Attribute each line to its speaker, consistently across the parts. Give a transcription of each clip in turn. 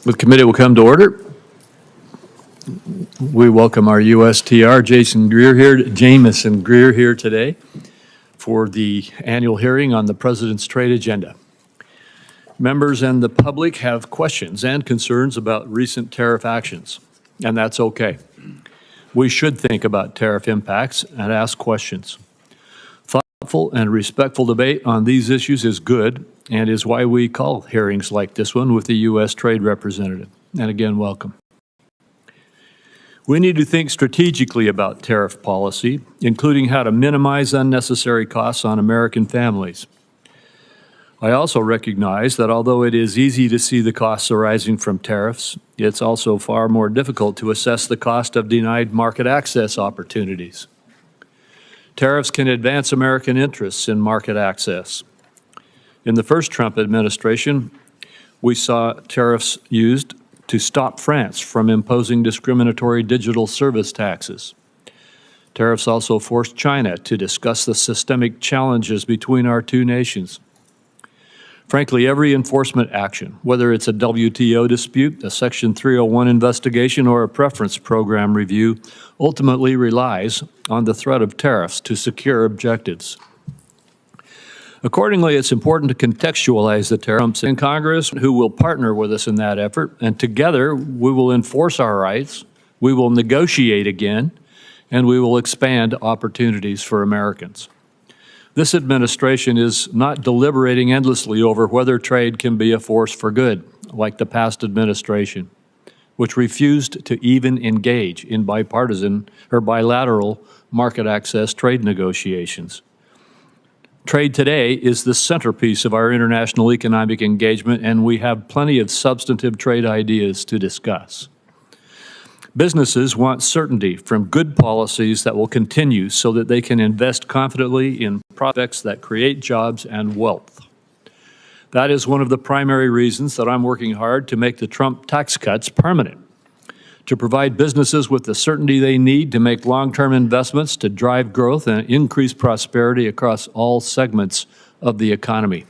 Speaker 1: The committee will come to order. We welcome our USTR, Jamison Greer here today for the annual hearing on the President's Trade Agenda. Members and the public have questions and concerns about recent tariff actions, and that's okay. We should think about tariff impacts and ask questions. Thoughtful and respectful debate on these issues is good and is why we call hearings like this one with the U.S. Trade Representative. And again, welcome. We need to think strategically about tariff policy, including how to minimize unnecessary costs on American families. I also recognize that although it is easy to see the costs arising from tariffs, it's also far more difficult to assess the cost of denied market access opportunities. Tariffs can advance American interests in market access. In the first Trump administration, we saw tariffs used to stop France from imposing discriminatory digital service taxes. Tariffs also forced China to discuss the systemic challenges between our two nations. Frankly, every enforcement action, whether it's a WTO dispute, a Section 301 investigation, or a preference program review, ultimately relies on the threat of tariffs to secure objectives. Accordingly, it's important to contextualize the tariffs in Congress, who will partner with us in that effort, and together we will enforce our rights, we will negotiate again, and we will expand opportunities for Americans. This administration is not deliberating endlessly over whether trade can be a force for good, like the past administration, which refused to even engage in bipartisan or bilateral market access trade negotiations. Trade today is the centerpiece of our international economic engagement, and we have plenty of substantive trade ideas to discuss. Businesses want certainty from good policies that will continue so that they can invest confidently in prospects that create jobs and wealth. That is one of the primary reasons that I'm working hard to make the Trump tax cuts permanent, to provide businesses with the certainty they need to make long-term investments to drive growth and increase prosperity across all segments of the economy.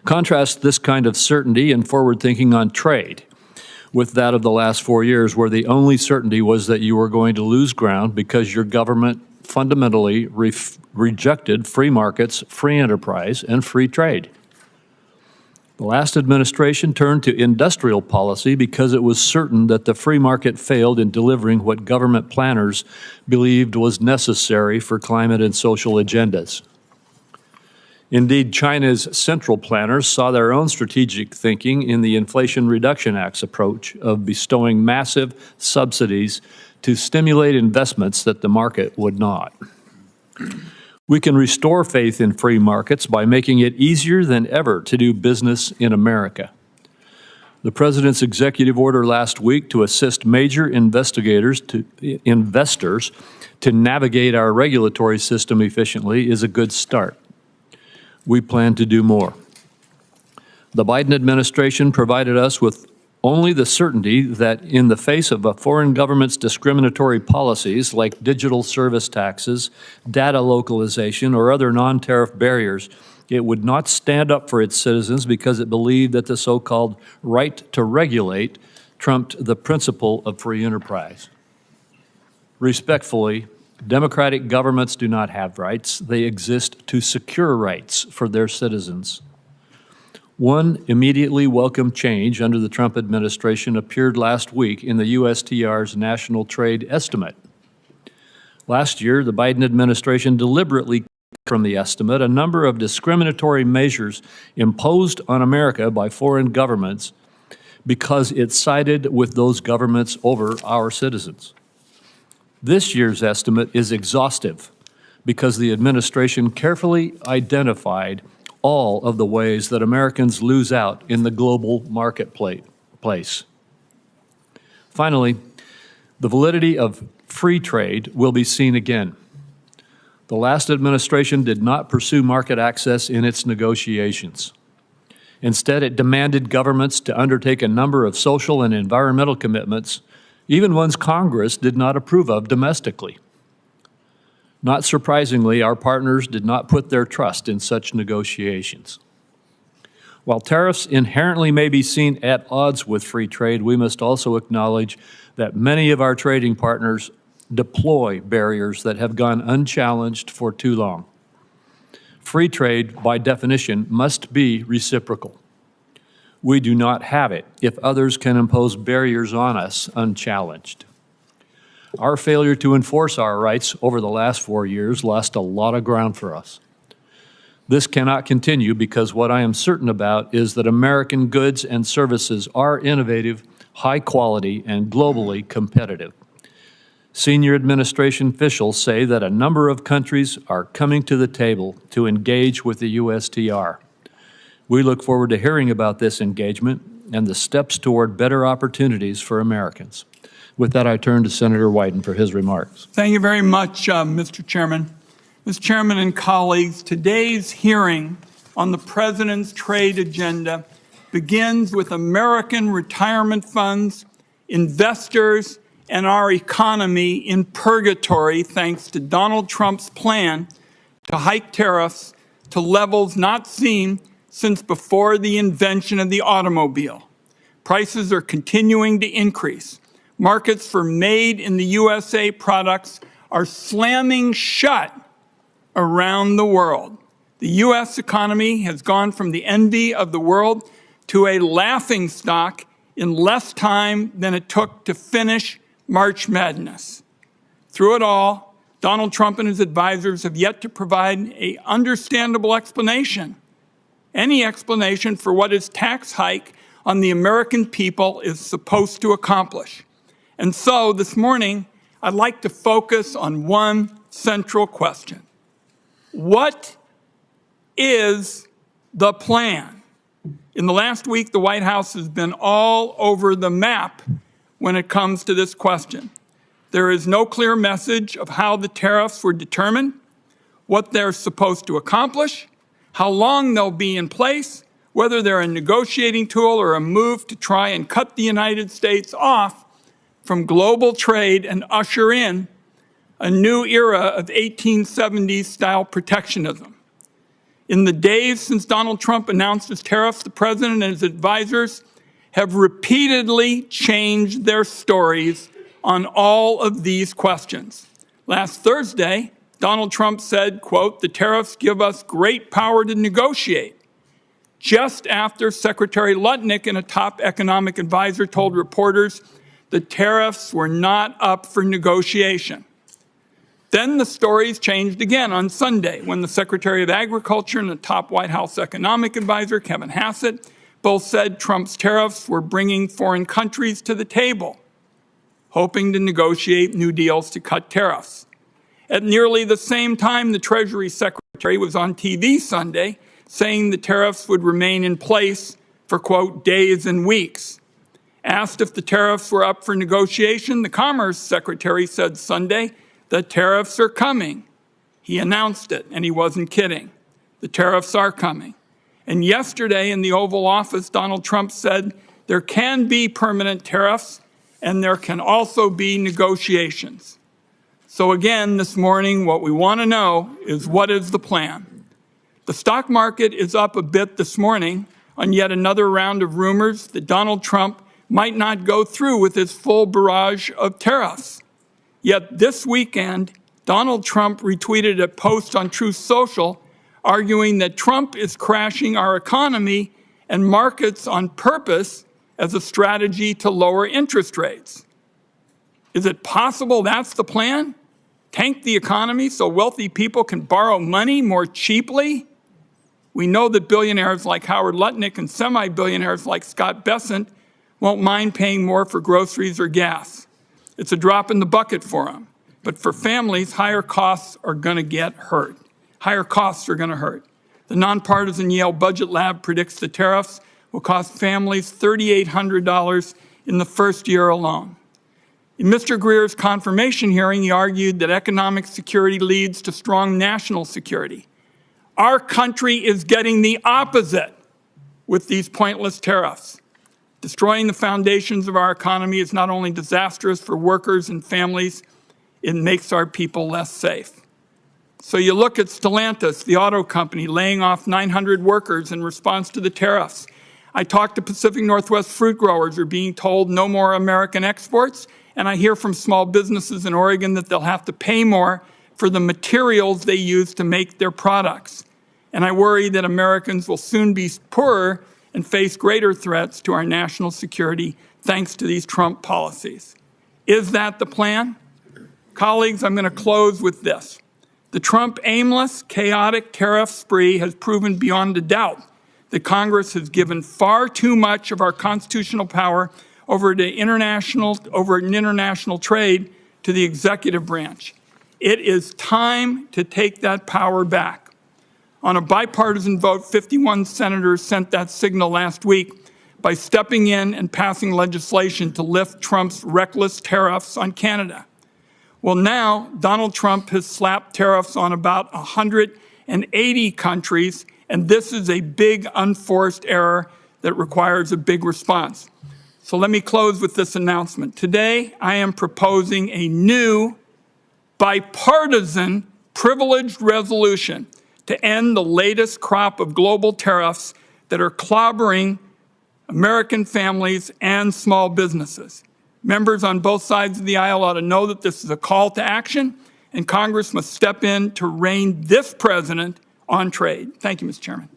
Speaker 1: Contrast this kind of certainty and forward thinking on trade with that of the last 4 years, where the only certainty was that you were going to lose ground because your government fundamentally rejected free markets, free enterprise, and free trade. The last administration turned to industrial policy because it was certain that the free market failed in delivering what government planners believed was necessary for climate and social agendas. Indeed, China's central planners saw their own strategic thinking in the Inflation Reduction Act's approach of bestowing massive subsidies to stimulate investments that the market would not. We can restore faith in free markets by making it easier than ever to do business in America. The President's executive order last week to assist major investors to navigate our regulatory system efficiently is a good start. We plan to do more. The Biden administration provided us with only the certainty that in the face of a foreign government's discriminatory policies like digital service taxes, data localization, or other non-tariff barriers, it would not stand up for its citizens because it believed that the so-called right to regulate trumped the principle of free enterprise. Respectfully, democratic governments do not have rights. They exist to secure rights for their citizens. One immediately welcome change under the Trump administration appeared last week in the USTR's National Trade Estimate. Last year, the Biden administration deliberately cut from the estimate a number of discriminatory measures imposed on America by foreign governments because it sided with those governments over our citizens. This year's estimate is exhaustive because the administration carefully identified all of the ways that Americans lose out in the global marketplace. Finally, the validity of free trade will be seen again. The last administration did not pursue market access in its negotiations. Instead, it demanded governments to undertake a number of social and environmental commitments, even ones Congress did not approve of domestically. Not surprisingly, our partners did not put their trust in such negotiations. While tariffs inherently may be seen at odds with free trade, we must also acknowledge that many of our trading partners deploy barriers that have gone unchallenged for too long. Free trade, by definition, must be reciprocal. We do not have it if others can impose barriers on us unchallenged. Our failure to enforce our rights over the last 4 years lost a lot of ground for us. This cannot continue because what I am certain about is that American goods and services are innovative, high quality, and globally competitive. Senior administration officials say that a number of countries are coming to the table to engage with the USTR. We look forward to hearing about this engagement and the steps toward better opportunities for Americans. With that, I turn to Senator Wyden for his remarks.
Speaker 2: Thank you very much, Mr. Chairman. Mr. Chairman and colleagues, today's hearing on the President's trade agenda begins with American retirement funds, investors, and our economy in purgatory thanks to Donald Trump's plan to hike tariffs to levels not seen since before the invention of the automobile. Prices are continuing to increase. Markets for made in the USA products are slamming shut around the world. The U.S. economy has gone from the envy of the world to a laughingstock in less time than it took to finish March Madness. Through it all, Donald Trump and his advisors have yet to provide an understandable explanation, any explanation for what his tax hike on the American people is supposed to accomplish. And so this morning, I'd like to focus on one central question. What is the plan? In the last week, the White House has been all over the map when it comes to this question. There is no clear message of how the tariffs were determined, what they're supposed to accomplish, how long they'll be in place, whether they're a negotiating tool or a move to try and cut the United States off from global trade and usher in a new era of 1870s-style protectionism. In the days since Donald Trump announced his tariffs, the President and his advisors have repeatedly changed their stories on all of these questions. Last Thursday, Donald Trump said, quote, "The tariffs give us great power to negotiate," just after Secretary Lutnick and a top economic advisor told reporters the tariffs were not up for negotiation. Then the stories changed again on Sunday when the Secretary of Agriculture and the top White House economic advisor, Kevin Hassett, both said Trump's tariffs were bringing foreign countries to the table, hoping to negotiate new deals to cut tariffs. At nearly the same time, the Treasury Secretary was on TV Sunday saying the tariffs would remain in place for, quote, days and weeks. Asked if the tariffs were up for negotiation, the Commerce Secretary said Sunday, "The tariffs are coming." He announced it, and he wasn't kidding. The tariffs are coming. And yesterday in the Oval Office, Donald Trump said there can be permanent tariffs and there can also be negotiations. So again, this morning, what we want to know is what is the plan? The stock market is up a bit this morning on yet another round of rumors that Donald Trump might not go through with his full barrage of tariffs. Yet this weekend, Donald Trump retweeted a post on Truth Social arguing that Trump is crashing our economy and markets on purpose as a strategy to lower interest rates. Is it possible that's the plan? Tank the economy so wealthy people can borrow money more cheaply? We know that billionaires like Howard Lutnick and semi-billionaires like Scott Bessent won't mind paying more for groceries or gas. It's a drop in the bucket for them. But for families, higher costs are going to get hurt. Higher costs are going to hurt. The nonpartisan Yale Budget Lab predicts the tariffs will cost families $3,800 in the first year alone. In Mr. Greer's confirmation hearing, he argued that economic security leads to strong national security. Our country is getting the opposite with these pointless tariffs. Destroying the foundations of our economy is not only disastrous for workers and families, it makes our people less safe. So you look at Stellantis, the auto company, laying off 900 workers in response to the tariffs. I talked to Pacific Northwest fruit growers who are being told no more American exports, and I hear from small businesses in Oregon that they'll have to pay more for the materials they use to make their products. And I worry that Americans will soon be poorer and face greater threats to our national security thanks to these Trump policies. Is that the plan? Colleagues, I'm going to close with this. The Trump aimless, chaotic tariff spree has proven beyond a doubt that Congress has given far too much of our constitutional power over international trade to the executive branch. It is time to take that power back. On a bipartisan vote, 51 senators sent that signal last week by stepping in and passing legislation to lift Trump's reckless tariffs on Canada. Well, now Donald Trump has slapped tariffs on about 180 countries, and this is a big unforced error that requires a big response. So let me close with this announcement. Today, I am proposing a new bipartisan privileged resolution to end the latest crop of global tariffs that are clobbering American families and small businesses. Members on both sides of the aisle ought to know that this is a call to action, and Congress must step in to rein this president on trade. Thank you, Mr. Chairman.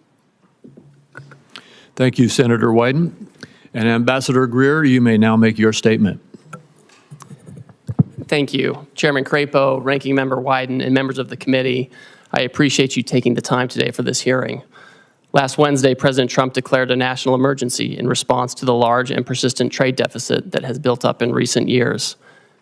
Speaker 1: Thank you, Senator Wyden. And Ambassador Greer, you may now make your statement.
Speaker 3: Thank you. Chairman Crapo, Ranking Member Wyden, and members of the committee, I appreciate you taking the time today for this hearing. Last Wednesday, President Trump declared a national emergency in response to the large and persistent trade deficit that has built up in recent years.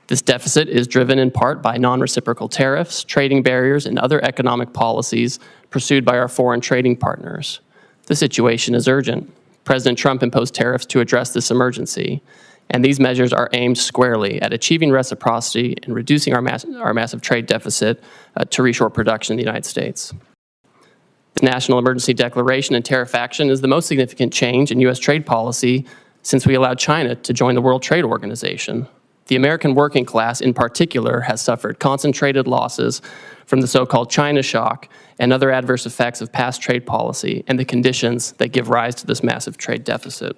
Speaker 3: This deficit is driven in part by non-reciprocal tariffs, trading barriers, and other economic policies pursued by our foreign trading partners. The situation is urgent. President Trump imposed tariffs to address this emergency, and these measures are aimed squarely at achieving reciprocity and reducing our massive trade deficit to reshore production in the United States. This national emergency declaration and tariff action is the most significant change in U.S. trade policy since we allowed China to join the World Trade Organization. The American working class, in particular, has suffered concentrated losses from the so-called China shock and other adverse effects of past trade policy and the conditions that give rise to this massive trade deficit.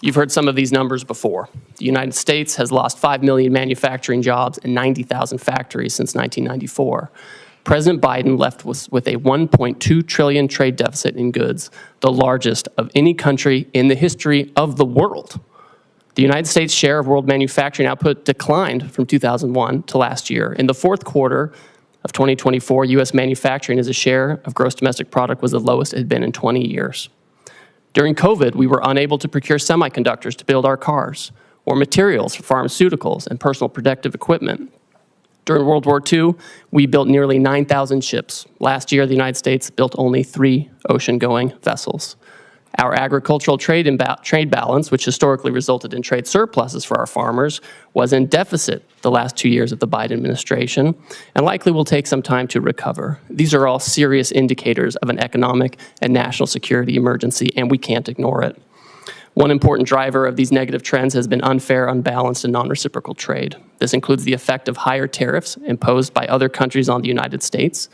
Speaker 3: You've heard some of these numbers before. The United States has lost 5 million manufacturing jobs and 90,000 factories since 1994. President Biden left with a $1.2 trillion trade deficit in goods, the largest of any country in the history of the world. The United States' share of world manufacturing output declined from 2001 to last year. In the fourth quarter of 2024, U.S. manufacturing as a share of gross domestic product was the lowest it had been in 20 years. During COVID, we were unable to procure semiconductors to build our cars or materials for pharmaceuticals and personal protective equipment. During World War II, we built nearly 9,000 ships. Last year, the United States built only 3 ocean-going vessels. Our agricultural trade balance, which historically resulted in trade surpluses for our farmers, was in deficit the last 2 years of the Biden administration and likely will take some time to recover. These are all serious indicators of an economic and national security emergency, and we can't ignore it. One important driver of these negative trends has been unfair, unbalanced, and non-reciprocal trade. This includes the effect of higher tariffs imposed by other countries on the United States,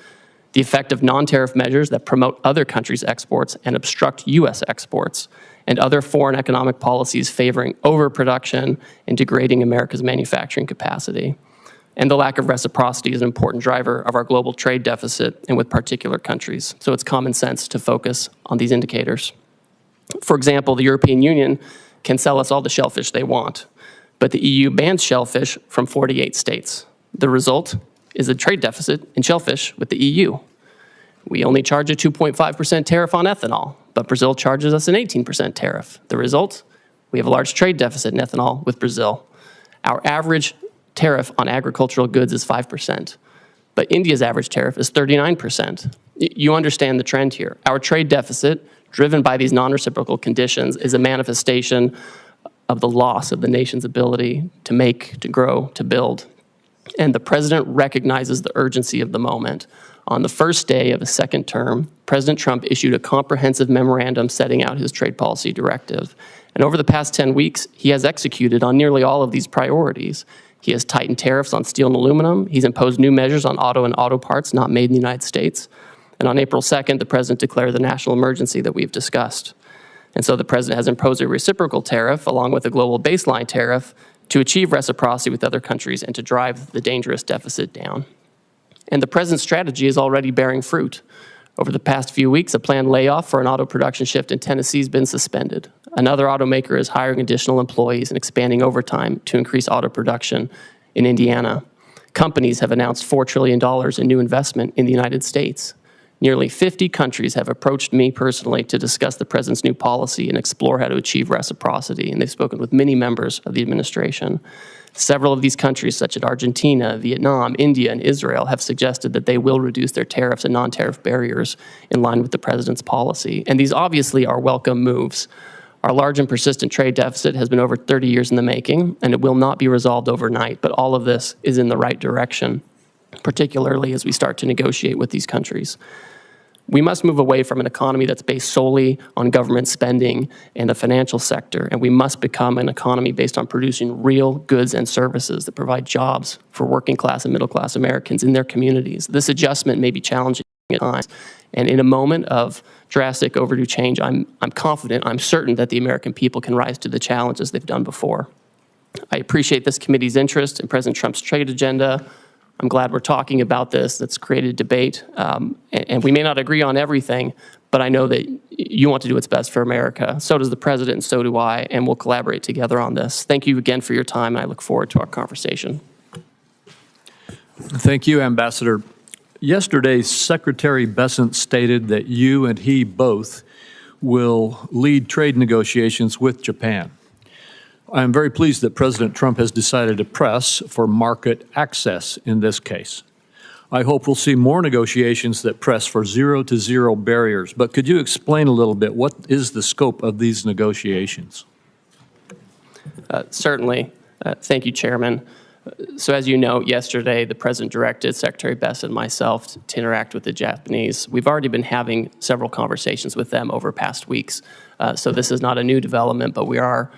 Speaker 3: the effect of non-tariff measures that promote other countries' exports and obstruct U.S. exports, and other foreign economic policies favoring overproduction and degrading America's manufacturing capacity. And the lack of reciprocity is an important driver of our global trade deficit and with particular countries. So it's common sense to focus on these indicators. For example, the European Union can sell us all the shellfish they want, but the EU bans shellfish from 48 states. The result is a trade deficit in shellfish with the EU. We only charge a 2.5% tariff on ethanol, but Brazil charges us an 18% tariff. The result? We have a large trade deficit in ethanol with Brazil. Our average tariff on agricultural goods is 5%, but India's average tariff is 39%. You understand the trend here. Our trade deficit, driven by these non-reciprocal conditions, is a manifestation of the loss of the nation's ability to make, to grow, to build. And the president recognizes the urgency of the moment. On the first day of his second term, President Trump issued a comprehensive memorandum setting out his trade policy directive. And over the past 10 weeks, he has executed on nearly all of these priorities. He has tightened tariffs on steel and aluminum. He's imposed new measures on auto and auto parts not made in the United States. And on April 2nd, the president declared the national emergency that we've discussed. And so the president has imposed a reciprocal tariff along with a global baseline tariff to achieve reciprocity with other countries and to drive the dangerous deficit down. And the president's strategy is already bearing fruit. Over the past few weeks, a planned layoff for an auto production shift in Tennessee has been suspended. Another automaker is hiring additional employees and expanding overtime to increase auto production in Indiana. Companies have announced $4 trillion in new investment in the United States. Nearly 50 countries have approached me personally to discuss the president's new policy and explore how to achieve reciprocity, and they've spoken with many members of the administration. Several of these countries, such as Argentina, Vietnam, India, and Israel, have suggested that they will reduce their tariffs and non-tariff barriers in line with the president's policy. And these obviously are welcome moves. Our large and persistent trade deficit has been over 30 years in the making, and it will not be resolved overnight, but all of this is in the right direction, particularly as we start to negotiate with these countries. We must move away from an economy that's based solely on government spending and the financial sector, and we must become an economy based on producing real goods and services that provide jobs for working class and middle class Americans in their communities. This adjustment may be challenging at times, and in a moment of drastic overdue change, I'm confident, I'm certain that the American people can rise to the challenges they've done before. I appreciate this committee's interest in President Trump's trade agenda. I'm glad we're talking about this. That's created debate. And we may not agree on everything, but I know that you want to do what's best for America. So does the president, and so do I, and we'll collaborate together on this. Thank you again for your time, and I look forward to our conversation.
Speaker 1: Thank you, Ambassador. Yesterday, Secretary Bessent stated that you and he both will lead trade negotiations with Japan. I am very pleased that President Trump has decided to press for market access in this case. I hope we'll see more negotiations that press for zero-to-zero barriers, but could you explain a little bit what is the scope of these negotiations?
Speaker 3: Certainly. Thank you, Chairman. So as you know, yesterday the President directed Secretary Bessent and myself to interact with the Japanese. We've already been having several conversations with them over past weeks. So this is not a new development, but we are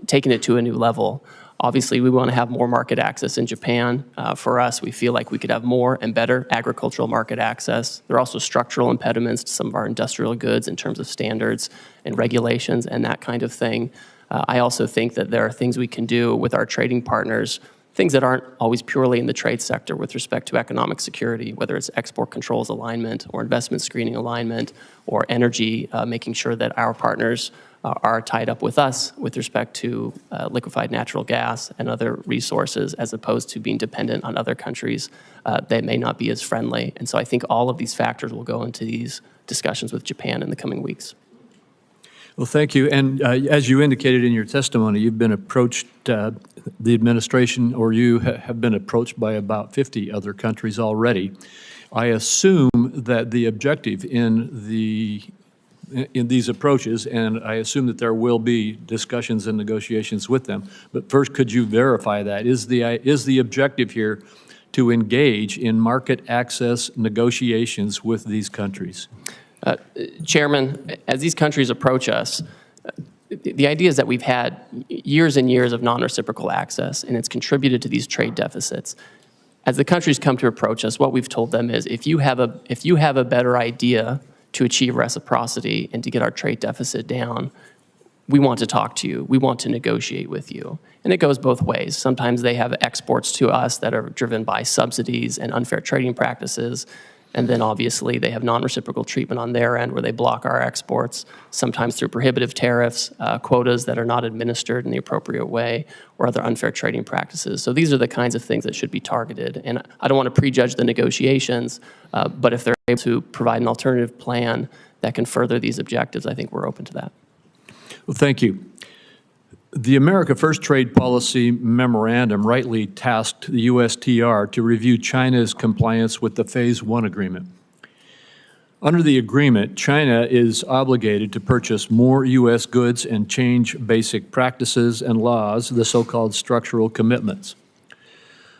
Speaker 3: taking it to a new level. Obviously, we want to have more market access in Japan. For us, we feel like we could have more and better agricultural market access. There are also structural impediments to some of our industrial goods in terms of standards and regulations and that kind of thing. I also think that there are things we can do with our trading partners, things that aren't always purely in the trade sector with respect to economic security, whether it's export controls alignment or investment screening alignment or energy, making sure that our partners are tied up with us with respect to liquefied natural gas and other resources, as opposed to being dependent on other countries that may not be as friendly. And so I think all of these factors will go into these discussions with Japan in the coming weeks.
Speaker 1: Well, thank you. And as you indicated in your testimony, you've been approached, the administration or you have been approached by about 50 other countries already. I assume that the objective in these approaches, and I assume that there will be discussions and negotiations with them, but first, could you verify that? Is the objective here to engage in market access negotiations with these countries?
Speaker 3: Chairman, as these countries approach us, the idea is that we've had years and years of non-reciprocal access, and it's contributed to these trade deficits. As the countries come to approach us, what we've told them is, if you have a better idea to achieve reciprocity and to get our trade deficit down, we want to talk to you. We want to negotiate with you. And it goes both ways. Sometimes they have exports to us that are driven by subsidies and unfair trading practices. And then obviously they have non-reciprocal treatment on their end where they block our exports, sometimes through prohibitive tariffs, quotas that are not administered in the appropriate way, or other unfair trading practices. So these are the kinds of things that should be targeted. And I don't want to prejudge the negotiations, but if they're able to provide an alternative plan that can further these objectives, I think we're open to that.
Speaker 1: Well, thank you. The America First Trade Policy Memorandum rightly tasked the USTR to review China's compliance with the Phase 1 agreement. Under the agreement, China is obligated to purchase more U.S. goods and change basic practices and laws, the so-called structural commitments.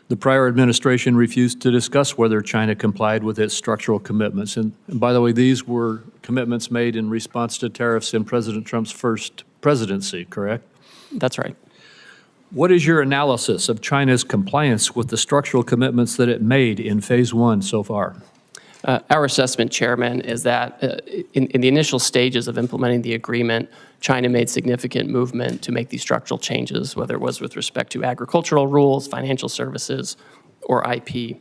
Speaker 1: The prior administration refused to discuss whether China complied with its structural commitments. And by the way, these were commitments made in response to tariffs in President Trump's first presidency, correct?
Speaker 3: That's right.
Speaker 1: What is your analysis of China's compliance with the structural commitments that it made in Phase 1 so far?
Speaker 3: Our assessment, Chairman, is that in the initial stages of implementing the agreement, China made significant movement to make these structural changes, whether it was with respect to agricultural rules, financial services, or IP.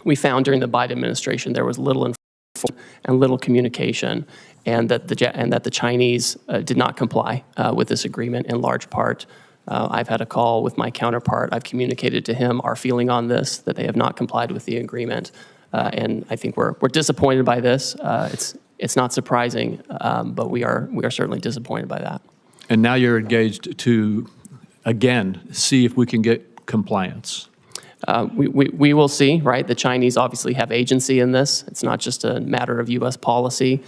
Speaker 3: We found during the Biden administration there was little enforcement and little communication, and that the Chinese did not comply with this agreement in large part. I've had a call with my counterpart. I've communicated to him our feeling on this, that they have not complied with the agreement. And I think we're disappointed by this. It's not surprising, but we are certainly disappointed by that.
Speaker 1: And now you're engaged to, again, see if we can get compliance.
Speaker 3: We will see, right? The Chinese obviously have agency in this. It's not just a matter of U.S. policy.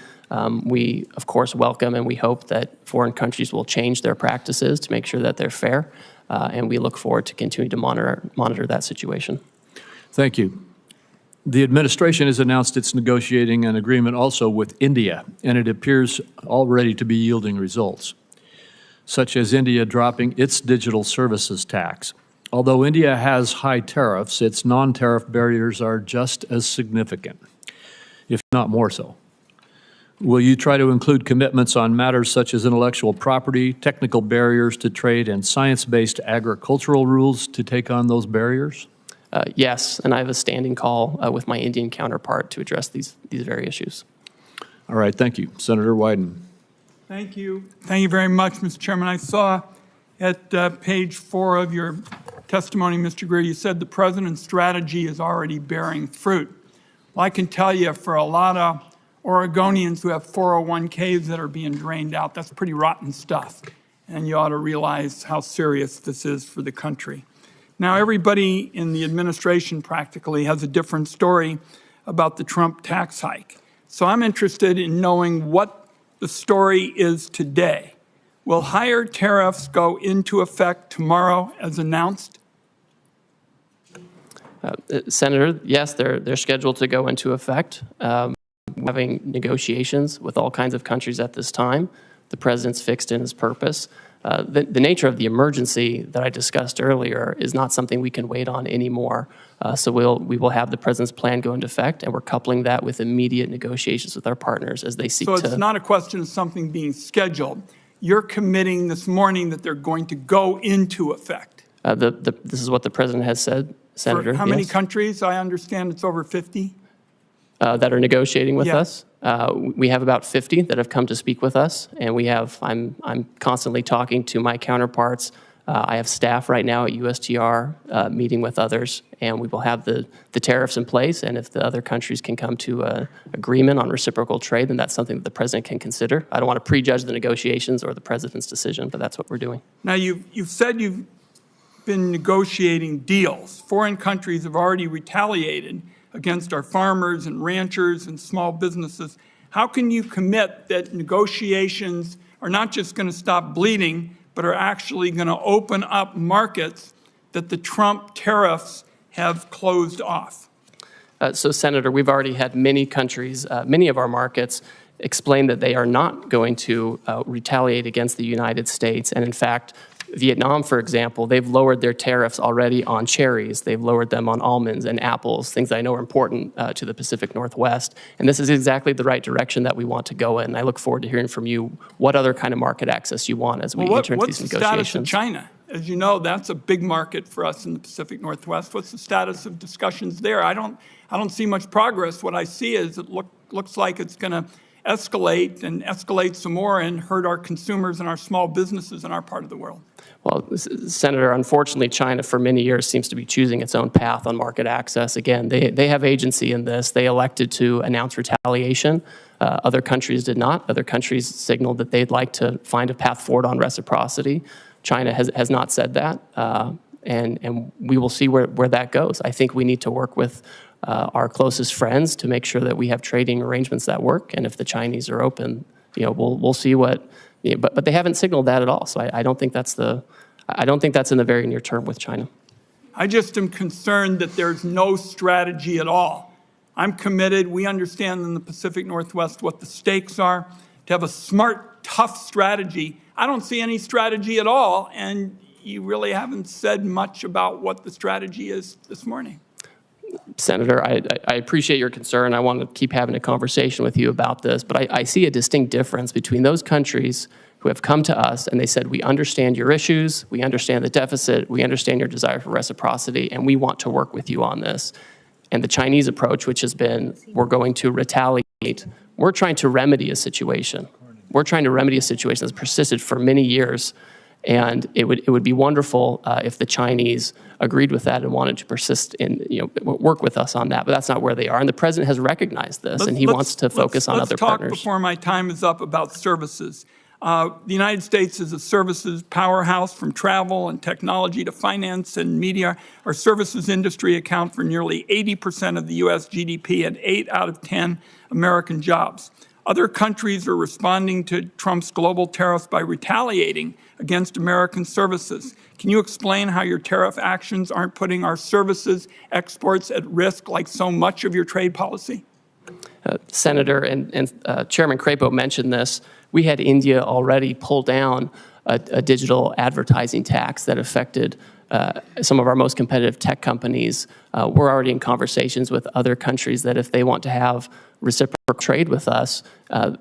Speaker 3: We, of course, welcome and we hope that foreign countries will change their practices to make sure that they're fair. And we look forward to continuing to monitor that situation.
Speaker 1: Thank you. The administration has announced it's negotiating an agreement also with India, and it appears already to be yielding results, such as India dropping its digital services tax. Although India has high tariffs, its non-tariff barriers are just as significant, if not more so. Will you try to include commitments on matters such as intellectual property, technical barriers to trade, and science-based agricultural rules to take on those barriers?
Speaker 3: Yes, and I have a standing call with my Indian counterpart to address these very issues.
Speaker 1: All right, thank you. Senator Wyden.
Speaker 2: Thank you. Thank you very much, Mr. Chairman. I saw at page 4 of your testimony, Mr. Greer, you said the president's strategy is already bearing fruit. Well, I can tell you for a lot of Oregonians who have 401ks that are being drained out, that's pretty rotten stuff. And you ought to realize how serious this is for the country. Now, everybody in the administration practically has a different story about the Trump tax hike. So I'm interested in knowing what the story is today. Will higher tariffs go into effect tomorrow as announced?
Speaker 3: Senator, yes, they're scheduled to go into effect. We're having negotiations with all kinds of countries at this time. The president's fixed in his purpose. The nature of the emergency that I discussed earlier is not something we can wait on anymore. So we will have the president's plan go into effect, and we're coupling that with immediate negotiations with our partners as they seek to.
Speaker 2: So it's not a question of something being scheduled. You're committing this morning that they're going to go into effect.
Speaker 3: This is what the president has said, Senator.
Speaker 2: For how many countries? I understand it's over 50.
Speaker 3: That are negotiating with
Speaker 2: Yeah.
Speaker 3: us. We have about 50 that have come to speak with us, and I'm constantly talking to my counterparts. I have staff right now at USTR meeting with others, and we will have the tariffs in place, and if the other countries can come to an agreement on reciprocal trade, then that's something that the president can consider. I don't want to prejudge the negotiations or the president's decision, but that's what we're doing.
Speaker 2: Now, you've said you've been negotiating deals. Foreign countries have already retaliated against our farmers and ranchers and small businesses. How can you commit that negotiations are not just going to stop bleeding, but are actually going to open up markets that the Trump tariffs have closed off?
Speaker 3: So, Senator, we've already had many countries, many of our markets, explain that they are not going to retaliate against the United States. And in fact, Vietnam, for example, they've lowered their tariffs already on cherries. They've lowered them on almonds and apples, things that I know are important to the Pacific Northwest. And this is exactly the right direction that we want to go in. I look forward to hearing from you what other kind of market access you want as we enter into these negotiations.
Speaker 2: What's the status of China? As you know, that's a big market for us in the Pacific Northwest. What's the status of discussions there? I don't see much progress. What I see is it looks like it's going to escalate and escalate some more and hurt our consumers and our small businesses in our part of the world.
Speaker 3: Well, Senator, unfortunately, China for many years seems to be choosing its own path on market access. Again, they have agency in this. They elected to announce retaliation. Other countries did not. Other countries signaled that they'd like to find a path forward on reciprocity. China has not said that, and we will see where that goes. I think we need to work with our closest friends to make sure that we have trading arrangements that work. And if the Chinese are open, we'll see what. But they haven't signaled that at all. So I don't think that's in the very near term with China.
Speaker 2: I just am concerned that there's no strategy at all. I'm committed. We understand in the Pacific Northwest what the stakes are. To have a smart, tough strategy. I don't see any strategy at all. And you really haven't said much about what the strategy is this morning.
Speaker 3: Senator, I appreciate your concern. I want to keep having a conversation with you about this, but I see a distinct difference between those countries who have come to us and they said, we understand your issues, we understand the deficit, we understand your desire for reciprocity, and we want to work with you on this. And the Chinese approach, which has been, we're going to retaliate. We're trying to remedy a situation. We're trying to remedy a situation that's persisted for many years. And it would be wonderful if the Chinese agreed with that and wanted to persist in, work with us on that. But that's not where they are. And the president has recognized this, and he wants to focus on other partners.
Speaker 2: Let's talk before my time is up about services. The United States is a services powerhouse, from travel and technology to finance and media. Our services industry account for nearly 80% of the U.S. GDP and 8 out of 10 American jobs. Other countries are responding to Trump's global tariffs by retaliating against American services. Can you explain how your tariff actions aren't putting our services exports at risk like so much of your trade policy?
Speaker 3: Senator and Chairman Crapo mentioned this. We had India already pull down a digital advertising tax that affected some of our most competitive tech companies. We're already in conversations with other countries that if they want to have reciprocal trade with us,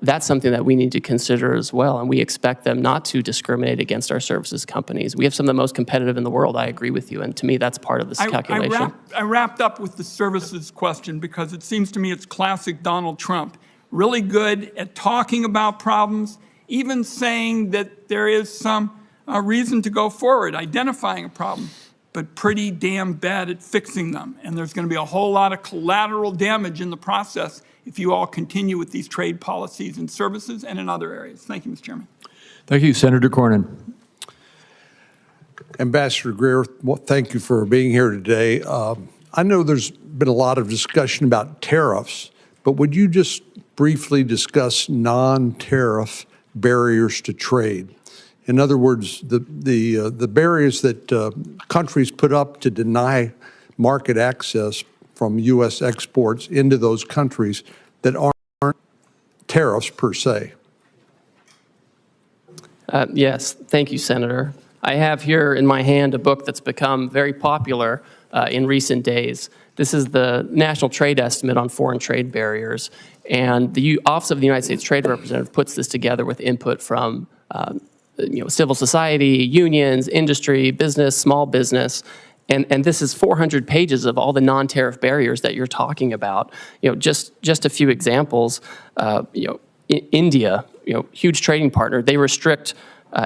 Speaker 3: that's something that we need to consider as well. And we expect them not to discriminate against our services companies. We have some of the most competitive in the world. I agree with you. And to me, that's part of this calculation.
Speaker 2: I wrapped up with the services question because it seems to me it's classic Donald Trump. Really good at talking about problems, even saying that there is some reason to go forward, identifying a problem, but pretty damn bad at fixing them. And there's going to be a whole lot of collateral damage in the process if you all continue with these trade policies in services and in other areas. Thank you, Mr. Chairman.
Speaker 1: Thank you, Senator Cornyn.
Speaker 4: Ambassador Greer, well, thank you for being here today. I know there's been a lot of discussion about tariffs, but would you just briefly discuss non-tariff barriers to trade? In other words, the barriers that countries put up to deny market access from U.S. exports into those countries that aren't tariffs per se.
Speaker 3: Yes, thank you, Senator. I have here in my hand a book that's become very popular in recent days. This is the National Trade Estimate on Foreign Trade Barriers, and the Office of the United States Trade Representative puts this together with input from civil society, unions, industry, business, small business. And this is 400 pages of all the non-tariff barriers that you're talking about. Just a few examples. India, huge trading partner, they restrict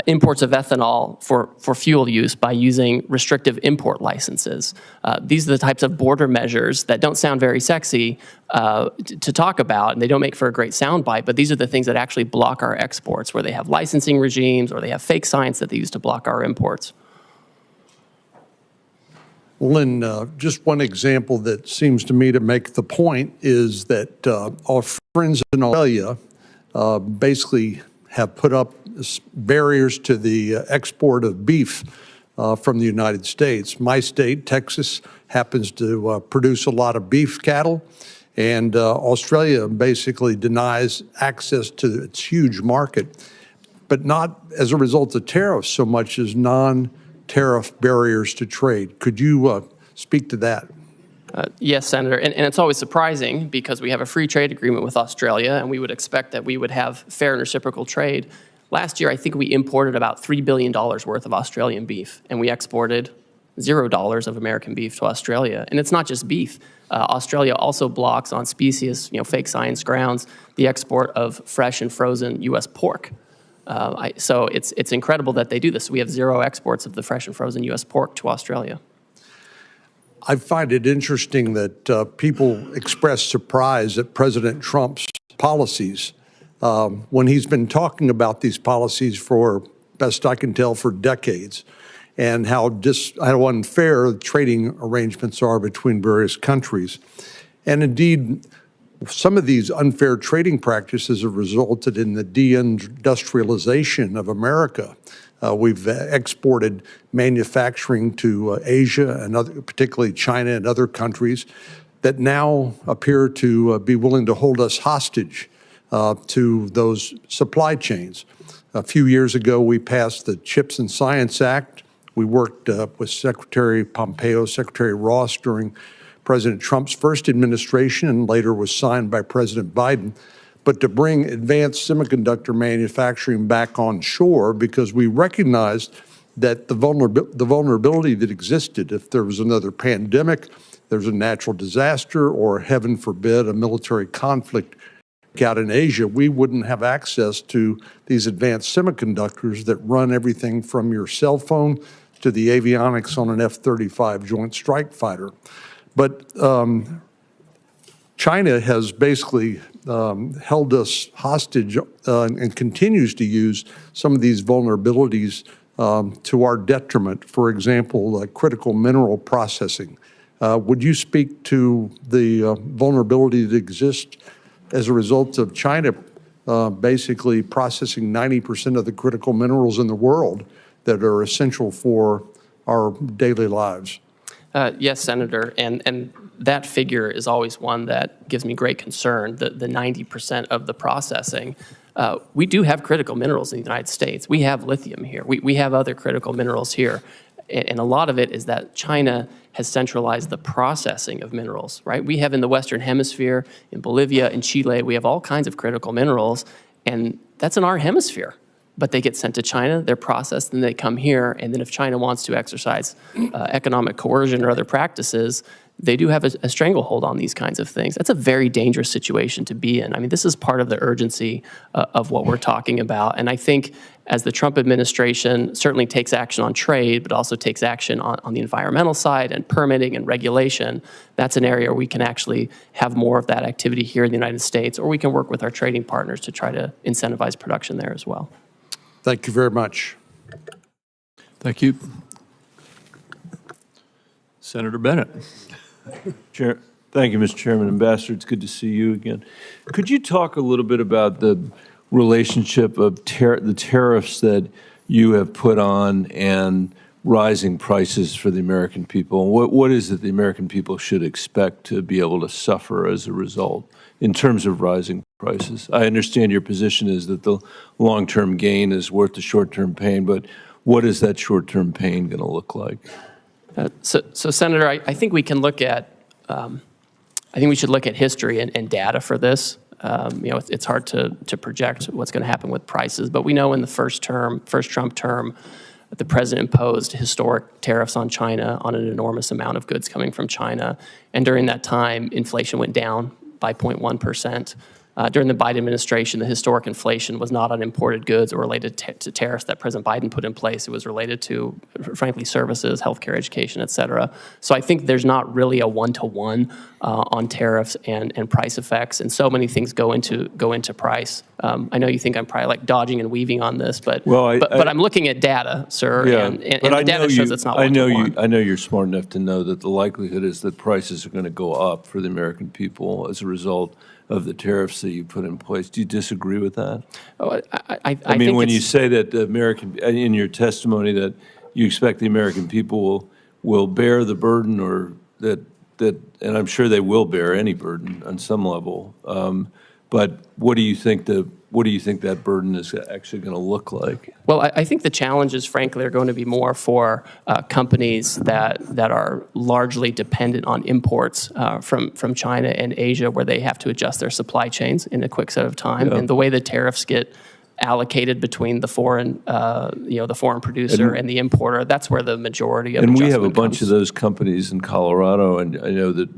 Speaker 3: imports of ethanol for fuel use by using restrictive import licenses. These are the types of border measures that don't sound very sexy to talk about, and they don't make for a great soundbite, but these are the things that actually block our exports, where they have licensing regimes or they have fake science that they use to block our imports.
Speaker 4: Well, and just one example that seems to me to make the point is that our friends in Australia basically have put up barriers to the export of beef from the United States. My state, Texas, happens to produce a lot of beef cattle, and Australia basically denies access to its huge market, but not as a result of tariffs so much as non-tariff barriers to trade. Could you speak to that?
Speaker 3: Yes, Senator, and it's always surprising because we have a free trade agreement with Australia, and we would expect that we would have fair and reciprocal trade. Last year, I think we imported about $3 billion worth of Australian beef, and we exported $0 of American beef to Australia. And it's not just beef. Australia also blocks on specious, fake science grounds, the export of fresh and frozen U.S. pork. So it's incredible that they do this. We have zero exports of the fresh and frozen U.S. pork to Australia.
Speaker 4: I find it interesting that people express surprise at President Trump's policies when he's been talking about these policies for, best I can tell, for decades, and how unfair trading arrangements are between various countries. And indeed, some of these unfair trading practices have resulted in the deindustrialization of America. We've exported manufacturing to Asia and particularly China and other countries that now appear to be willing to hold us hostage to those supply chains. A few years ago, we passed the CHIPS and Science Act. We worked with Secretary Pompeo, Secretary Ross during President Trump's first administration and later was signed by President Biden, but to bring advanced semiconductor manufacturing back on shore because we recognized that the vulnerability that existed if there was another pandemic, there's a natural disaster, or heaven forbid, a military conflict out in Asia, we wouldn't have access to these advanced semiconductors that run everything from your cell phone to the avionics on an F-35 Joint Strike Fighter. But China has basically held us hostage and continues to use some of these vulnerabilities to our detriment. For example, critical mineral processing. Would you speak to the vulnerability that exists as a result of China basically processing 90% of the critical minerals in the world that are essential for our daily lives?
Speaker 3: Yes, Senator, and that figure is always one that gives me great concern, the 90% of the processing. We do have critical minerals in the United States. We have lithium here. We have other critical minerals here. And a lot of it is that China has centralized the processing of minerals, right? We have in the Western Hemisphere, in Bolivia, in Chile, we have all kinds of critical minerals, and that's in our hemisphere. But they get sent to China, they're processed, and they come here, and then if China wants to exercise economic coercion or other practices, they do have a stranglehold on these kinds of things. That's a very dangerous situation to be in. I mean, this is part of the urgency of what we're talking about. And I think as the Trump administration certainly takes action on trade, but also takes action on the environmental side and permitting and regulation, that's an area where we can actually have more of that activity here in the United States, or we can work with our trading partners to try to incentivize production there as well.
Speaker 4: Thank you very much.
Speaker 1: Thank you. Senator Bennett.
Speaker 5: Thank you, Mr. Chairman. Ambassador, it's good to see you again. Could you talk a little bit about the relationship of the tariffs that you have put on and rising prices for the American people? What is it the American people should expect to be able to suffer as a result in terms of rising prices? I understand your position is that the long-term gain is worth the short-term pain, but what is that short-term pain going to look like?
Speaker 3: So Senator, I think we can look at, I think we should look at history and data for this. You know, it's hard to project what's going to happen with prices, but we know in the first Trump term, the president imposed historic tariffs on China on an enormous amount of goods coming from China. And during that time, inflation went down by 0.1%. During the Biden administration, the historic inflation was not on imported goods or related to tariffs that President Biden put in place. It was related to, frankly, services, healthcare, education, et cetera. So I think there's not really a one-to-one on tariffs and price effects, and so many things go into price. I know you think I'm probably like dodging and weaving on this, but but I'm looking at data, sir,
Speaker 5: Yeah,
Speaker 3: and the data shows it's not one-to-one.
Speaker 5: I know you're smart enough to know that the likelihood is that prices are going to go up for the American people as a result of the tariffs that you put in place. Do you disagree with that?
Speaker 3: Oh,
Speaker 5: I mean, when you say that the American, in your testimony, that you expect the American people will bear the burden, or that, and I'm sure they will bear any burden on some level. But what do you think that burden is actually going to look like?
Speaker 3: Well, I think the challenges, frankly, are going to be more for companies that are largely dependent on imports from China and Asia, where they have to adjust their supply chains in a quick set of time. Yeah. And the way the tariffs get allocated between the foreign, the foreign producer and the importer, that's where the majority of
Speaker 5: adjustment comes. And we have a bunch of those companies in Colorado, and I know that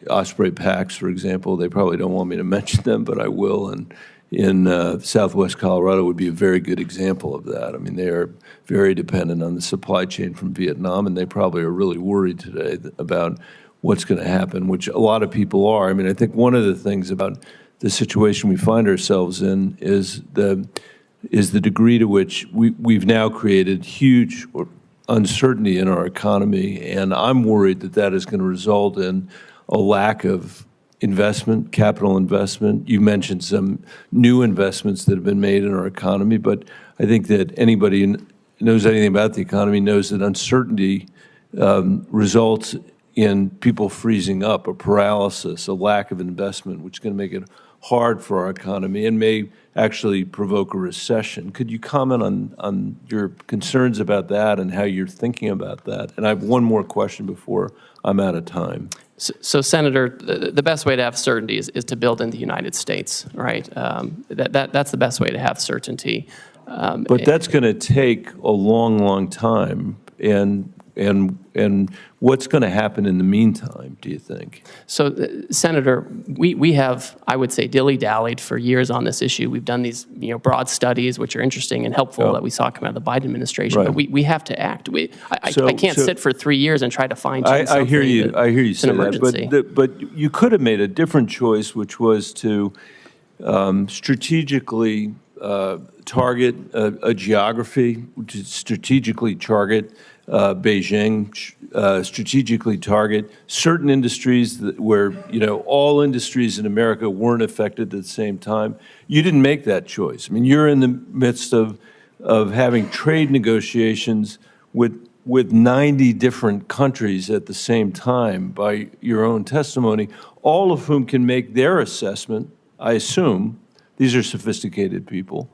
Speaker 5: Osprey Packs, for example, they probably don't want me to mention them, but I will. And in Southwest Colorado would be a very good example of that. I mean, they are very dependent on the supply chain from Vietnam, and they probably are really worried today about what's going to happen, which a lot of people are. I mean, I think one of the things about the situation we find ourselves in is the degree to which we've now created huge uncertainty in our economy, and I'm worried that that is going to result in a lack of investment, capital investment. You mentioned some new investments that have been made in our economy, but I think that anybody who knows anything about the economy knows that uncertainty results in people freezing up, a paralysis, a lack of investment, which is going to make it hard for our economy and may actually provoke a recession. Could you comment on your concerns about that and how you're thinking about that? And I have one more question before I'm out of time.
Speaker 3: So, Senator, the best way to have certainty is to build in the United States, right? That's the best way to have certainty.
Speaker 5: But that's going to take a long, long time. And what's going to happen in the meantime, do you think?
Speaker 3: So, Senator, we have, I would say, dilly-dallied for years on this issue. We've done these broad studies, which are interesting and helpful that we saw come out of the Biden administration.
Speaker 5: Right.
Speaker 3: But we have to act. I can't sit for 3 years and try to fine-tune something.
Speaker 5: I hear you. I hear you say
Speaker 3: an emergency.
Speaker 5: that. But you could have made a different choice, which was to strategically target a geography, to strategically target Beijing, strategically target certain industries where, all industries in America weren't affected at the same time. You didn't make that choice. I mean, you're in the midst of having trade negotiations with 90 different countries at the same time by your own testimony, all of whom can make their assessment, I assume, these are sophisticated people,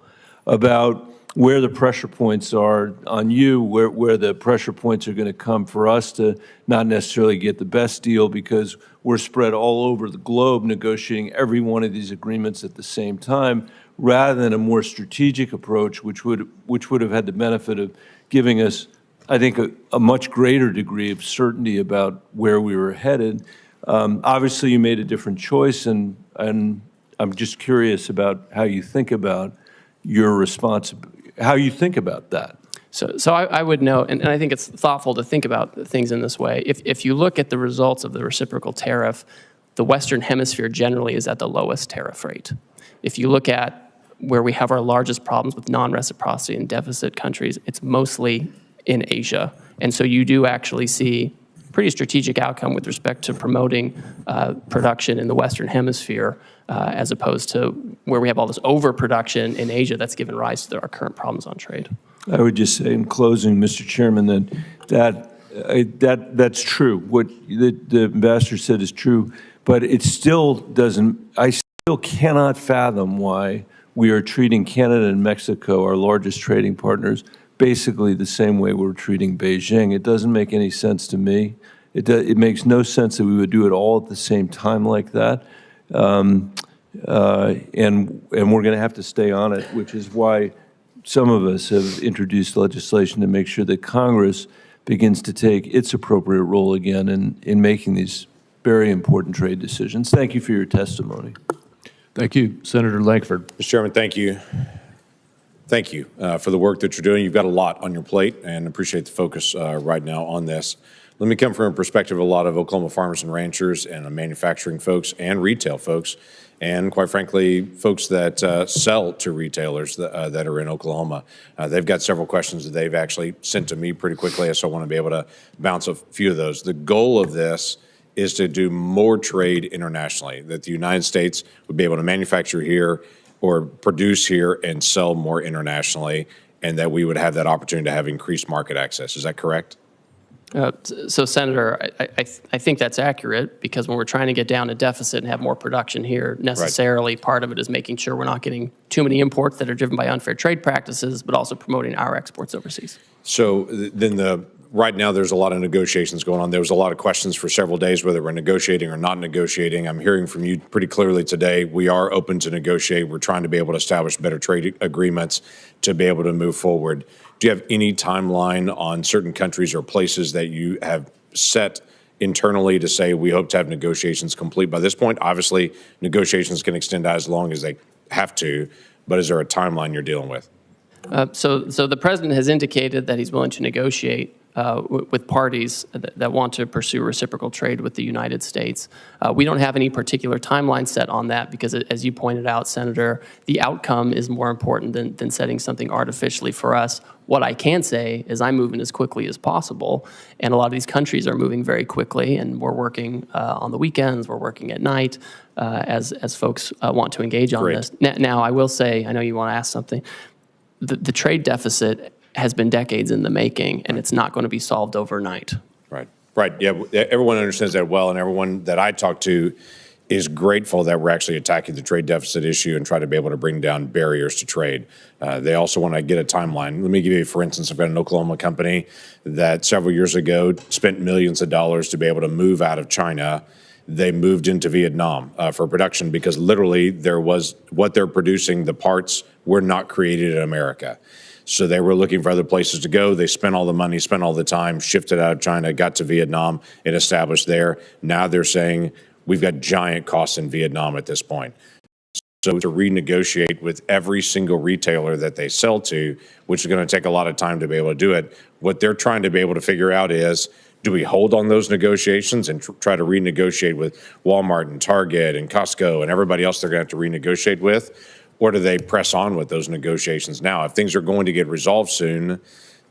Speaker 5: about where the pressure points are on you, where the pressure points are going to come for us to not necessarily get the best deal because we're spread all over the globe negotiating every one of these agreements at the same time, rather than a more strategic approach, which would have had the benefit of giving us, I think, a much greater degree of certainty about where we were headed. Obviously, you made a different choice, and I'm just curious about how you think about your responsibility. How you think about that?
Speaker 3: So I would note, and I think it's thoughtful to think about things in this way. If you look at the results of the reciprocal tariff, the Western Hemisphere generally is at the lowest tariff rate. If you look at where we have our largest problems with non-reciprocity and deficit countries, it's mostly in Asia. And so you do actually see pretty strategic outcome with respect to promoting production in the Western Hemisphere as opposed to where we have all this overproduction in Asia that's given rise to our current problems on trade.
Speaker 5: I would just say in closing, Mr. Chairman, that's true. What the ambassador said is true, but it still doesn't, I still cannot fathom why we are treating Canada and Mexico, our largest trading partners, basically the same way we're treating Beijing. It doesn't make any sense to me. It makes no sense that we would do it all at the same time like that. And we're going to have to stay on it, which is why some of us have introduced legislation to make sure that Congress begins to take its appropriate role again in making these very important trade decisions. Thank you for your testimony.
Speaker 1: Thank you, Senator Lankford.
Speaker 6: Mr. Chairman, thank you. Thank you for the work that you're doing. You've got a lot on your plate, and appreciate the focus right now on this. Let me come from a perspective of a lot of Oklahoma farmers and ranchers and manufacturing folks and retail folks, and quite frankly, folks that sell to retailers that are in Oklahoma. They've got several questions that they've actually sent to me pretty quickly, so I want to be able to bounce a few of those. The goal of this is to do more trade internationally, that the United States would be able to manufacture here or produce here and sell more internationally, and that we would have that opportunity to have increased market access. Is that correct?
Speaker 3: So, Senator, I think that's accurate, because when we're trying to get down a deficit and have more production here, necessarily part of it is making sure we're not getting too many imports that are driven by unfair trade practices, but also promoting our exports overseas.
Speaker 6: So then right now there's a lot of negotiations going on. There was a lot of questions for several days whether we're negotiating or not negotiating. I'm hearing from you pretty clearly today. We are open to negotiate. We're trying to be able to establish better trade agreements to be able to move forward. Do you have any timeline on certain countries or places that you have set internally to say we hope to have negotiations complete by this point? Obviously, negotiations can extend as long as they have to, but is there a timeline you're dealing with?
Speaker 3: So the president has indicated that he's willing to negotiate with parties that want to pursue reciprocal trade with the United States. We don't have any particular timeline set on that because, as you pointed out, Senator, the outcome is more important than setting something artificially for us. What I can say is I'm moving as quickly as possible, and a lot of these countries are moving very quickly, and we're working on the weekends, we're working at night as folks want to engage on this. Now, I will say, I know you want to ask something, the trade deficit has been decades in the making, and it's not going to be solved overnight.
Speaker 6: Right. Yeah, everyone understands that well, and everyone that I talk to is grateful that we're actually attacking the trade deficit issue and try to be able to bring down barriers to trade. They also want to get a timeline. Let me give you, for instance, I've got an Oklahoma company that several years ago spent millions of dollars to be able to move out of China. They moved into Vietnam for production because literally what they're producing, the parts were not created in America. So they were looking for other places to go. They spent all the money, spent all the time, shifted out of China, got to Vietnam and established there. Now they're saying, we've got giant costs in Vietnam at this point. So to renegotiate with every single retailer that they sell to, which is going to take a lot of time to be able to do it, what they're trying to be able to figure out is, do we hold on those negotiations and try to renegotiate with Walmart and Target and Costco and everybody else they're going to have to renegotiate with? Or do they press on with those negotiations now? If things are going to get resolved soon,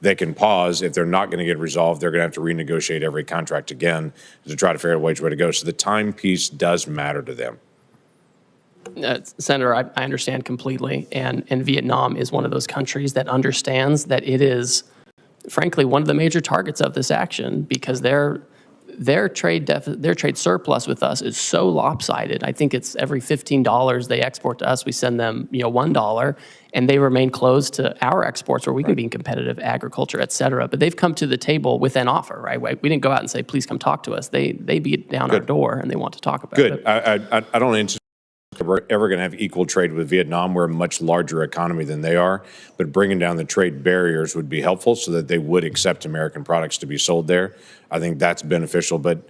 Speaker 6: they can pause. If they're not going to get resolved, they're going to have to renegotiate every contract again to try to figure out which way to go. So the time piece does matter to them.
Speaker 3: Senator, I understand completely, and Vietnam is one of those countries that understands that it is, frankly, one of the major targets of this action because their trade surplus with us is so lopsided. I think it's every $15 they export to us, we send them $1, and they remain closed to our exports where we can be competitive, agriculture, et cetera. But they've come to the table with an offer, right? We didn't go out and say, please come talk to us. They beat down our door and they want to talk about it.
Speaker 6: Good. I don't anticipate we're ever going to have equal trade with Vietnam. We're a much larger economy than they are, but bringing down the trade barriers would be helpful so that they would accept American products to be sold there. I think that's beneficial, but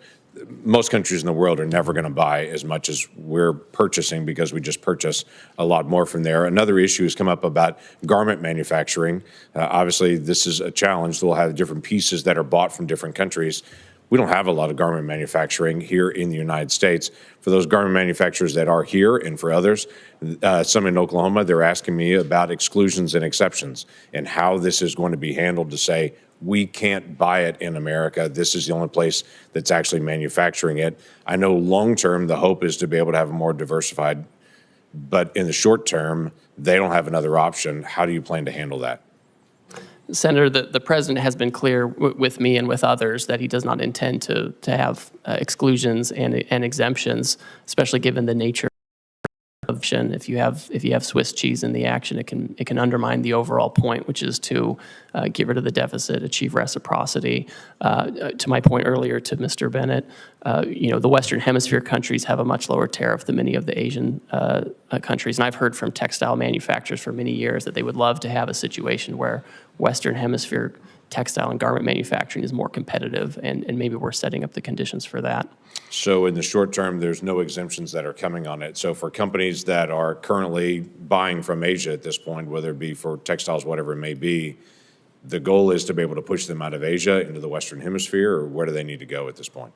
Speaker 6: most countries in the world are never going to buy as much as we're purchasing because we just purchase a lot more from there. Another issue has come up about garment manufacturing. Obviously, this is a challenge. We'll have different pieces that are bought from different countries. We don't have a lot of garment manufacturing here in the United States. For those garment manufacturers that are here and for others, some in Oklahoma, they're asking me about exclusions and exceptions and how this is going to be handled to say, we can't buy it in America. This is the only place that's actually manufacturing it. I know long-term, the hope is to be able to have a more diversified, but in the short term, they don't have another option. How do you plan to handle that?
Speaker 3: Senator, the president has been clear with me and with others that he does not intend to have exclusions and exemptions, especially given the nature of if you have Swiss cheese in the action, it can undermine the overall point, which is to get rid of the deficit, achieve reciprocity. To my point earlier to Mr. Bennett, the Western Hemisphere countries have a much lower tariff than many of the Asian countries, and I've heard from textile manufacturers for many years that they would love to have a situation where Western Hemisphere textile and garment manufacturing is more competitive, and maybe we're setting up the conditions for that.
Speaker 6: So in the short term, there's no exemptions that are coming on it. So for companies that are currently buying from Asia at this point, whether it be for textiles, whatever it may be, the goal is to be able to push them out of Asia into the Western Hemisphere, or where do they need to go at this point?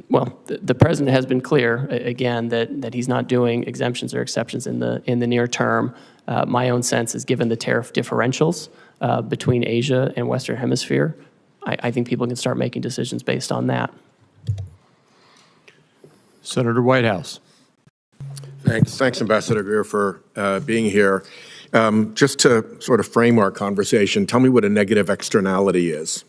Speaker 3: Well, the president has been clear, again, that he's not doing exemptions or exceptions in the near term. My own sense is given the tariff differentials between Asia and Western Hemisphere, I think people can start making decisions based on that.
Speaker 1: Senator Whitehouse.
Speaker 7: Thanks, Ambassador Greer, for being here. Just to sort of frame our conversation, tell me what a negative externality is.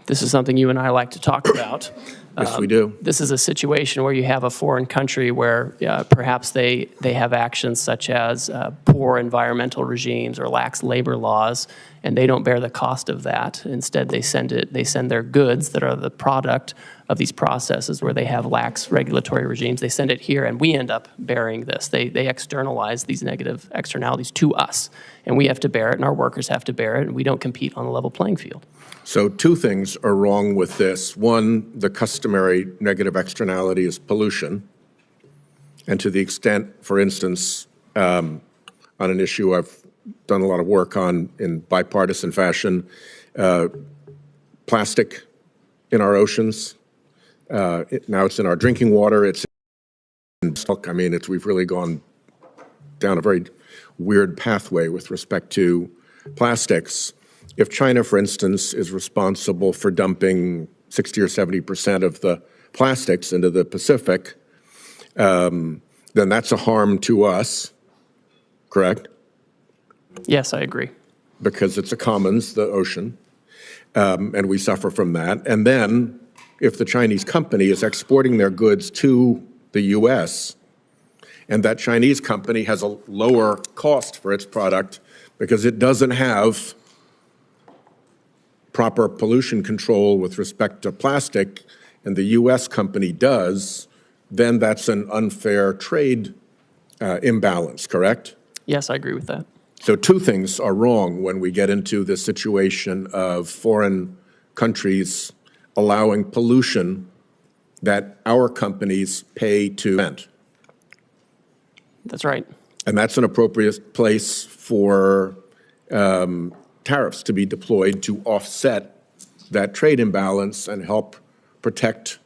Speaker 3: This is something you and I like to talk about.
Speaker 7: Yes, we do.
Speaker 3: This is a situation where you have a foreign country where perhaps they have actions such as poor environmental regimes or lax labor laws, and they don't bear the cost of that. Instead, they send their goods that are the product of these processes where they have lax regulatory regimes. They send it here, and we end up bearing this. They externalize these negative externalities to us, and we have to bear it, and our workers have to bear it, and we don't compete on a level playing field.
Speaker 7: So two things are wrong with this. One, the customary negative externality is pollution. And to the extent, for instance, on an issue I've done a lot of work on in bipartisan fashion, plastic in our oceans. Now it's in our drinking water. It's in stock. I mean, we've really gone down a very weird pathway with respect to plastics. If China, for instance, is responsible for dumping 60 or 70% of the plastics into the Pacific, then that's a harm to us, correct?
Speaker 3: Yes, I agree.
Speaker 7: Because it's a commons, the ocean, and we suffer from that. And then if the Chinese company is exporting their goods to the U.S., and that Chinese company has a lower cost for its product because it doesn't have proper pollution control with respect to plastic, and the U.S. company does, then that's an unfair trade imbalance, correct?
Speaker 3: Yes, I agree with that.
Speaker 7: So two things are wrong when we get into this situation of foreign countries allowing pollution that our companies pay to prevent.
Speaker 3: That's right.
Speaker 7: And that's an appropriate place for tariffs to be deployed to offset that trade imbalance and help protect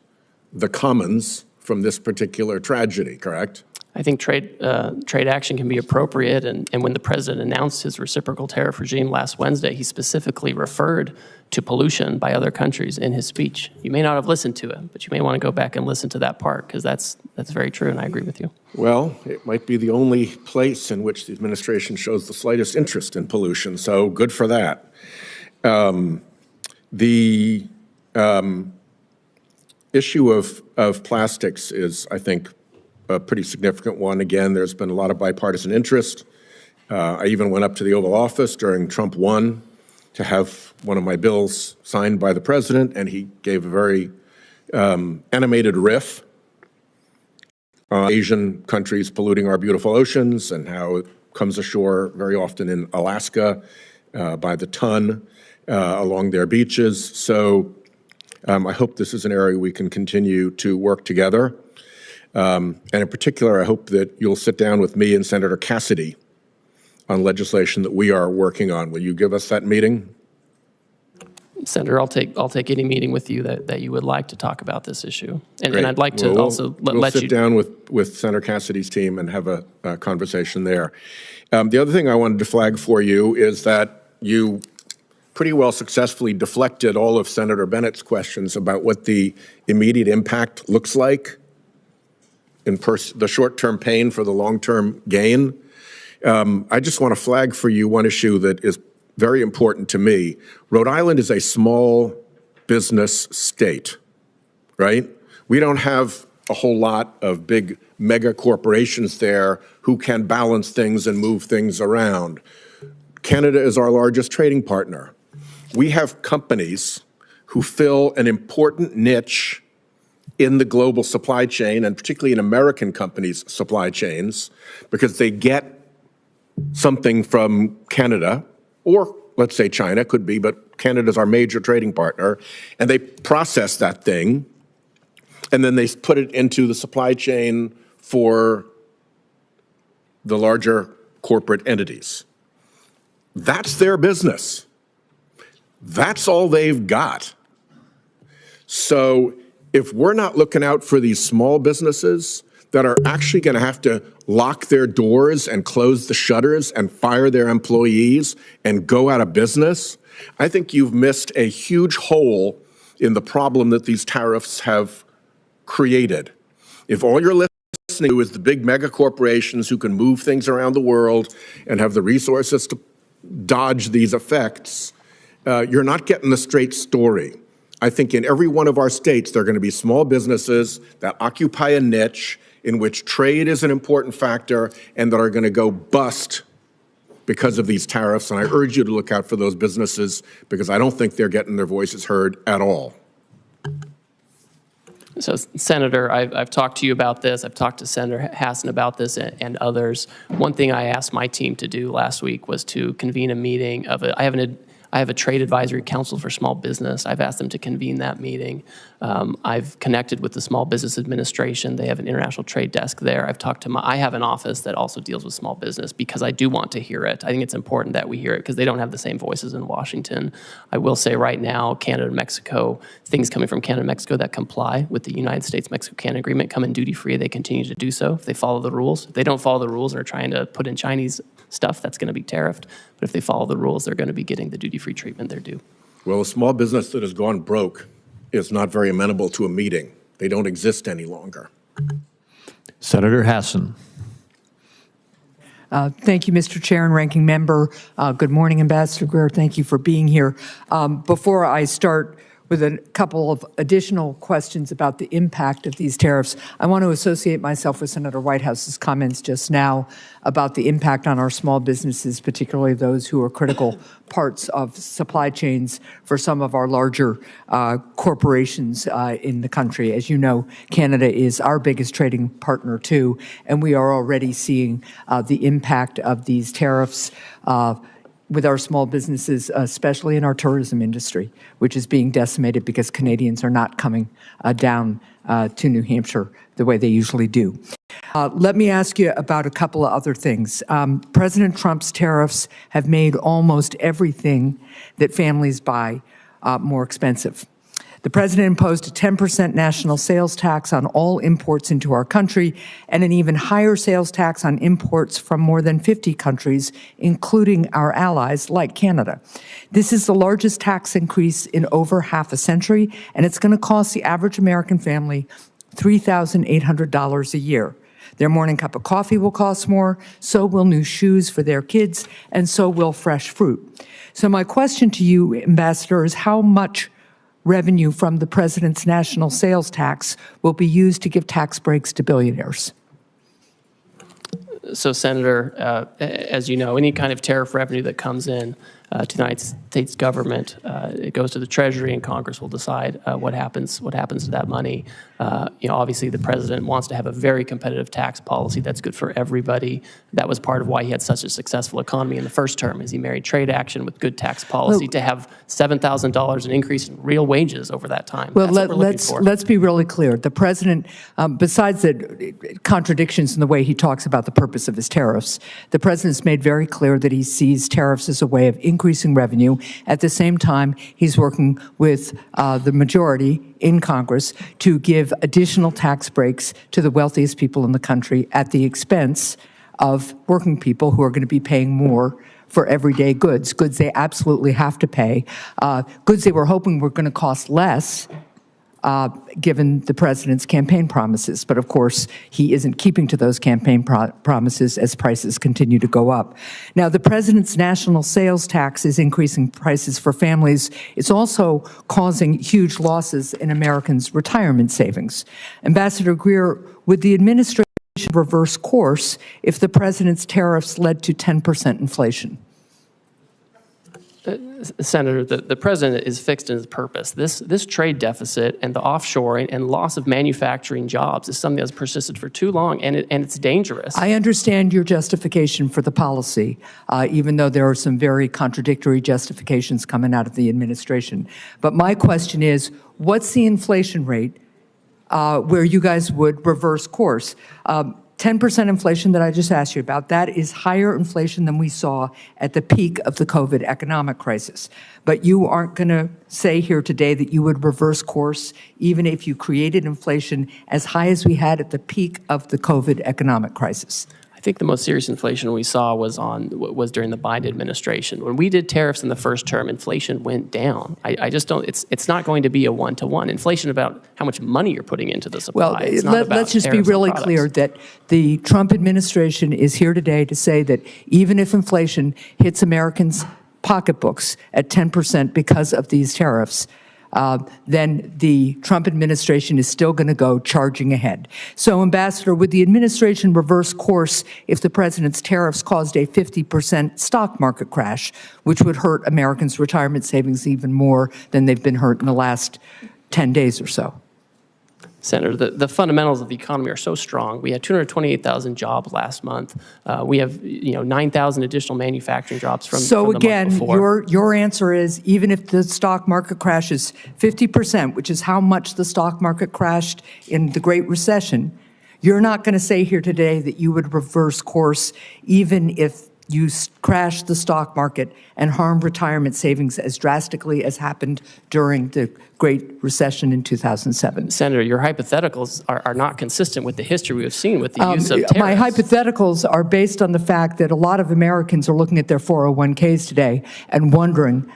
Speaker 7: the commons from this particular tragedy, correct?
Speaker 3: I think trade action can be appropriate, and when the president announced his reciprocal tariff regime last Wednesday, he specifically referred to pollution by other countries in his speech. You may not have listened to it, but you may want to go back and listen to that part, because that's very true, and I agree with you.
Speaker 7: Well, it might be the only place in which the administration shows the slightest interest in pollution, so good for that. The issue of plastics is, I think, a pretty significant one. Again, there's been a lot of bipartisan interest. I even went up to the Oval Office during Trump 1 to have one of my bills signed by the president, and he gave a very animated riff on Asian countries polluting our beautiful oceans and how it comes ashore very often in Alaska by the ton along their beaches. So I hope this is an area we can continue to work together. And in particular, I hope that you'll sit down with me and Senator Cassidy on legislation that we are working on. Will you give us that meeting?
Speaker 3: Senator, I'll take any meeting with you that you would like to talk about this issue. And
Speaker 7: Great.
Speaker 3: I'd like to
Speaker 7: Well,
Speaker 3: also
Speaker 7: we'll
Speaker 3: let you...
Speaker 7: sit down with Senator Cassidy's team and have a conversation there. The other thing I wanted to flag for you is that you pretty well successfully deflected all of Senator Bennett's questions about what the immediate impact looks like in the short-term pain for the long-term gain. I just want to flag for you one issue that is very important to me. Rhode Island is a small business state, right? We don't have a whole lot of big mega corporations there who can balance things and move things around. Canada is our largest trading partner. We have companies who fill an important niche in the global supply chain, and particularly in American companies' supply chains, because they get something from Canada, or let's say China, could be, but Canada's our major trading partner, and they process that thing, and then they put it into the supply chain for the larger corporate entities. That's their business. That's all they've got. So if we're not looking out for these small businesses that are actually going to have to lock their doors and close the shutters and fire their employees and go out of business, I think you've missed a huge hole in the problem that these tariffs have created. If all you're listening to is the big mega corporations who can move things around the world and have the resources to dodge these effects, you're not getting the straight story. I think in every one of our states, there are going to be small businesses that occupy a niche in which trade is an important factor and that are going to go bust because of these tariffs. And I urge you to look out for those businesses because I don't think they're getting their voices heard at all.
Speaker 3: So, Senator, I've talked to you about this. I've talked to Senator Hassan about this and others. One thing I asked my team to do last week was to convene a meeting of I have a trade advisory council for small business. I've asked them to convene that meeting. I've connected with the Small Business Administration. They have an international trade desk there. I've talked to I have an office that also deals with small business because I do want to hear it. I think it's important that we hear it because they don't have the same voices in Washington. I will say right now, Canada and Mexico, things coming from Canada and Mexico that comply with the United States-Mexico-Canada Agreement come in duty-free. They continue to do so if they follow the rules. If they don't follow the rules and are trying to put in Chinese stuff, that's going to be tariffed. But if they follow the rules, they're going to be getting the duty-free treatment they're due.
Speaker 7: Well, a small business that has gone broke is not very amenable to a meeting. They don't exist any longer.
Speaker 1: Senator Hassan.
Speaker 8: Thank you, Mr. Chair and Ranking Member. Good morning, Ambassador Greer. Thank you for being here. Before I start with a couple of additional questions about the impact of these tariffs. I want to associate myself with Senator Whitehouse's comments just now about the impact on our small businesses, particularly those who are critical parts of supply chains for some of our larger corporations in the country. As you know, Canada is our biggest trading partner too, and we are already seeing the impact of these tariffs with our small businesses, especially in our tourism industry, which is being decimated because Canadians are not coming down to New Hampshire the way they usually do. Let me ask you about a couple of other things. President Trump's tariffs have made almost everything that families buy more expensive. The president imposed a 10% national sales tax on all imports into our country and an even higher sales tax on imports from more than 50 countries, including our allies like Canada. This is the largest tax increase in over half a century, and it's going to cost the average American family $3,800 a year. Their morning cup of coffee will cost more, so will new shoes for their kids, and so will fresh fruit. So my question to you, Ambassador, is how much revenue from the president's national sales tax will be used to give tax breaks to billionaires?
Speaker 3: So, Senator, as you know, any kind of tariff revenue that comes in to the United States government, it goes to the Treasury, and Congress will decide what happens to that money. Obviously, the president wants to have a very competitive tax policy that's good for everybody. That was part of why he had such a successful economy in the first term, is he married trade action with good tax policy to have $7,000 an increase in real wages over that time.
Speaker 8: Well,
Speaker 3: let's
Speaker 8: let's be really clear. The president, besides the contradictions in the way he talks about the purpose of his tariffs, the president's made very clear that he sees tariffs as a way of increasing revenue. At the same time, he's working with the majority in Congress to give additional tax breaks to the wealthiest people in the country at the expense of working people who are going to be paying more for everyday goods they absolutely have to pay, goods they were hoping were going to cost less, given the president's campaign promises. But of course, he isn't keeping to those campaign promises as prices continue to go up. Now, the president's national sales tax is increasing prices for families. It's also causing huge losses in Americans' retirement savings. Ambassador Greer, would the administration reverse course if the president's tariffs led to 10% inflation?
Speaker 3: Senator, the president is fixed in his purpose. This trade deficit and the offshoring and loss of manufacturing jobs is something that's persisted for too long, and it's dangerous.
Speaker 8: I understand your justification for the policy, even though there are some very contradictory justifications coming out of the administration. But my question is, what's the inflation rate where you guys would reverse course? 10% inflation that I just asked you about, that is higher inflation than we saw at the peak of the COVID economic crisis. But you aren't going to say here today that you would reverse course even if you created inflation as high as we had at the peak of the COVID economic crisis.
Speaker 3: I think the most serious inflation we saw was during the Biden administration. When we did tariffs in the first term, inflation went down. I just don't. It's not going to be a one-to-one. Inflation about how much money you're putting into the supply.
Speaker 8: Well, let's just be really clear that the Trump administration is here today to say that even if inflation hits Americans' pocketbooks at 10% because of these tariffs, then the Trump administration is still going to go charging ahead. So, Ambassador, would the administration reverse course if the president's tariffs caused a 50% stock market crash, which would hurt Americans' retirement savings even more than they've been hurt in the last 10 days or so?
Speaker 3: Senator, the fundamentals of the economy are so strong. We had 228,000 jobs last month. We have 9,000 additional manufacturing jobs from the month before.
Speaker 8: So your answer is even if the stock market crashes 50%, which is how much the stock market crashed in the Great Recession, you're not going to say here today that you would reverse course even if you crash the stock market and harm retirement savings as drastically as happened during the Great Recession in 2007.
Speaker 3: Senator, your hypotheticals are not consistent with the history we have seen with the use of tariffs.
Speaker 8: My hypotheticals are based on the fact that a lot of Americans are looking at their 401ks today and wondering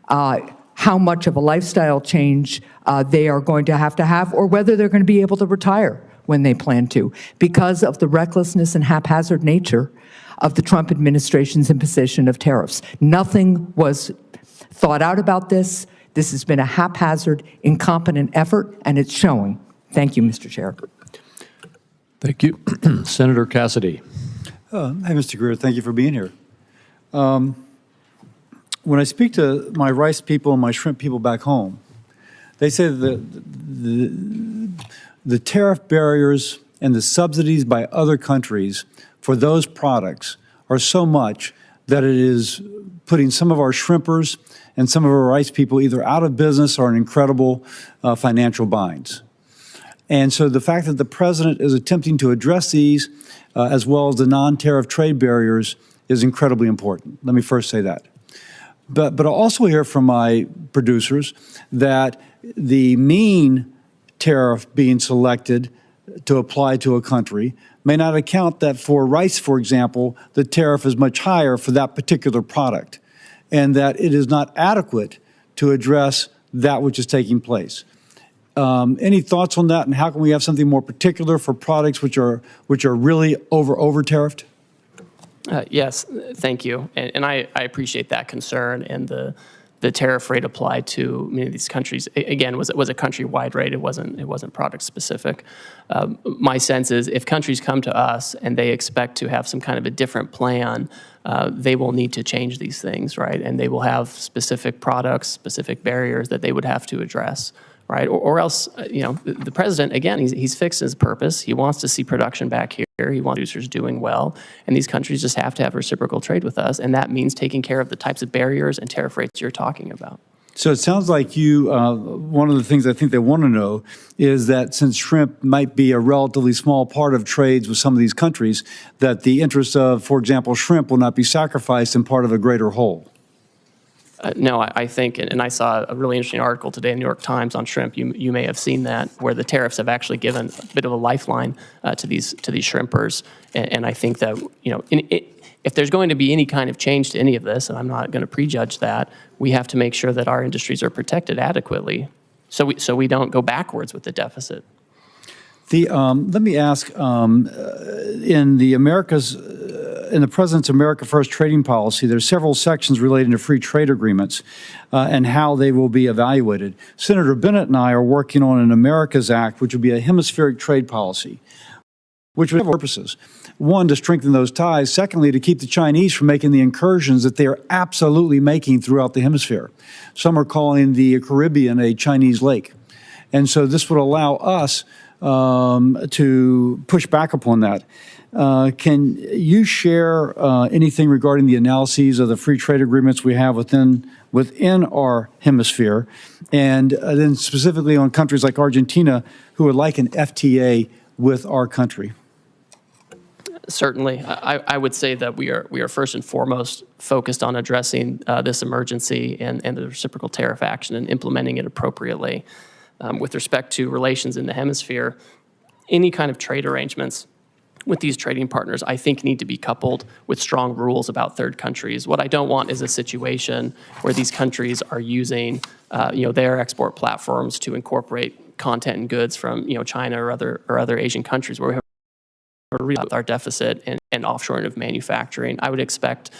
Speaker 8: how much of a lifestyle change they are going to have, or whether they're going to be able to retire when they plan to, because of the recklessness and haphazard nature of the Trump administration's imposition of tariffs. Nothing was thought out about this. This has been a haphazard, incompetent effort, and it's showing. Thank you, Mr. Chair.
Speaker 1: Thank you. Senator Cassidy.
Speaker 9: Hi, Mr. Greer. Thank you for being here. When I speak to my rice people and my shrimp people back home, they say that the tariff barriers and the subsidies by other countries for those products are so much that it is putting some of our shrimpers and some of our rice people either out of business or in incredible financial binds. And so the fact that the president is attempting to address these as well as the non-tariff trade barriers is incredibly important. Let me first say that. But I also hear from my producers that the mean tariff being selected to apply to a country may not account that for rice, for example, the tariff is much higher for that particular product, and that it is not adequate to address that which is taking place. Any thoughts on that, and how can we have something more particular for products which are really over tariffed?
Speaker 3: Yes, thank you. And I appreciate that concern, and the tariff rate applied to many of these countries, again, was a countrywide rate. It wasn't product specific. My sense is if countries come to us and they expect to have some kind of a different plan, they will need to change these things, right? And they will have specific products, specific barriers that they would have to address, right? Or else, the president, again, he's fixed his purpose. He wants to see production back here. He wants producers doing well. And these countries just have to have reciprocal trade with us. And that means taking care of the types of barriers and tariff rates you're talking about.
Speaker 9: So it sounds like you, one of the things I think they want to know is that since shrimp might be a relatively small part of trades with some of these countries, that the interest of, for example, shrimp will not be sacrificed in part of a greater whole.
Speaker 3: No, I think, and I saw a really interesting article today in the New York Times on shrimp. You may have seen that, where the tariffs have actually given a bit of a lifeline to these shrimpers. And I think that if there's going to be any kind of change to any of this, and I'm not going to prejudge that, we have to make sure that our industries are protected adequately, so we don't go backwards with the deficit.
Speaker 9: Let me ask, in the President's America First trading policy, there's several sections relating to free trade agreements and how they will be evaluated. Senator Bennett and I are working on an America's Act, which would be a hemispheric trade policy, which would have purposes. One, to strengthen those ties. Secondly, to keep the Chinese from making the incursions that they are absolutely making throughout the hemisphere. Some are calling the Caribbean a Chinese lake. And so this would allow us to push back upon that. Can you share anything regarding the analyses of the free trade agreements we have within our hemisphere, and then specifically on countries like Argentina who would like an FTA with our country?
Speaker 3: Certainly. I would say that we are first and foremost focused on addressing this emergency and the reciprocal tariff action and implementing it appropriately. With respect to relations in the hemisphere, any kind of trade arrangements with these trading partners, I think, need to be coupled with strong rules about third countries. What I don't want is a situation where these countries are using, their export platforms to incorporate content and goods from, China or other Asian countries where we have our deficit and offshoring of manufacturing. I would expect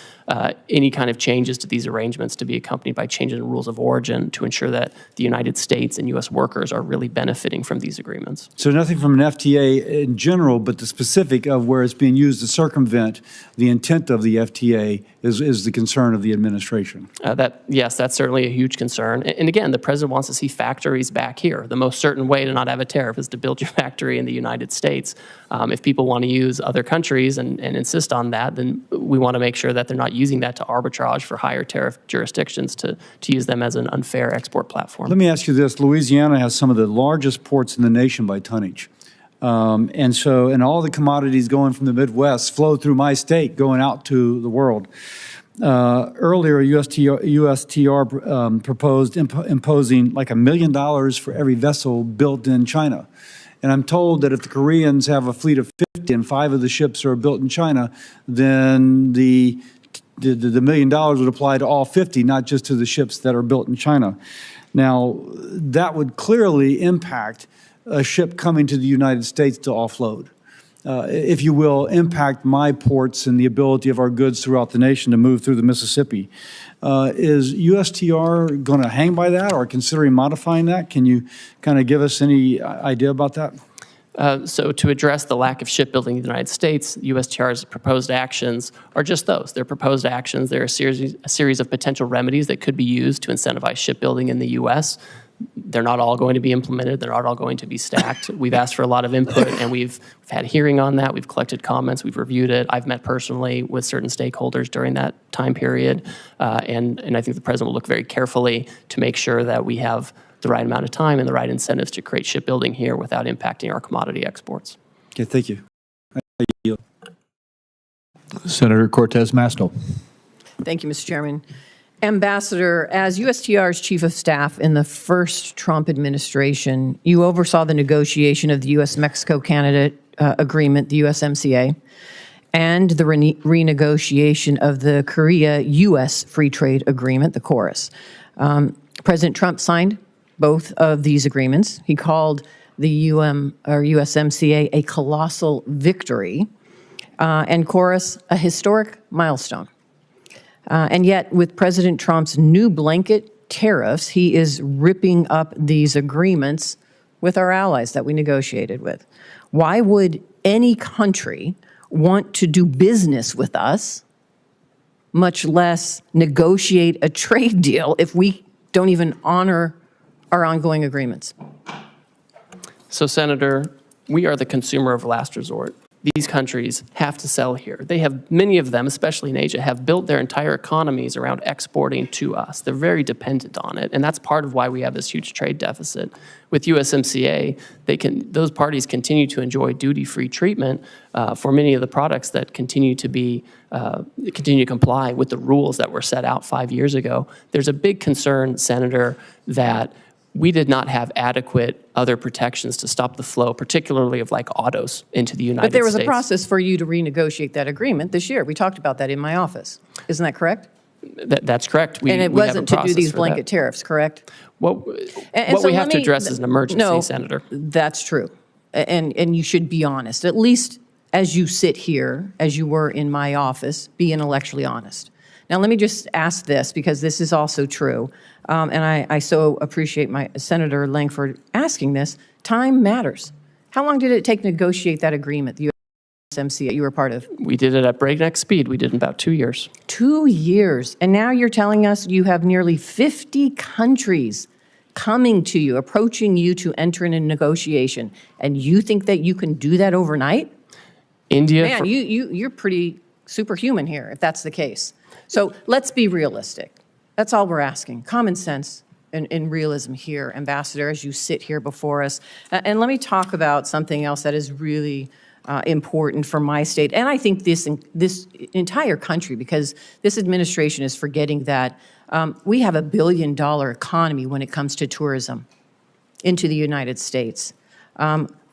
Speaker 3: any kind of changes to these arrangements to be accompanied by changes in rules of origin to ensure that the United States and U.S. workers are really benefiting from these agreements.
Speaker 9: So nothing from an FTA in general, but the specific of where it's being used to circumvent the intent of the FTA is the concern of the administration.
Speaker 3: Yes, that's certainly a huge concern. And again, the president wants to see factories back here. The most certain way to not have a tariff is to build your factory in the United States. If people want to use other countries and insist on that, then we want to make sure that they're not using that to arbitrage for higher tariff jurisdictions to use them as an unfair export platform.
Speaker 9: Let me ask you this. Louisiana has some of the largest ports in the nation by tonnage. And all the commodities going from the Midwest flow through my state going out to the world. Earlier, USTR proposed imposing like $1 million for every vessel built in China. And I'm told that if the Koreans have a fleet of 50 and 5 of the ships are built in China, then the $1 million would apply to all 50, not just to the ships that are built in China. Now, that would clearly impact a ship coming to the United States to offload. if you will, impact my ports and the ability of our goods throughout the nation to move through the Mississippi. Is USTR going to hang by that or considering modifying that? Can you kind of give us any idea about that?
Speaker 3: So to address the lack of shipbuilding in the United States, USTR's proposed actions are just those. They're proposed actions. They're a series of potential remedies that could be used to incentivize shipbuilding in the U.S. They're not all going to be implemented. They're not all going to be stacked. We've asked for a lot of input, and we've had hearing on that. We've collected comments. We've reviewed it. I've met personally with certain stakeholders during that time period, and I think the president will look very carefully to make sure that we have the right amount of time and the right incentives to create shipbuilding here without impacting our commodity exports.
Speaker 9: Okay, thank you.
Speaker 1: Senator Cortez Masto.
Speaker 10: Thank you, Mr. Chairman. Ambassador, as USTR's Chief of Staff in the first Trump administration, you oversaw the negotiation of the U.S.-Mexico-Canada agreement, the USMCA, and the renegotiation of the Korea-U.S. Free Trade Agreement, the KORUS. President Trump signed both of these agreements. He called the USMCA a colossal victory, and KORUS a historic milestone. And yet, with President Trump's new blanket tariffs, he is ripping up these agreements with our allies that we negotiated with. Why would any country want to do business with us, much less negotiate a trade deal, if we don't even honor our ongoing agreements?
Speaker 3: So, Senator, we are the consumer of last resort. These countries have to sell here. They have, many of them, especially in Asia, have built their entire economies around exporting to us. They're very dependent on it, and that's part of why we have this huge trade deficit. With USMCA, those parties continue to enjoy duty-free treatment for many of the products that continue to comply with the rules that were set out 5 years ago. There's a big concern, Senator, that we did not have adequate other protections to stop the flow, particularly of like autos into the United States.
Speaker 10: But there was a process for you to renegotiate that agreement this year. We talked about that in my office. Isn't that correct?
Speaker 3: That's correct.
Speaker 10: And it wasn't to do these blanket tariffs, correct?
Speaker 3: What we have to address is an emergency, Senator.
Speaker 10: That's true. And you should be honest. At least as you sit here, as you were in my office, be intellectually honest. Now, let me just ask this, because this is also true, and I so appreciate my Senator Lankford asking this. Time matters. How long did it take to negotiate that agreement, the USMCA you were part of?
Speaker 3: We did it at breakneck speed. We did it in about 2 years.
Speaker 10: 2 years. And now you're telling us you have nearly 50 countries coming to you, approaching you to enter in a negotiation, and you think that you can do that overnight?
Speaker 3: India.
Speaker 10: Man, you're pretty superhuman here, if that's the case. So let's be realistic. That's all we're asking. Common sense and realism here, Ambassador, as you sit here before us. And let me talk about something else that is really important for my state, and I think this entire country, because this administration is forgetting that we have $1 billion economy when it comes to tourism into the United States.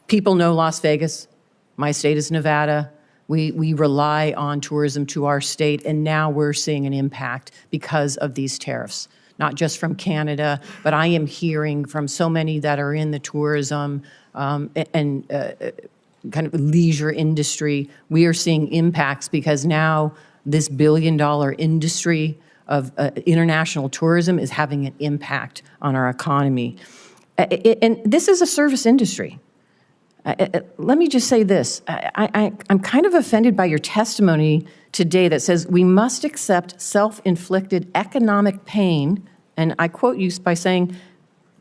Speaker 10: People know Las Vegas. My state is Nevada. We rely on tourism to our state, and now we're seeing an impact because of these tariffs, not just from Canada, but I am hearing from so many that are in the tourism and kind of leisure industry. We are seeing impacts because now this $1 billion industry of international tourism is having an impact on our economy. And this is a service industry. Let me just say this. I'm kind of offended by your testimony today that says we must accept self-inflicted economic pain, and I quote you by saying,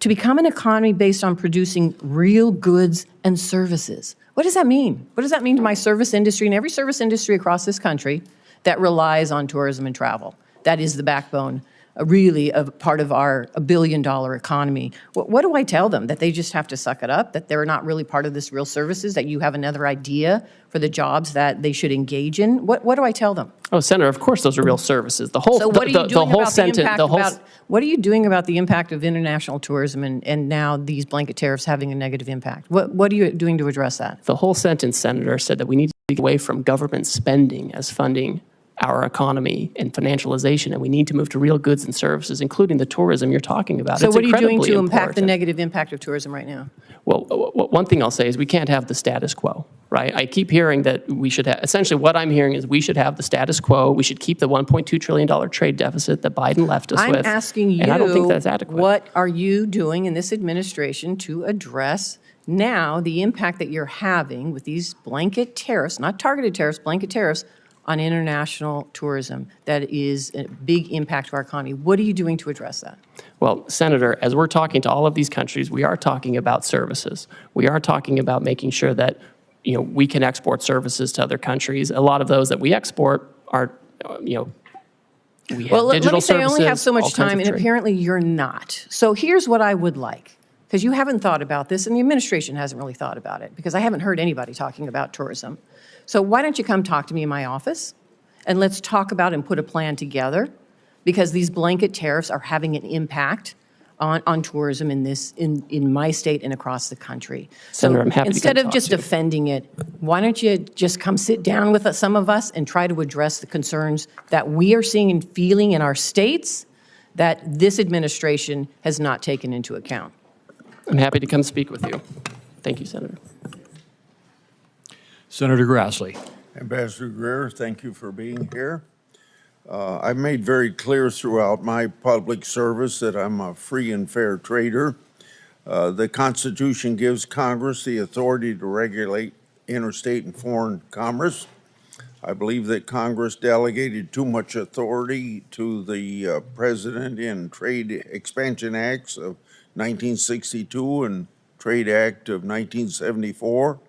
Speaker 10: to become an economy based on producing real goods and services. What does that mean? What does that mean to my service industry and every service industry across this country that relies on tourism and travel? That is the backbone, really, of part of our $1 billion economy. What do I tell them? That they just have to suck it up? That they're not really part of this real services? That you have another idea for the jobs that they should engage in? What do I tell them?
Speaker 3: Oh, Senator, of course those are real services. The whole,
Speaker 10: so what are you doing
Speaker 3: the whole
Speaker 10: about
Speaker 3: sentence,
Speaker 10: the impact
Speaker 3: the whole.
Speaker 10: What are you doing about the impact of international tourism and now these blanket tariffs having a negative impact? What are you doing to address that?
Speaker 3: The whole sentence, Senator, said that we need to get away from government spending as funding our economy and financialization, and we need to move to real goods and services, including the tourism you're talking about.
Speaker 10: So
Speaker 3: It's
Speaker 10: what are you doing
Speaker 3: incredibly
Speaker 10: to impact the
Speaker 3: important.
Speaker 10: negative impact of tourism right now?
Speaker 3: Well, one thing I'll say is we can't have the status quo, right? I keep hearing that we should have, essentially what I'm hearing is we should have the status quo. We should keep the $1.2 trillion trade deficit that Biden left us with.
Speaker 10: I'm asking you,
Speaker 3: and I don't think that's adequate.
Speaker 10: what are you doing in this administration to address now the impact that you're having with these blanket tariffs, not targeted tariffs, blanket tariffs, on international tourism that is a big impact to our economy? What are you doing to address that?
Speaker 3: Well, Senator, as we're talking to all of these countries, we are talking about services. We are talking about making sure that we can export services to other countries. A lot of those that we export are, we have
Speaker 10: Well, let
Speaker 3: digital
Speaker 10: me say I only have
Speaker 3: services,
Speaker 10: so
Speaker 3: all
Speaker 10: much
Speaker 3: kinds
Speaker 10: time,
Speaker 3: of
Speaker 10: and
Speaker 3: trade.
Speaker 10: apparently you're not. So here's what I would like, because you haven't thought about this, and the administration hasn't really thought about it, because I haven't heard anybody talking about tourism. So why don't you come talk to me in my office, and let's talk about and put a plan together, because these blanket tariffs are having an impact on tourism in my state and across the country.
Speaker 3: Senator, I'm happy to
Speaker 10: instead
Speaker 3: come
Speaker 10: of
Speaker 3: talk
Speaker 10: just
Speaker 3: to you.
Speaker 10: defending it, why don't you just come sit down with some of us and try to address the concerns that we are seeing and feeling in our states that this administration has not taken into account?
Speaker 3: I'm happy to come speak with you. Thank you, Senator.
Speaker 1: Senator Grassley.
Speaker 11: Ambassador Greer, thank you for being here. I've made very clear throughout my public service that I'm a free and fair trader. The Constitution gives Congress the authority to regulate interstate and foreign commerce. I believe that Congress delegated too much authority to the President in Trade Expansion Acts of 1962 and Trade Act of 1974.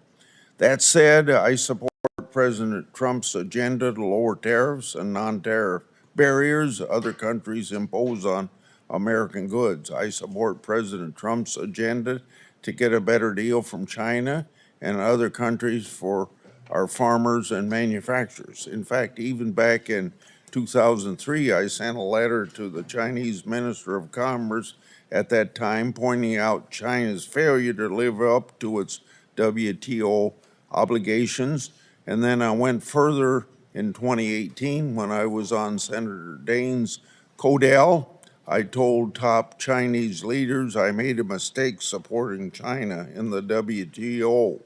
Speaker 11: That said, I support President Trump's agenda to lower tariffs and non-tariff barriers other countries impose on American goods. I support President Trump's agenda to get a better deal from China and other countries for our farmers and manufacturers. In fact, even back in 2003, I sent a letter to the Chinese Minister of Commerce at that time pointing out China's failure to live up to its WTO obligations. And then I went further in 2018 when I was on Senator Daines' Codell. I told top Chinese leaders I made a mistake supporting China in the WTO.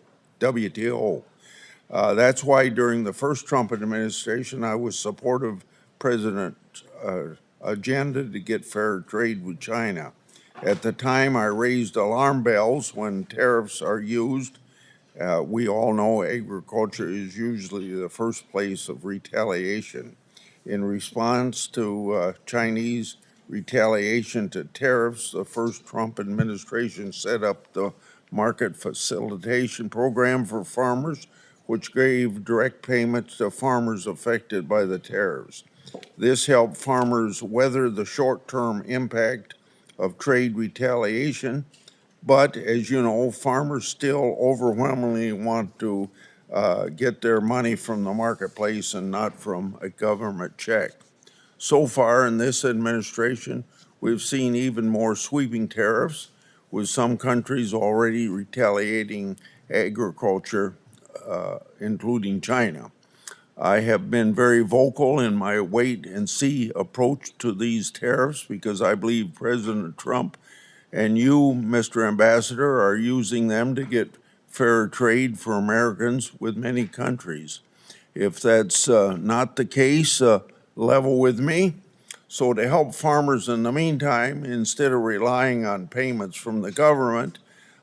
Speaker 11: That's why during the first Trump administration, I was supportive of President's agenda to get fair trade with China. At the time, I raised alarm bells when tariffs are used. We all know agriculture is usually the first place of retaliation. In response to Chinese retaliation to tariffs, the first Trump administration set up the Market Facilitation Program for farmers, which gave direct payments to farmers affected by the tariffs. This helped farmers weather the short-term impact of trade retaliation. But as you know, farmers still overwhelmingly want to get their money from the marketplace and not from a government check. So far in this administration, we've seen even more sweeping tariffs, with some countries already retaliating agriculture, including China. I have been very vocal in my wait-and-see approach to these tariffs because I believe President Trump and you, Mr. Ambassador, are using them to get fair trade for Americans with many countries. If that's not the case, level with me. So to help farmers in the meantime, instead of relying on payments from the government,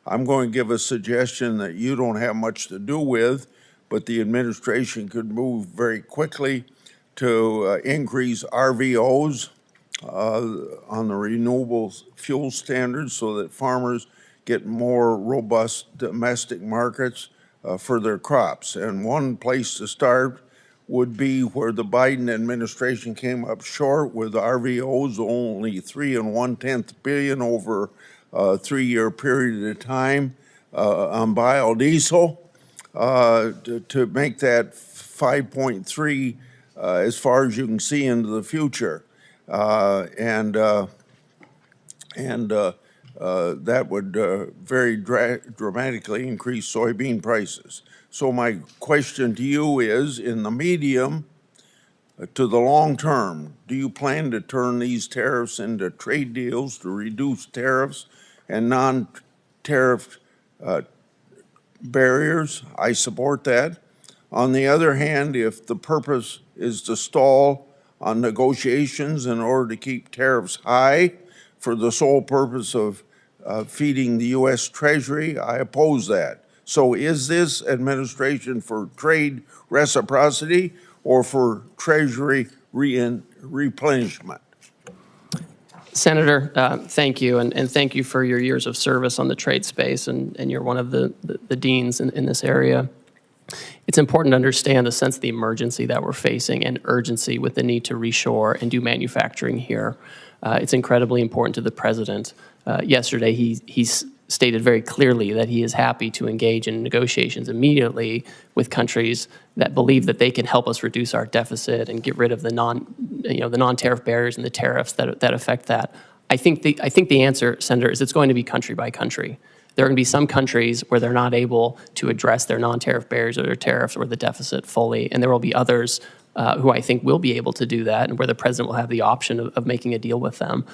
Speaker 11: I'm going to give a suggestion that you don't have much to do with, but the administration could move very quickly to increase RVOs on the renewable fuel standards so that farmers get more robust domestic markets for their crops. And one place to start would be where the Biden administration came up short with RVOs, only 3 1/10 billion over a 3-year period of time on biodiesel, to make that 5.3 as far as you can see into the future. That would very dramatically increase soybean prices. So my question to you is, in the medium to the long term, do you plan to turn these tariffs into trade deals to reduce tariffs and non-tariff barriers? I support that. On the other hand, if the purpose is to stall on negotiations in order to keep tariffs high for the sole purpose of feeding the U.S. Treasury, I oppose that. So is this administration for trade reciprocity or for Treasury replenishment?
Speaker 3: Senator, thank you, and thank you for your years of service on the trade space, and you're one of the deans in this area. It's important to understand the sense of the emergency that we're facing and urgency with the need to reshore and do manufacturing here. It's incredibly important to the president. Yesterday, he stated very clearly that he is happy to engage in negotiations immediately with countries that believe that they can help us reduce our deficit and get rid of the non-tariff barriers and the tariffs that affect that. I think the answer, Senator, is it's going to be country by country. There are going to be some countries where they're not able to address their non-tariff barriers or their tariffs or the deficit fully, and there will be others who I think will be able to do that, and where the president will have the option of making a deal with them.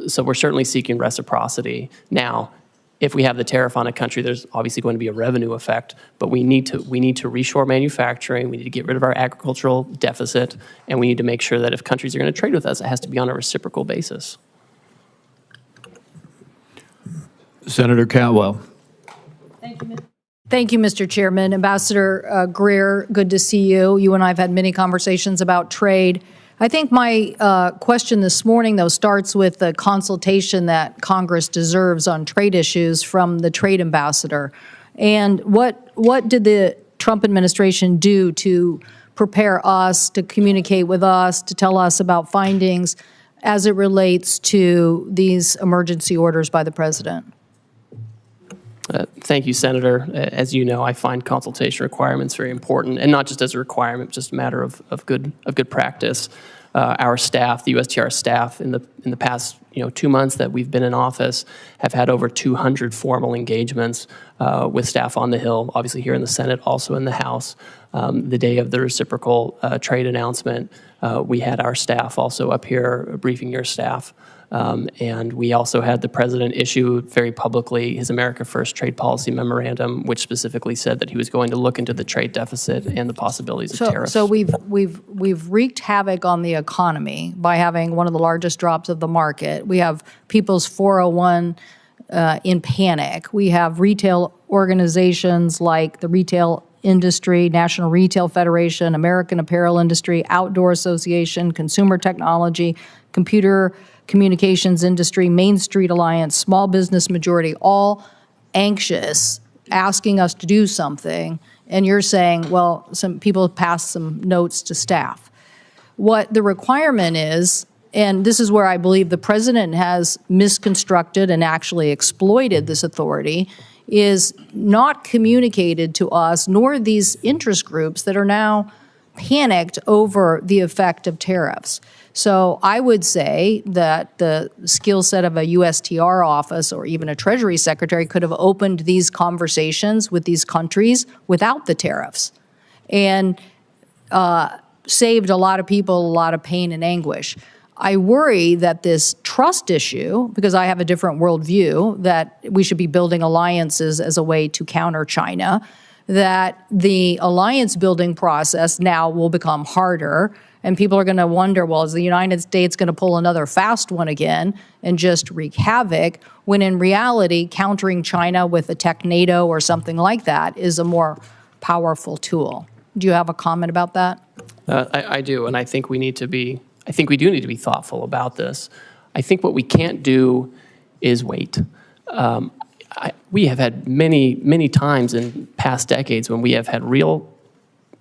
Speaker 3: So we're certainly seeking reciprocity. Now, if we have the tariff on a country, there's obviously going to be a revenue effect, but we need to reshore manufacturing, we need to get rid of our agricultural deficit, and we need to make sure that if countries are going to trade with us, it has to be on a reciprocal basis.
Speaker 1: Senator Cantwell.
Speaker 12: Thank you, Mr. Chairman. Ambassador Greer, good to see you. You and I have had many conversations about trade. I think my question this morning, though, starts with the consultation that Congress deserves on trade issues from the trade ambassador. And what did the Trump administration do to prepare us, to communicate with us, to tell us about findings as it relates to these emergency orders by the president?
Speaker 3: Thank you, Senator. As you know, I find consultation requirements very important, and not just as a requirement, just a matter of good practice. Our staff, the USTR staff, in the past 2 months that we've been in office, have had over 200 formal engagements with staff on the Hill, obviously here in the Senate, also in the House. The day of the reciprocal trade announcement, we had our staff also up here briefing your staff. And we also had the president issue very publicly his America First trade policy memorandum, which specifically said that he was going to look into the trade deficit and the possibilities of tariffs.
Speaker 12: So we've wreaked havoc on the economy by having one of the largest drops of the market. We have people's 401 in panic. We have retail organizations like the Retail Industry, National Retail Federation, American Apparel Industry, Outdoor Association, Consumer Technology, Computer Communications Industry, Main Street Alliance, Small Business Majority, all anxious, asking us to do something. And you're saying, well, some people passed some notes to staff. What the requirement is, and this is where I believe the president has misconstructed and actually exploited this authority, is not communicated to us, nor these interest groups that are now panicked over the effect of tariffs. So I would say that the skill set of a USTR office or even a Treasury Secretary could have opened these conversations with these countries without the tariffs and saved a lot of people a lot of pain and anguish. I worry that this trust issue, because I have a different worldview, that we should be building alliances as a way to counter China, that the alliance building process now will become harder, and people are going to wonder, well, is the United States going to pull another fast one again and just wreak havoc, when in reality, countering China with a tech NATO or something like that is a more powerful tool. Do you have a comment about that?
Speaker 3: I do, and I think we do need to be thoughtful about this. I think what we can't do is wait. We have had many times in past decades when we have had real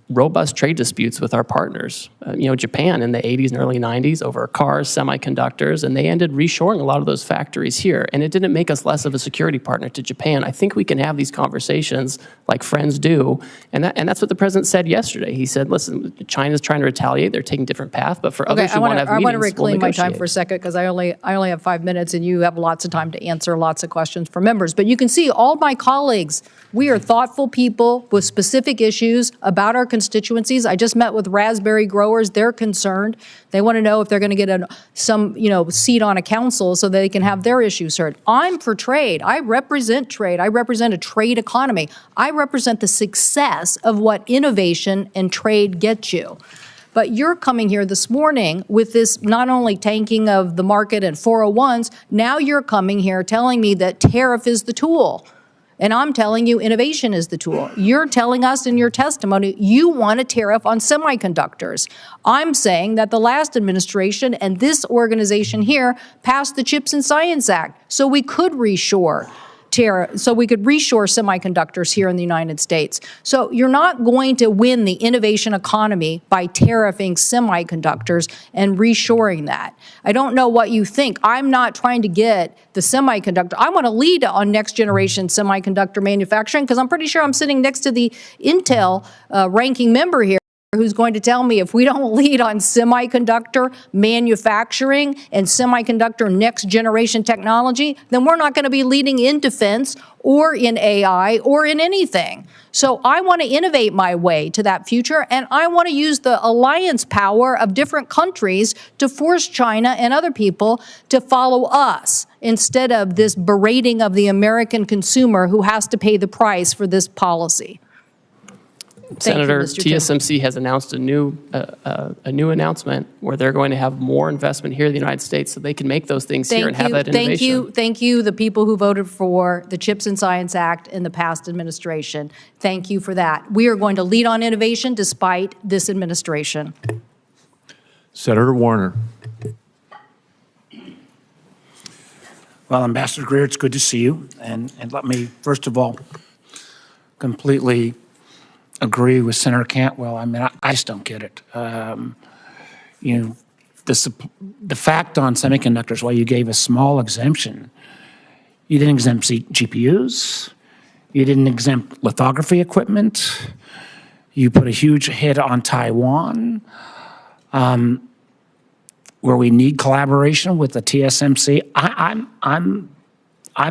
Speaker 3: robust trade disputes with our partners. Japan in the 80s and early 90s over cars, semiconductors, and they ended reshoring a lot of those factories here. And it didn't make us less of a security partner to Japan. I think we can have these conversations like friends do. And that's what the president said yesterday. He said, listen, China's trying to retaliate. They're taking a different path. But for others who want to have meetings,
Speaker 12: I want to reclaim my time for a second because I only have 5 minutes and you have lots of time to answer lots of questions for members. But you can see all my colleagues, we are thoughtful people with specific issues about our constituencies. I just met with raspberry growers. They're concerned. They want to know if they're going to get some seat on a council so they can have their issues heard. I'm for trade. I represent trade. I represent a trade economy. I represent the success of what innovation and trade get you. But you're coming here this morning with this not only tanking of the market and 401s, now you're coming here telling me that tariff is the tool. And I'm telling you innovation is the tool. You're telling us in your testimony you want a tariff on semiconductors. I'm saying that the last administration and this organization here passed the CHIPS and Science Act so we could reshore semiconductors here in the United States. So you're not going to win the innovation economy by tariffing semiconductors and reshoring that. I don't know what you think. I'm not trying to get the semiconductor. I want to lead on next generation semiconductor manufacturing because I'm pretty sure I'm sitting next to the Intel ranking member here, who's going to tell me if we don't lead on semiconductor manufacturing and semiconductor next generation technology, then we're not going to be leading in defense or in AI or in anything. So I want to innovate my way to that future, and I want to use the alliance power of different countries to force China and other people to follow us instead of this berating of the American consumer who has to pay the price for this policy.
Speaker 3: Senator,
Speaker 12: Mr. Chairman.
Speaker 3: TSMC has announced a new announcement where they're going to have more investment here in the United States so they can make those things here and have that innovation.
Speaker 12: Thank you, the people who voted for the CHIPS and Science Act in the past administration. Thank you for that. We are going to lead on innovation despite this administration.
Speaker 1: Senator Warner.
Speaker 13: Well, Ambassador Greer, it's good to see you. And let me, first of all, completely agree with Senator Cantwell. I mean, I just don't get it. The fact on semiconductors, why you gave a small exemption, you didn't exempt GPUs, you didn't exempt lithography equipment, you put a huge hit on Taiwan, where we need collaboration with the TSMC. I'm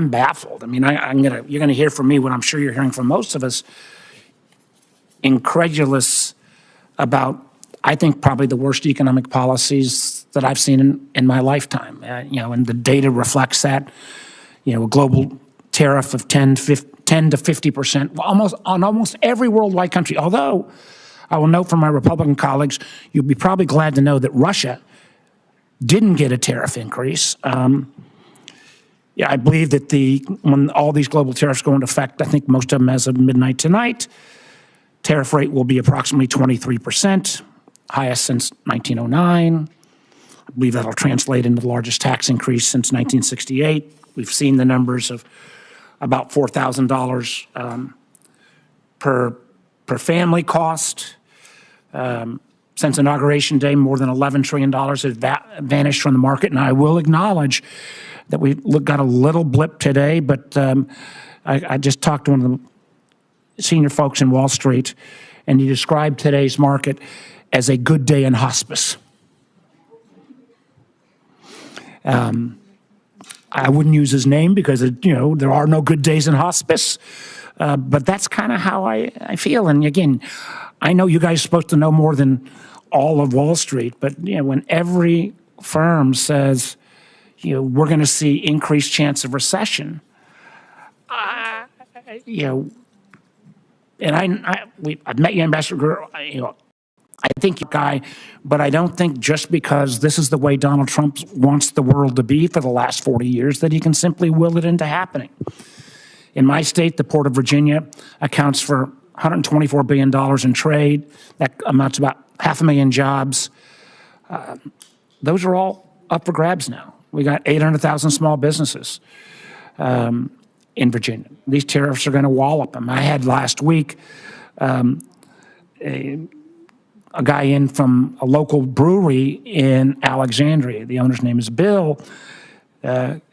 Speaker 13: baffled. I mean, you're gonna hear from me what I'm sure you're hearing from most of us, incredulous about, I think, probably the worst economic policies that I've seen in my lifetime. And the data reflects that. A global tariff of 10 to 50%, on almost every worldwide country. Although, I will note from my Republican colleagues, you'll be probably glad to know that Russia didn't get a tariff increase. I believe that when all these global tariffs go into effect, I think most of them as of midnight tonight, tariff rate will be approximately 23%, highest since 1909. I believe that'll translate into the largest tax increase since 1968. We've seen the numbers of about $4,000 per family cost. Since Inauguration Day, more than $11 trillion has vanished from the market. And I will acknowledge that we got a little blip today, but I just talked to one of the senior folks in Wall Street, and he described today's market as a good day in hospice. I wouldn't use his name because, there are no good days in hospice, but that's kind of how I feel. And again, I know you guys are supposed to know more than all of Wall Street, but when every firm says, we're going to see increased chance of recession, and I've met you, Ambassador Greer, I think you're a guy, but I don't think just because this is the way Donald Trump wants the world to be for the last 40 years that he can simply will it into happening. In my state, the Port of Virginia accounts for $124 billion in trade. That amounts to about 500,000 jobs. Those are all up for grabs now. We got 800,000 small businesses in Virginia. These tariffs are going to wallop them. I had last week a guy in from a local brewery in Alexandria. The owner's name is Bill.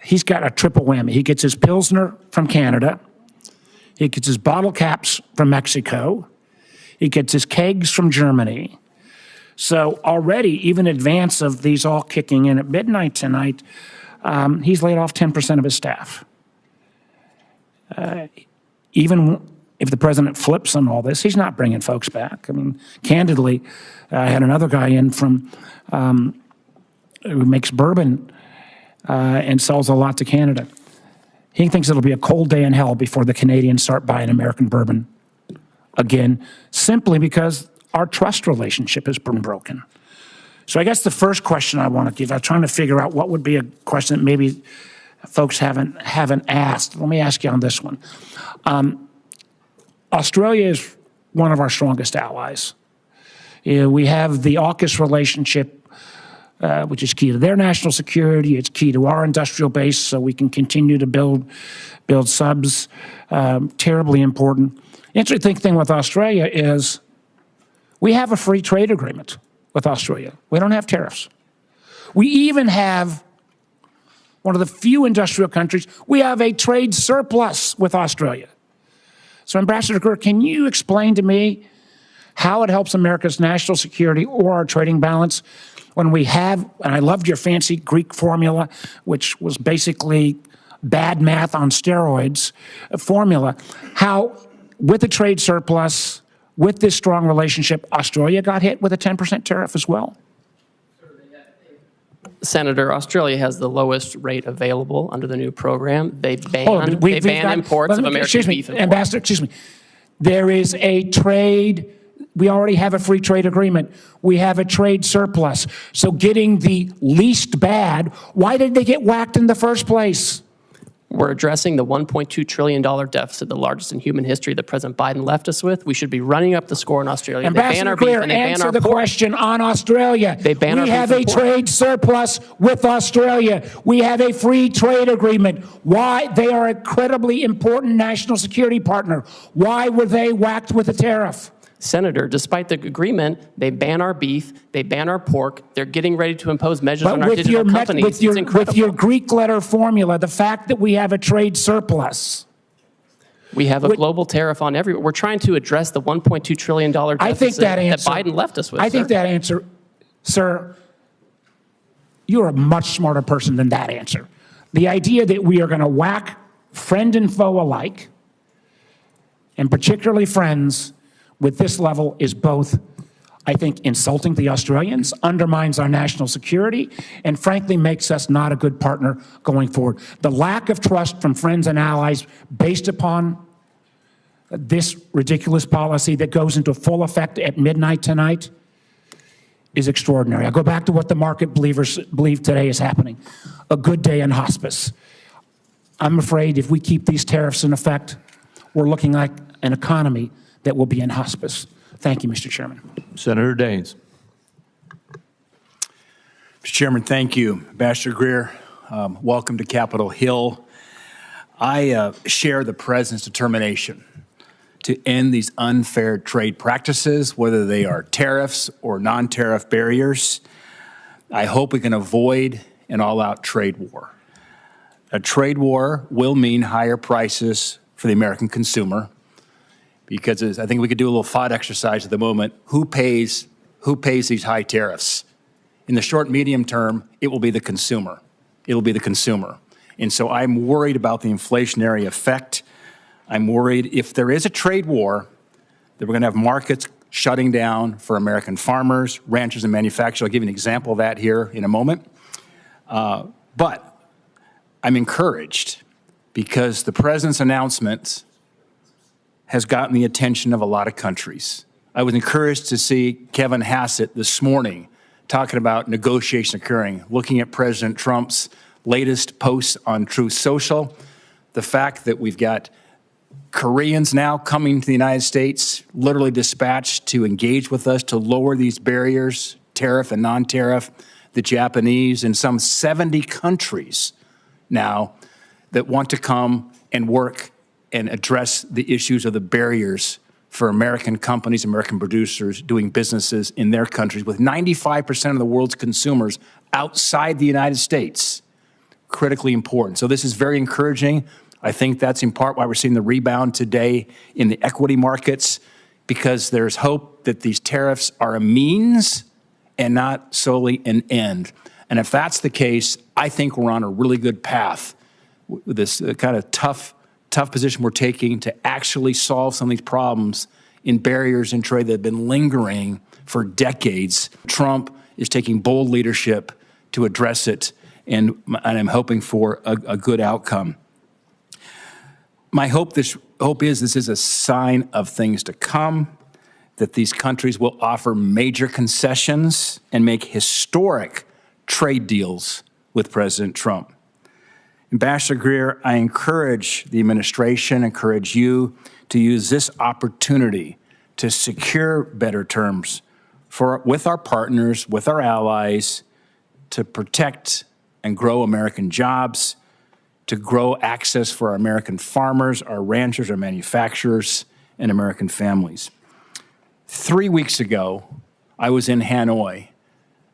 Speaker 13: He's got a triple whammy. He gets his Pilsner from Canada. He gets his bottle caps from Mexico. He gets his kegs from Germany. So already, even in advance of these all kicking in at midnight tonight, he's laid off 10% of his staff. Even if the president flips on all this, he's not bringing folks back. I mean, candidly, I had another guy in from who makes bourbon and sells a lot to Canada. He thinks it'll be a cold day in hell before the Canadians start buying American bourbon again, simply because our trust relationship has been broken. So I guess the first question I want to give, I'm trying to figure out what would be a question that maybe folks haven't asked. Let me ask you on this one. Australia is one of our strongest allies. We have the AUKUS relationship, which is key to their national security. It's key to our industrial base, so we can continue to build subs. Terribly important. The interesting thing with Australia is we have a free trade agreement with Australia. We don't have tariffs. We even have one of the few industrial countries, we have a trade surplus with Australia. So Ambassador Greer, can you explain to me how it helps America's national security or our trading balance when we have, and I loved your fancy Greek formula, which was basically bad math on steroids formula, how with the trade surplus, with this strong relationship, Australia got hit with a 10% tariff as well?
Speaker 3: Senator, Australia has the lowest rate available under the new program. They ban imports of American beef and pork.
Speaker 13: Ambassador, excuse me. There is a trade. We already have a free trade agreement. We have a trade surplus. So getting the least bad, why did they get whacked in the first place?
Speaker 3: We're addressing the $1.2 trillion deficit, the largest in human history that President Biden left us with. We should be running up the score in Australia.
Speaker 13: Ambassador Greer, answer the question on Australia.
Speaker 3: They ban our beef and pork.
Speaker 13: We have a trade surplus with Australia. We have a free trade agreement. Why? They are an incredibly important national security partner. Why were they whacked with a tariff?
Speaker 3: Senator, despite the agreement, they ban our beef, they ban our pork. They're getting ready to impose measures on our digital companies. It's incredible.
Speaker 13: With your Greek letter formula, the fact that we have a trade surplus.
Speaker 3: We have a global tariff on everyone. We're trying to address the $1.2 trillion deficit that Biden left us with.
Speaker 13: I think that answer, sir, you're a much smarter person than that answer. The idea that we are going to whack friend and foe alike, and particularly friends, with this level is both, I think, insulting the Australians, undermines our national security, and frankly makes us not a good partner going forward. The lack of trust from friends and allies based upon this ridiculous policy that goes into full effect at midnight tonight is extraordinary. I go back to what the market believers believe today is happening. A good day in hospice. I'm afraid if we keep these tariffs in effect, we're looking like an economy that will be in hospice. Thank you, Mr. Chairman.
Speaker 1: Senator Daines.
Speaker 14: Mr. Chairman, thank you. Ambassador Greer, welcome to Capitol Hill. I share the President's determination to end these unfair trade practices, whether they are tariffs or non-tariff barriers. I hope we can avoid an all-out trade war. A trade war will mean higher prices for the American consumer, because I think we could do a little thought exercise at the moment. Who pays these high tariffs? In the short, medium term, it will be the consumer. It'll be the consumer. And so I'm worried about the inflationary effect. I'm worried if there is a trade war, that we're going to have markets shutting down for American farmers, ranchers, and manufacturers. I'll give you an example of that here in a moment. But I'm encouraged because the President's announcement has gotten the attention of a lot of countries. I was encouraged to see Kevin Hassett this morning talking about negotiation occurring, looking at President Trump's latest posts on Truth Social, the fact that we've got Koreans now coming to the United States, literally dispatched to engage with us to lower these barriers, tariff and non-tariff, the Japanese, and some 70 countries now that want to come and work and address the issues of the barriers for American companies, American producers doing businesses in their countries with 95% of the world's consumers outside the United States. Critically important. So this is very encouraging. I think that's in part why we're seeing the rebound today in the equity markets, because there's hope that these tariffs are a means and not solely an end. And if that's the case, I think we're on a really good path with this kind of tough tough position we're taking to actually solve some of these problems in barriers in trade that have been lingering for decades. Trump is taking bold leadership to address it, and I'm hoping for a good outcome. My hope is this is a sign of things to come, that these countries will offer major concessions and make historic trade deals with President Trump. Ambassador Greer, I encourage the administration, encourage you to use this opportunity to secure better terms with our partners, with our allies, to protect and grow American jobs, to grow access for our American farmers, our ranchers, our manufacturers, and American families. 3 weeks ago, I was in Hanoi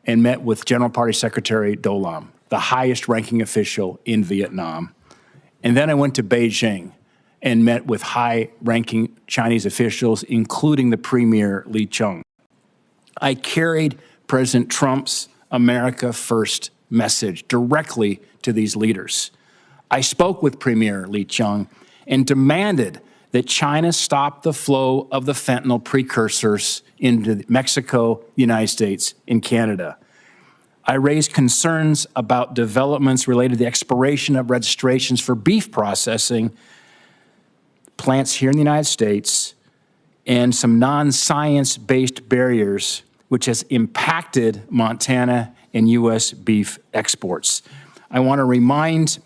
Speaker 14: and met with General Party Secretary Do Lam, the highest ranking official in Vietnam. And then I went to Beijing and met with high-ranking Chinese officials, including the Premier Li Qiang. I carried President Trump's America First message directly to these leaders. I spoke with Premier Li Qiang and demanded that China stop the flow of the fentanyl precursors into Mexico, the United States, and Canada. I raised concerns about developments related to the expiration of registrations for beef processing plants here in the United States and some non-science-based barriers which has impacted Montana and U.S. beef exports. I want to remind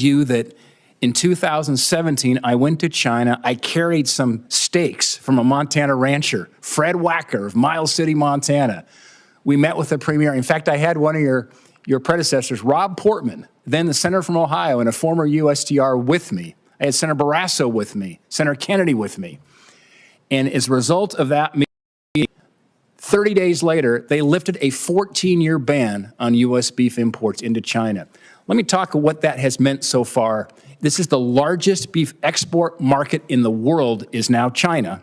Speaker 14: you that in 2017, I went to China. I carried some steaks from a Montana rancher, Fred Wacker of Miles City, Montana. We met with the premier. In fact, I had one of your predecessors, Rob Portman, then the senator from Ohio and a former USTR with me. I had Senator Barrasso with me, Senator Kennedy with me. And as a result of that meeting, 30 days later, they lifted a 14-year ban on U.S. beef imports into China. Let me talk about what that has meant so far. This is the largest beef export market in the world is now China.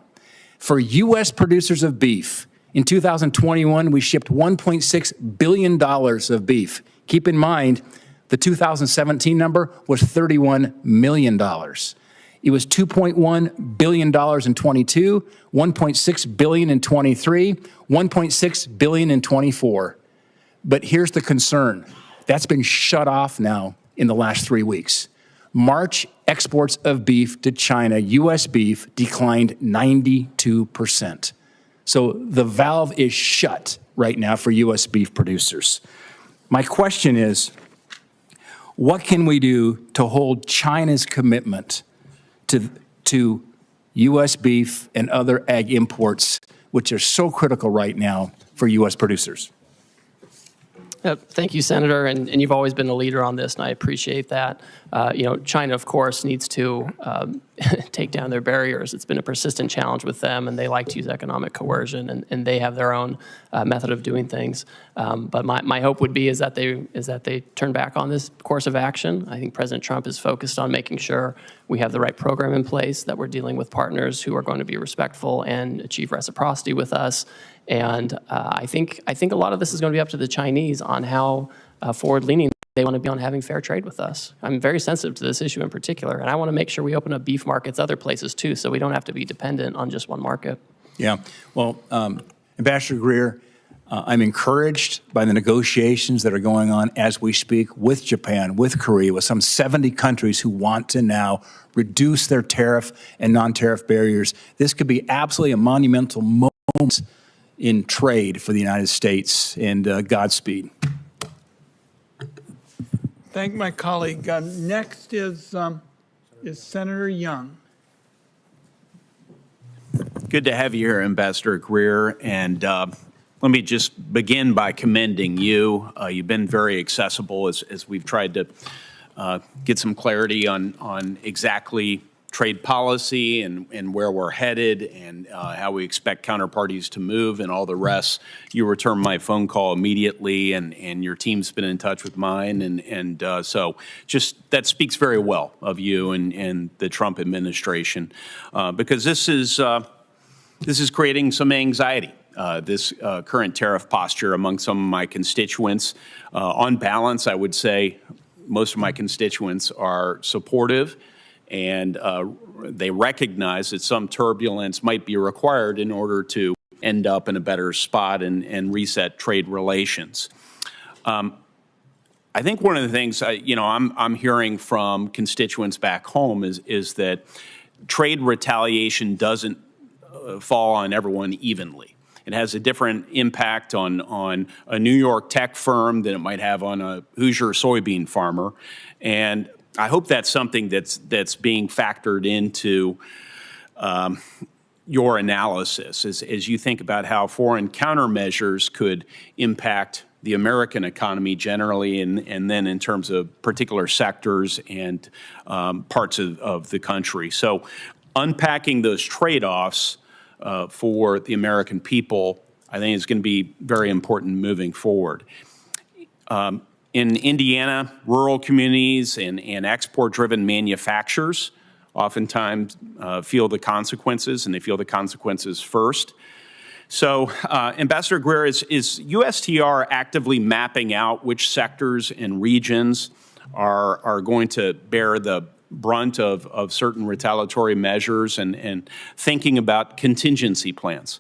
Speaker 14: For U.S. producers of beef, in 2021, we shipped $1.6 billion of beef. Keep in mind, the 2017 number was $31 million. It was $2.1 billion in 22, $1.6 billion in 23, $1.6 billion in 24. But here's the concern. That's been shut off now in the last 3 weeks. March exports of beef to China, U.S. beef, declined 92%. So the valve is shut right now for U.S. beef producers. My question is, what can we do to hold China's commitment to U.S. beef and other ag imports, which are so critical right now for U.S. producers?
Speaker 3: Thank you, Senator, and you've always been a leader on this, and I appreciate that. China, of course, needs to take down their barriers. It's been a persistent challenge with them, and they like to use economic coercion, and they have their own method of doing things. But my hope would be is that they turn back on this course of action. I think President Trump is focused on making sure we have the right program in place, that we're dealing with partners who are going to be respectful and achieve reciprocity with us. And I think a lot of this is going to be up to the Chinese on how forward-leaning they want to be on having fair trade with us. I'm very sensitive to this issue in particular, and I want to make sure we open up beef markets other places too, so we don't have to be dependent on just one market.
Speaker 14: Yeah. Well, Ambassador Greer, I'm encouraged by the negotiations that are going on as we speak with Japan, with Korea, with some 70 countries who want to now reduce their tariff and non-tariff barriers. This could be absolutely a monumental moment in trade for the United States, and Godspeed.
Speaker 2: Thank my colleague. Next is Senator Young.
Speaker 15: Good to have you here, Ambassador Greer. And let me just begin by commending you. You've been very accessible as we've tried to get some clarity on exactly trade policy and where we're headed and how we expect counterparties to move and all the rest. You returned my phone call immediately, and your team's been in touch with mine. And so just that speaks very well of you and the Trump administration, because this is creating some anxiety. This current tariff posture among some of my constituents. On balance, I would say most of my constituents are supportive, and they recognize that some turbulence might be required in order to end up in a better spot and reset trade relations. I think one of the things I'm hearing from constituents back home is that trade retaliation doesn't fall on everyone evenly. It has a different impact on a New York tech firm than it might have on a Hoosier soybean farmer, and I hope that's something that's being factored into your analysis as you think about how foreign countermeasures could impact the American economy generally, and then in terms of particular sectors and parts of the country. So unpacking those trade-offs for the American people, I think is going to be very important moving forward. In Indiana, rural communities and export-driven manufacturers oftentimes feel the consequences, and they feel the consequences first. So, Ambassador Greer, is USTR actively mapping out which sectors and regions are going to bear the brunt of certain retaliatory measures and thinking about contingency plans?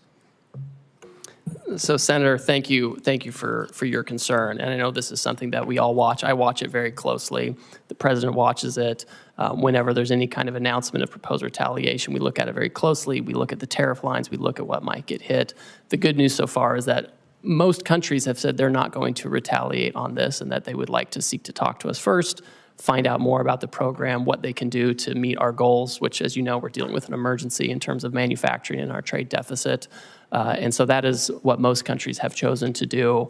Speaker 3: So, Senator, thank you for your concern. And I know this is something that we all watch. I watch it very closely. The president watches it. Whenever there's any kind of announcement of proposed retaliation, we look at it very closely. We look at the tariff lines. We look at what might get hit. The good news so far is that most countries have said they're not going to retaliate on this and that they would like to seek to talk to us first, find out more about the program, what they can do to meet our goals, which, as you know, we're dealing with an emergency in terms of manufacturing and our trade deficit. And so that is what most countries have chosen to do.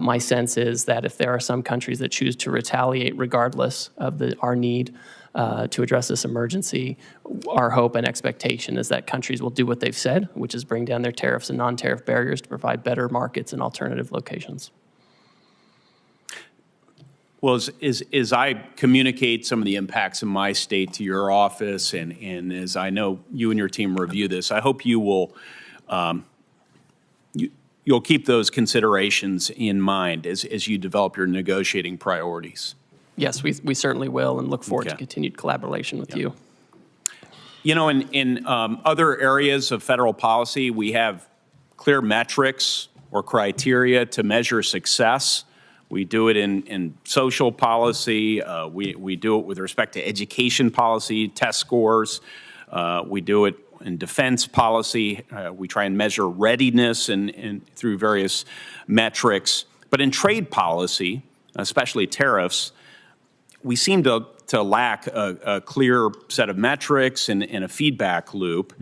Speaker 3: My sense is that if there are some countries that choose to retaliate regardless of our need to address this emergency, our hope and expectation is that countries will do what they've said, which is bring down their tariffs and non-tariff barriers to provide better markets in alternative locations.
Speaker 15: Well, as I communicate some of the impacts in my state to your office, and as I know you and your team review this, I hope you will you'll keep those considerations in mind as you develop your negotiating priorities.
Speaker 3: Yes, we certainly will, and look forward to continued collaboration with you.
Speaker 15: You know, in other areas of federal policy, we have clear metrics or criteria to measure success. We do it in social policy. We do it with respect to education policy, test scores. We do it in defense policy. We try and measure readiness and through various metrics. But in trade policy, especially tariffs, we seem to lack a clear set of metrics and a feedback loop.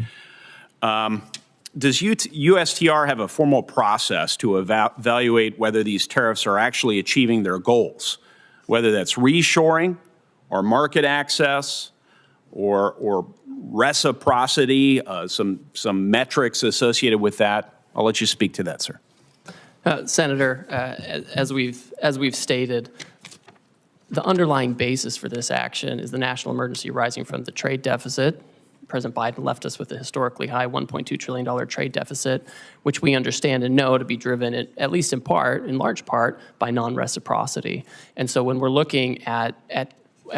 Speaker 15: Does USTR have a formal process to evaluate whether these tariffs are actually achieving their goals, whether that's reshoring or market access or reciprocity, some metrics associated with that? I'll let you speak to that, sir.
Speaker 3: Senator, as we've stated, the underlying basis for this action is the national emergency arising from the trade deficit. President Biden left us with a historically high $1.2 trillion trade deficit, which we understand and know to be driven, at least in large part, by non-reciprocity. And so when we're looking at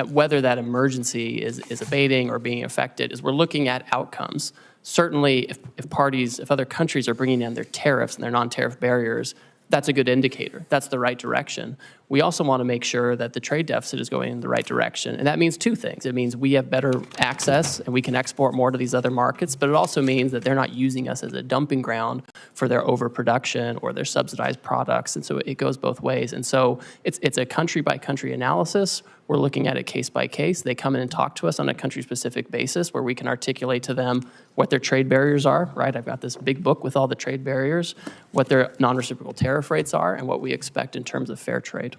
Speaker 3: whether that emergency is abating or being affected, is we're looking at outcomes. Certainly, if other countries are bringing down their tariffs and their non-tariff barriers, that's a good indicator. That's the right direction. We also want to make sure that the trade deficit is going in the right direction. And that means two things. It means we have better access and we can export more to these other markets, but it also means that they're not using us as a dumping ground for their overproduction or their subsidized products. And so it goes both ways. And so it's a country-by-country analysis. We're looking at it case by case. They come in and talk to us on a country-specific basis where we can articulate to them what their trade barriers are, right? I've got this big book with all the trade barriers, what their non-reciprocal tariff rates are, and what we expect in terms of fair trade.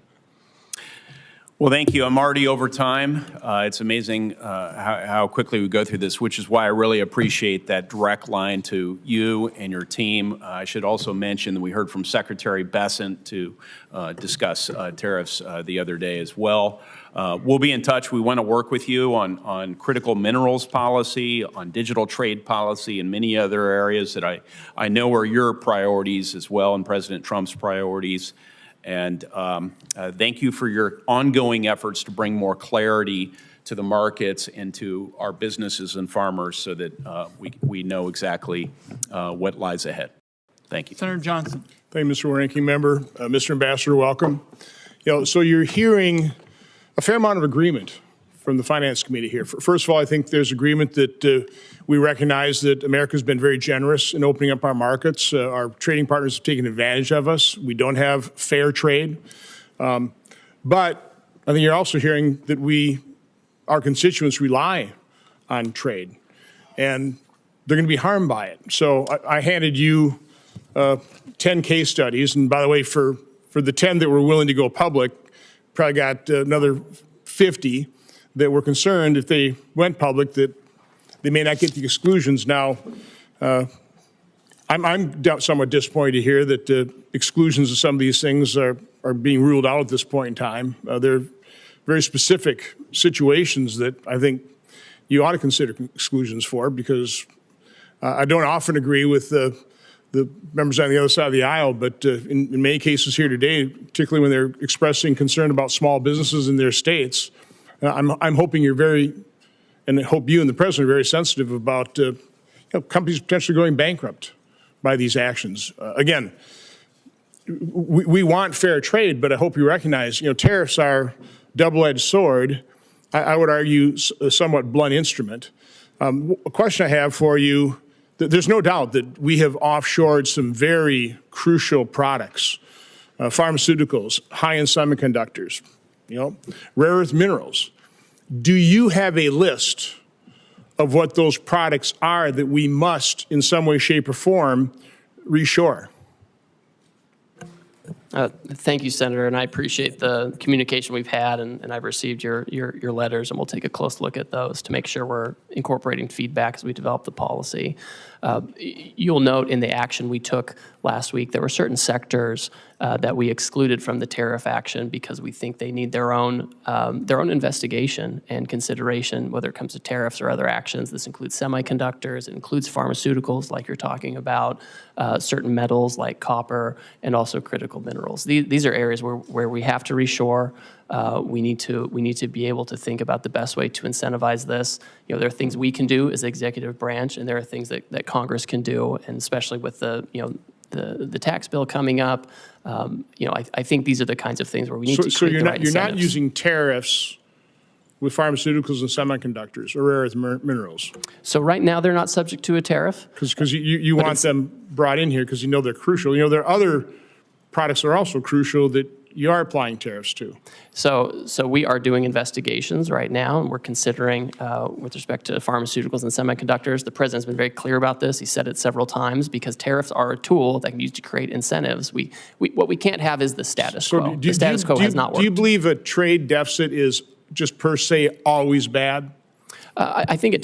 Speaker 15: Well, thank you. I'm already over time. It's amazing how quickly we go through this, which is why I really appreciate that direct line to you and your team. I should also mention that we heard from Secretary Bessent to discuss tariffs the other day as well. We'll be in touch. We want to work with you on critical minerals policy, on digital trade policy, and many other areas that I know are your priorities as well and President Trump's priorities. And thank you for your ongoing efforts to bring more clarity to the markets and to our businesses and farmers so that we know exactly what lies ahead. Thank you.
Speaker 2: Senator Johnson.
Speaker 16: Thank you, Mr. Ranking Member. Mr. Ambassador, welcome. So you're hearing a fair amount of agreement from the Finance Committee here. First of all, I think there's agreement that we recognize that America's been very generous in opening up our markets. Our trading partners have taken advantage of us. We don't have fair trade. But I think you're also hearing that our constituents rely on trade, and they're going to be harmed by it. So I handed you 10 case studies, and by the way, for the 10 that were willing to go public, probably got another 50 that were concerned if they went public that they may not get the exclusions. Now, I'm somewhat disappointed to hear that exclusions of some of these things are being ruled out at this point in time. They're very specific situations that I think you ought to consider exclusions for, because I don't often agree with the members on the other side of the aisle, but in many cases here today, particularly when they're expressing concern about small businesses in their states, I'm hoping you're very, and I hope you and the President are very sensitive about companies potentially going bankrupt by these actions. Again, we want fair trade, but I hope you recognize, tariffs are double-edged sword. I would argue a somewhat blunt instrument. A question I have for you, there's no doubt that we have offshored some very crucial products, pharmaceuticals, high-end semiconductors, rare earth minerals. Do you have a list of what those products are that we must, in some way, shape, or form, reshore?
Speaker 3: Thank you, Senator, and I appreciate the communication we've had, and I've received your letters, and we'll take a close look at those to make sure we're incorporating feedback as we develop the policy. You'll note in the action we took last week, there were certain sectors that we excluded from the tariff action because we think they need their own investigation and consideration, whether it comes to tariffs or other actions. This includes semiconductors, it includes pharmaceuticals, like you're talking about, certain metals like copper, and also critical minerals. These are areas where we have to reshore. We need to be able to think about the best way to incentivize this. There are things we can do as the executive branch, and there are things that Congress can do, and especially with the tax bill coming up. I think these are the kinds of things where we need to create the right incentives.
Speaker 16: So you're not using tariffs with pharmaceuticals and semiconductors or rare earth minerals?
Speaker 3: So right now they're not subject to a tariff.
Speaker 16: Because you want them brought in here because they're crucial. There are other products that are also crucial that you are applying tariffs to.
Speaker 3: So we are doing investigations right now, and we're considering, with respect to pharmaceuticals and semiconductors, the President's been very clear about this. He said it several times, because tariffs are a tool that can be used to create incentives. What we can't have is the status quo. The status quo has not worked.
Speaker 16: Do you believe a trade deficit is just per se always bad?
Speaker 3: I think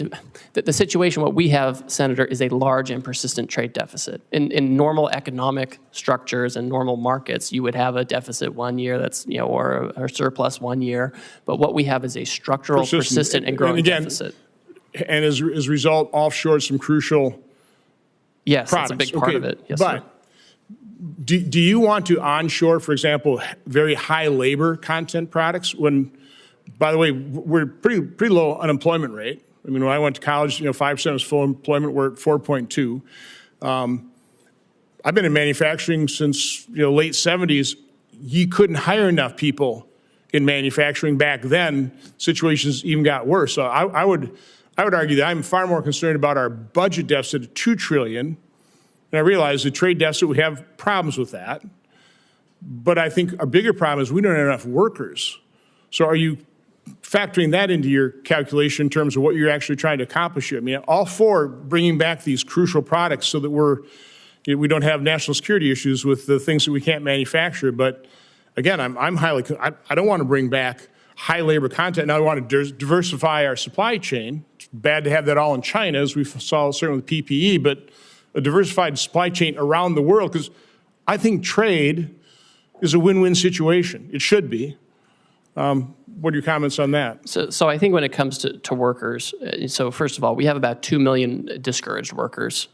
Speaker 3: the situation, what we have, Senator, is a large and persistent trade deficit. In normal economic structures and normal markets, you would have a deficit one year or a surplus one year. But what we have is a structural, persistent, and growing deficit.
Speaker 16: And as a result, offshore some crucial
Speaker 3: products.
Speaker 16: That's
Speaker 3: a big part of it. Yes,
Speaker 16: but do you want to onshore, for example, very high labor content products when, by the way, we're pretty low unemployment rate. I mean, when I went to college, 5% was full employment. We're at 4.2. I've been in manufacturing since late 70s. You couldn't hire enough people in manufacturing back then. Situations even got worse. So I would argue that I'm far more concerned about our budget deficit of $2 trillion. And I realize the trade deficit, we have problems with that. But I think a bigger problem is we don't have enough workers. So are you factoring that into your calculation in terms of what you're actually trying to accomplish here? I mean, all for bringing back these crucial products so that we don't have national security issues with the things that we can't manufacture. But again, I don't want to bring back high labor content. Now I want to diversify our supply chain. It's bad to have that all in China, as we saw certainly with PPE, but a diversified supply chain around the world, because I think trade is a win-win situation. It should be. What are your comments on that?
Speaker 3: So I think when it comes to workers, so first of all, we have about 2 million discouraged workers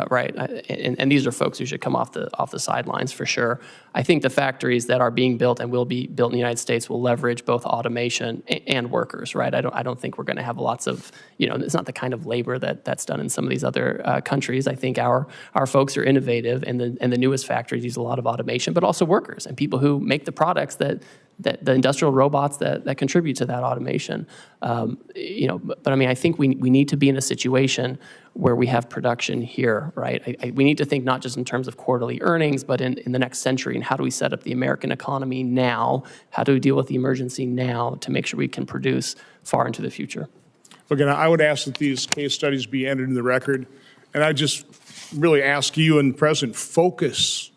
Speaker 3: right? And these are folks who should come off the sidelines for sure. I think the factories that are being built and will be built in the United States will leverage both automation and workers, right? I don't think we're going to have lots of, it's not the kind of labor that's done in some of these other countries. I think our folks are innovative, and the newest factories use a lot of automation, but also workers and people who make the products that the industrial robots that contribute to that automation. But I mean, I think we need to be in a situation where we have production here, right? We need to think not just in terms of quarterly earnings, but in the next century, and how do we set up the American economy now? How do we deal with the emergency now to make sure we can produce far into the future?
Speaker 16: Again, I would ask that these case studies be entered in the record, and I just really ask you and the President focus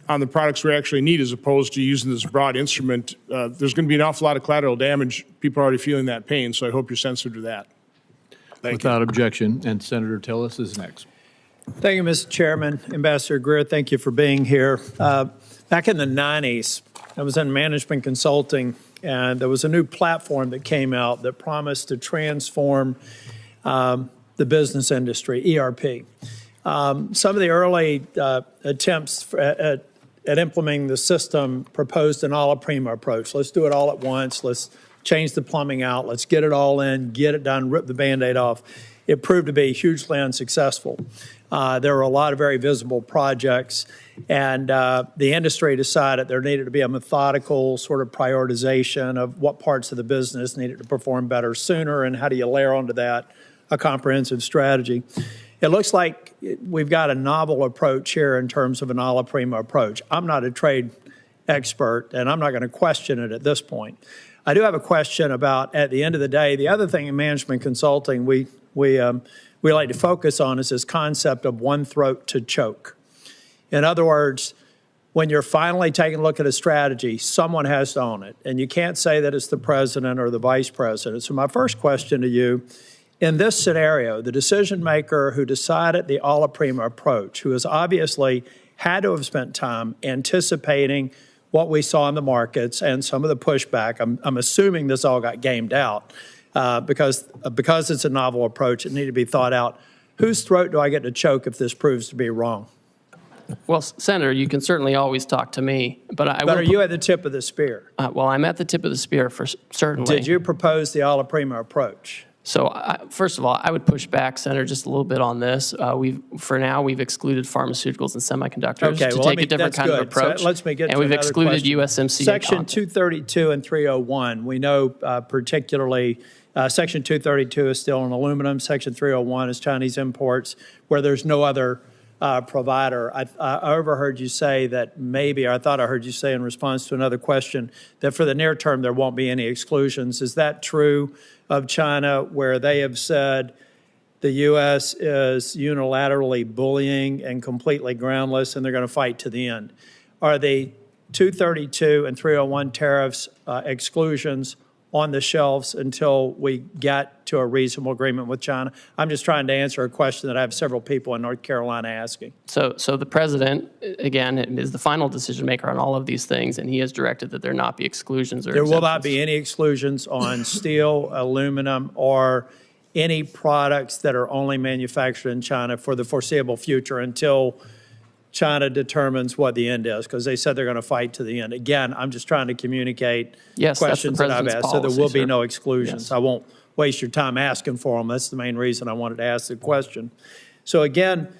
Speaker 16: on the products we actually need as opposed to using this broad instrument. There's going to be an awful lot of collateral damage. People are already feeling that pain, so I hope you're sensitive to that.
Speaker 1: Without objection, and Senator Tillis is next.
Speaker 17: Thank you, Mr. Chairman. Ambassador Greer, thank you for being here. Back in the 90s, I was in management consulting, and there was a new platform that came out that promised to transform the business industry, ERP. Some of the early attempts at implementing the system proposed an a la prima approach. Let's do it all at once. Let's change the plumbing out. Let's get it all in, get it done, rip the Band-Aid off. It proved to be hugely unsuccessful. There were a lot of very visible projects, and the industry decided there needed to be a methodical sort of prioritization of what parts of the business needed to perform better sooner, and how do you layer onto that a comprehensive strategy. It looks like we've got a novel approach here in terms of an a la prima approach. I'm not a trade expert, and I'm not going to question it at this point. I do have a question about, at the end of the day, the other thing in management consulting we like to focus on is this concept of one throat to choke. In other words, when you're finally taking a look at a strategy, someone has to own it, and you can't say that it's the president or the vice president. So my first question to you, in this scenario, the decision maker who decided the a la prima approach, who has obviously had to have spent time anticipating what we saw in the markets and some of the pushback, I'm assuming this all got gamed out because it's a novel approach, it needed to be thought out. Whose throat do I get to choke if this proves to be wrong?
Speaker 3: Well, Senator, you can certainly always talk to me, but
Speaker 17: are you at the tip of the spear?
Speaker 3: Well, I'm at the tip of the spear for certainly.
Speaker 17: Did you propose the a la prima approach?
Speaker 3: So, first of all, I would push back, Senator, just a little bit on this. For now, we've excluded pharmaceuticals and semiconductors to take a different kind of approach.
Speaker 17: So let's make it.
Speaker 3: And we've excluded
Speaker 17: question.
Speaker 3: USMCA
Speaker 17: Section
Speaker 3: content.
Speaker 17: 232 and 301. We know particularly Section 232 is still on aluminum. Section 301 is Chinese imports, where there's no other provider. I overheard you say that maybe, or I thought I heard you say in response to another question, that for the near term there won't be any exclusions. Is that true of China, where they have said the U.S. is unilaterally bullying and completely groundless and they're going to fight to the end? Are the 232 and 301 tariffs exclusions on the shelves until we get to a reasonable agreement with China? I'm just trying to answer a question that I have several people in North Carolina asking.
Speaker 3: So the president, again, is the final decision maker on all of these things, and he has directed that there not be exclusions or
Speaker 17: There will not
Speaker 3: exemptions.
Speaker 17: be any exclusions on steel, aluminum, or any products that are only manufactured in China for the foreseeable future until China determines what the end is, because they said they're going to fight to the end. Again, I'm just trying to communicate questions that I've asked, so there will be no exclusions. Yes. I won't waste your time asking for them. That's the main reason I wanted to ask the question. So again,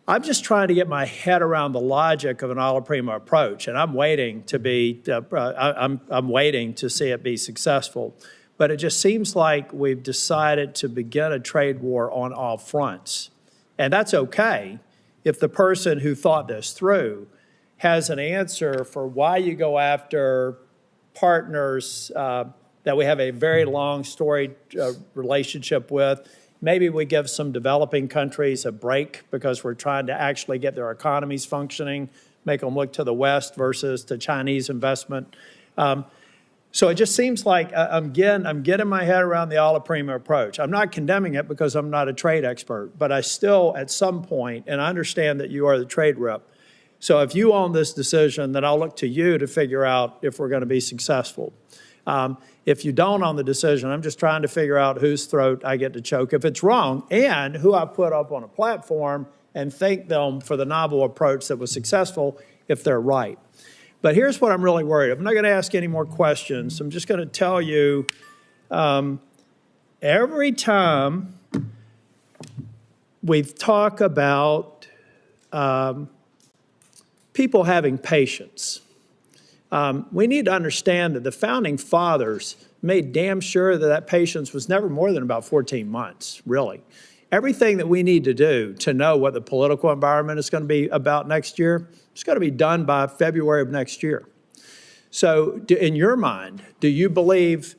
Speaker 17: I'm just trying to get my head around the logic of an a la prima approach, and I'm waiting to be, I'm waiting to see it be successful. But it just seems like we've decided to begin a trade war on all fronts, and that's okay if the person who thought this through has an answer for why you go after partners that we have a very long storied relationship with. Maybe we give some developing countries a break because we're trying to actually get their economies functioning, make them look to the West versus to Chinese investment. So it just seems like I'm getting my head around the a la prima approach. I'm not condemning it because I'm not a trade expert, but I still, at some point, and I understand that you are the trade rep, so if you own this decision, then I'll look to you to figure out if we're going to be successful. If you don't on the decision, I'm just trying to figure out whose throat I get to choke if it's wrong, and who I put up on a platform and thank them for the novel approach that was successful if they're right. But here's what I'm really worried. I'm not going to ask any more questions. I'm just going to tell you, every time we talk about people having patience, we need to understand that the Founding Fathers made damn sure that that patience was never more than about 14 months, really. Everything that we need to do to know what the political environment is going to be about next year, it's going to be done by February of next year. So in your mind, do you believe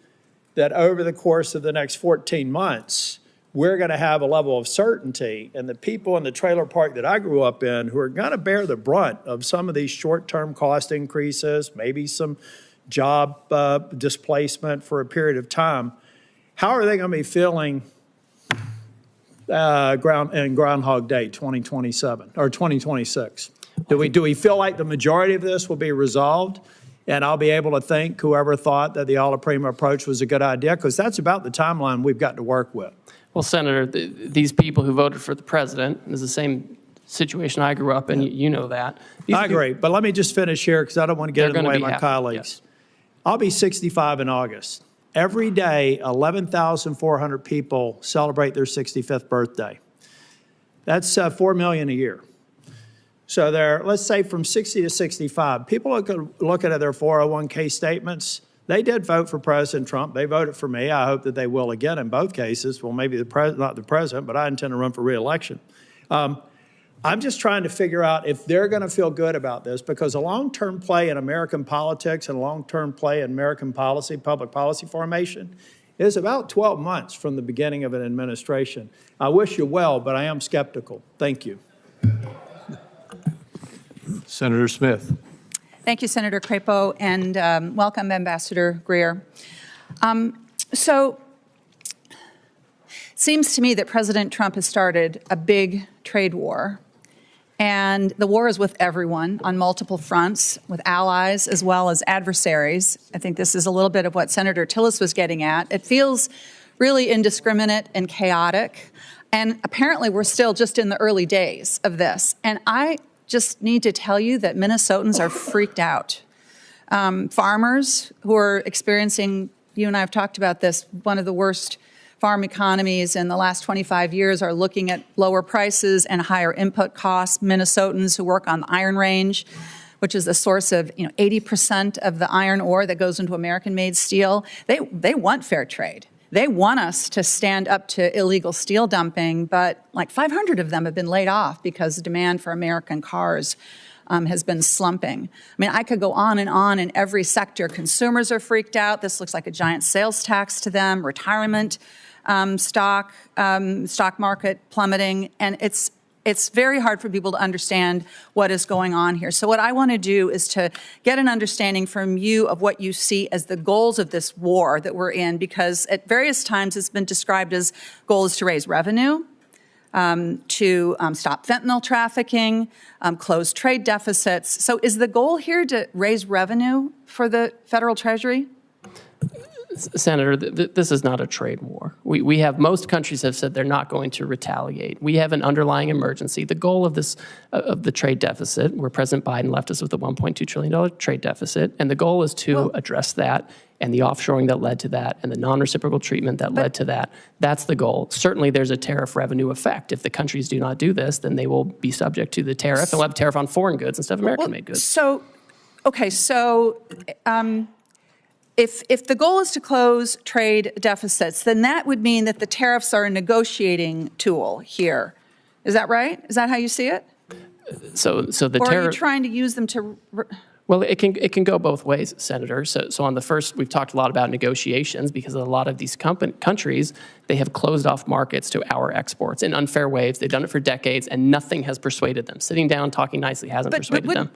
Speaker 17: that over the course of the next 14 months, we're going to have a level of certainty, and the people in the trailer park that I grew up in who are going to bear the brunt of some of these short-term cost increases, maybe some job displacement for a period of time, how are they going to be feeling Groundhog Day 2027 or 2026? Do we feel like the majority of this will be resolved, and I'll be able to thank whoever thought that the alla prima approach was a good idea? Because that's about the timeline we've got to work with.
Speaker 3: Well, Senator, these people who voted for the president is the same situation I grew up in. You know that.
Speaker 17: I agree, but let me just finish here because I don't want to get in the way of my colleagues. Yes. I'll be 65 in August. Every day, 11,400 people celebrate their 65th birthday. That's 4 million a year. So there, let's say from 60 to 65, people looking at their 401k statements. They did vote for President Trump. They voted for me. I hope that they will again in both cases. Well, maybe not the president, but I intend to run for re-election. I'm just trying to figure out if they're going to feel good about this, because a long-term play in American politics and a long-term play in American policy, public policy formation, is about 12 months from the beginning of an administration. I wish you well, but I am skeptical. Thank you.
Speaker 1: Senator Smith.
Speaker 18: Thank you, Senator Crapo, and welcome, Ambassador Greer. So it seems to me that President Trump has started a big trade war, and the war is with everyone on multiple fronts, with allies as well as adversaries. I think this is a little bit of what Senator Tillis was getting at. It feels really indiscriminate and chaotic, and apparently we're still just in the early days of this. And I just need to tell you that Minnesotans are freaked out. Farmers who are experiencing, you and I have talked about this, one of the worst farm economies in the last 25 years are looking at lower prices and higher input costs. Minnesotans who work on the Iron Range, which is the source of 80% of the iron ore that goes into American-made steel, they want fair trade. They want us to stand up to illegal steel dumping, but like 500 of them have been laid off because the demand for American cars has been slumping. I mean, I could go on in every sector. Consumers are freaked out. This looks like a giant sales tax to them. Retirement stock market plummeting, and it's very hard for people to understand what is going on here. So what I want to do is to get an understanding from you of what you see as the goals of this war that we're in, because at various times it's been described as goals to raise revenue, to stop fentanyl trafficking, close trade deficits. So is the goal here to raise revenue for the federal treasury?
Speaker 3: Senator, this is not a trade war. We have, most countries have said they're not going to retaliate. We have an underlying emergency. The goal of this, of the trade deficit, where President Biden left us with a $1.2 trillion trade deficit, and the goal is to address that, and the offshoring that led to that, and the non-reciprocal treatment that led to that. That's the goal. Certainly there's a tariff revenue effect. If the countries do not do this, then they will be subject to the tariff, and we'll have a tariff on foreign goods instead of American-made goods.
Speaker 18: So, okay, so if the goal is to close trade deficits, then that would mean that the tariffs are a negotiating tool here. Is that right? Is that how you see it?
Speaker 3: So the
Speaker 18: or are you
Speaker 3: tariff.
Speaker 18: trying to use them to?
Speaker 3: Well, it can go both ways, Senator. So on the first, we've talked a lot about negotiations because a lot of these countries, they have closed off markets to our exports in unfair ways. They've done it for decades, and nothing has persuaded them. Sitting down, talking nicely hasn't persuaded them.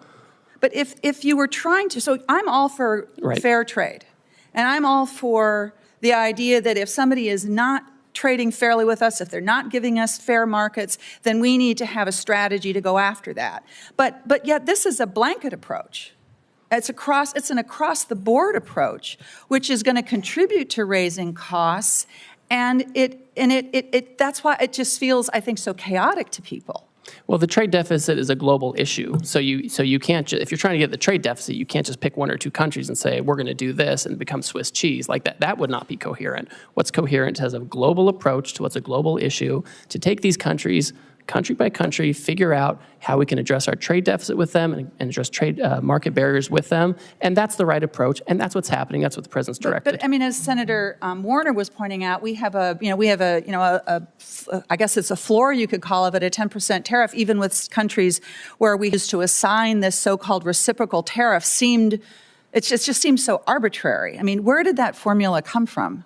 Speaker 18: But if you were trying to, so I'm all for fair trade. And I'm all for the idea that if somebody is not trading fairly with us, if they're not giving us fair markets, then we need to have a strategy to go after that. But yet this is a blanket approach. it's an across the board approach, which is going to contribute to raising costs. And that's why it just feels, I think, so chaotic to people.
Speaker 3: Well, the trade deficit is a global issue. So you can't if you're trying to get the trade deficit, you can't just pick one or two countries and say, we're going to do this and become Swiss cheese. Like that would not be coherent. What's coherent has a global approach to what's a global issue, to take these countries, country by country, figure out how we can address our trade deficit with them and address trade market barriers with them. And that's the right approach. And that's what's happening. That's what the president's directed.
Speaker 18: But I mean, as Senator Warner was pointing out, I guess it's a floor, you could call it, a 10% tariff, even with countries where we used to assign this so-called reciprocal tariff it just seems so arbitrary. I mean, where did that formula come from?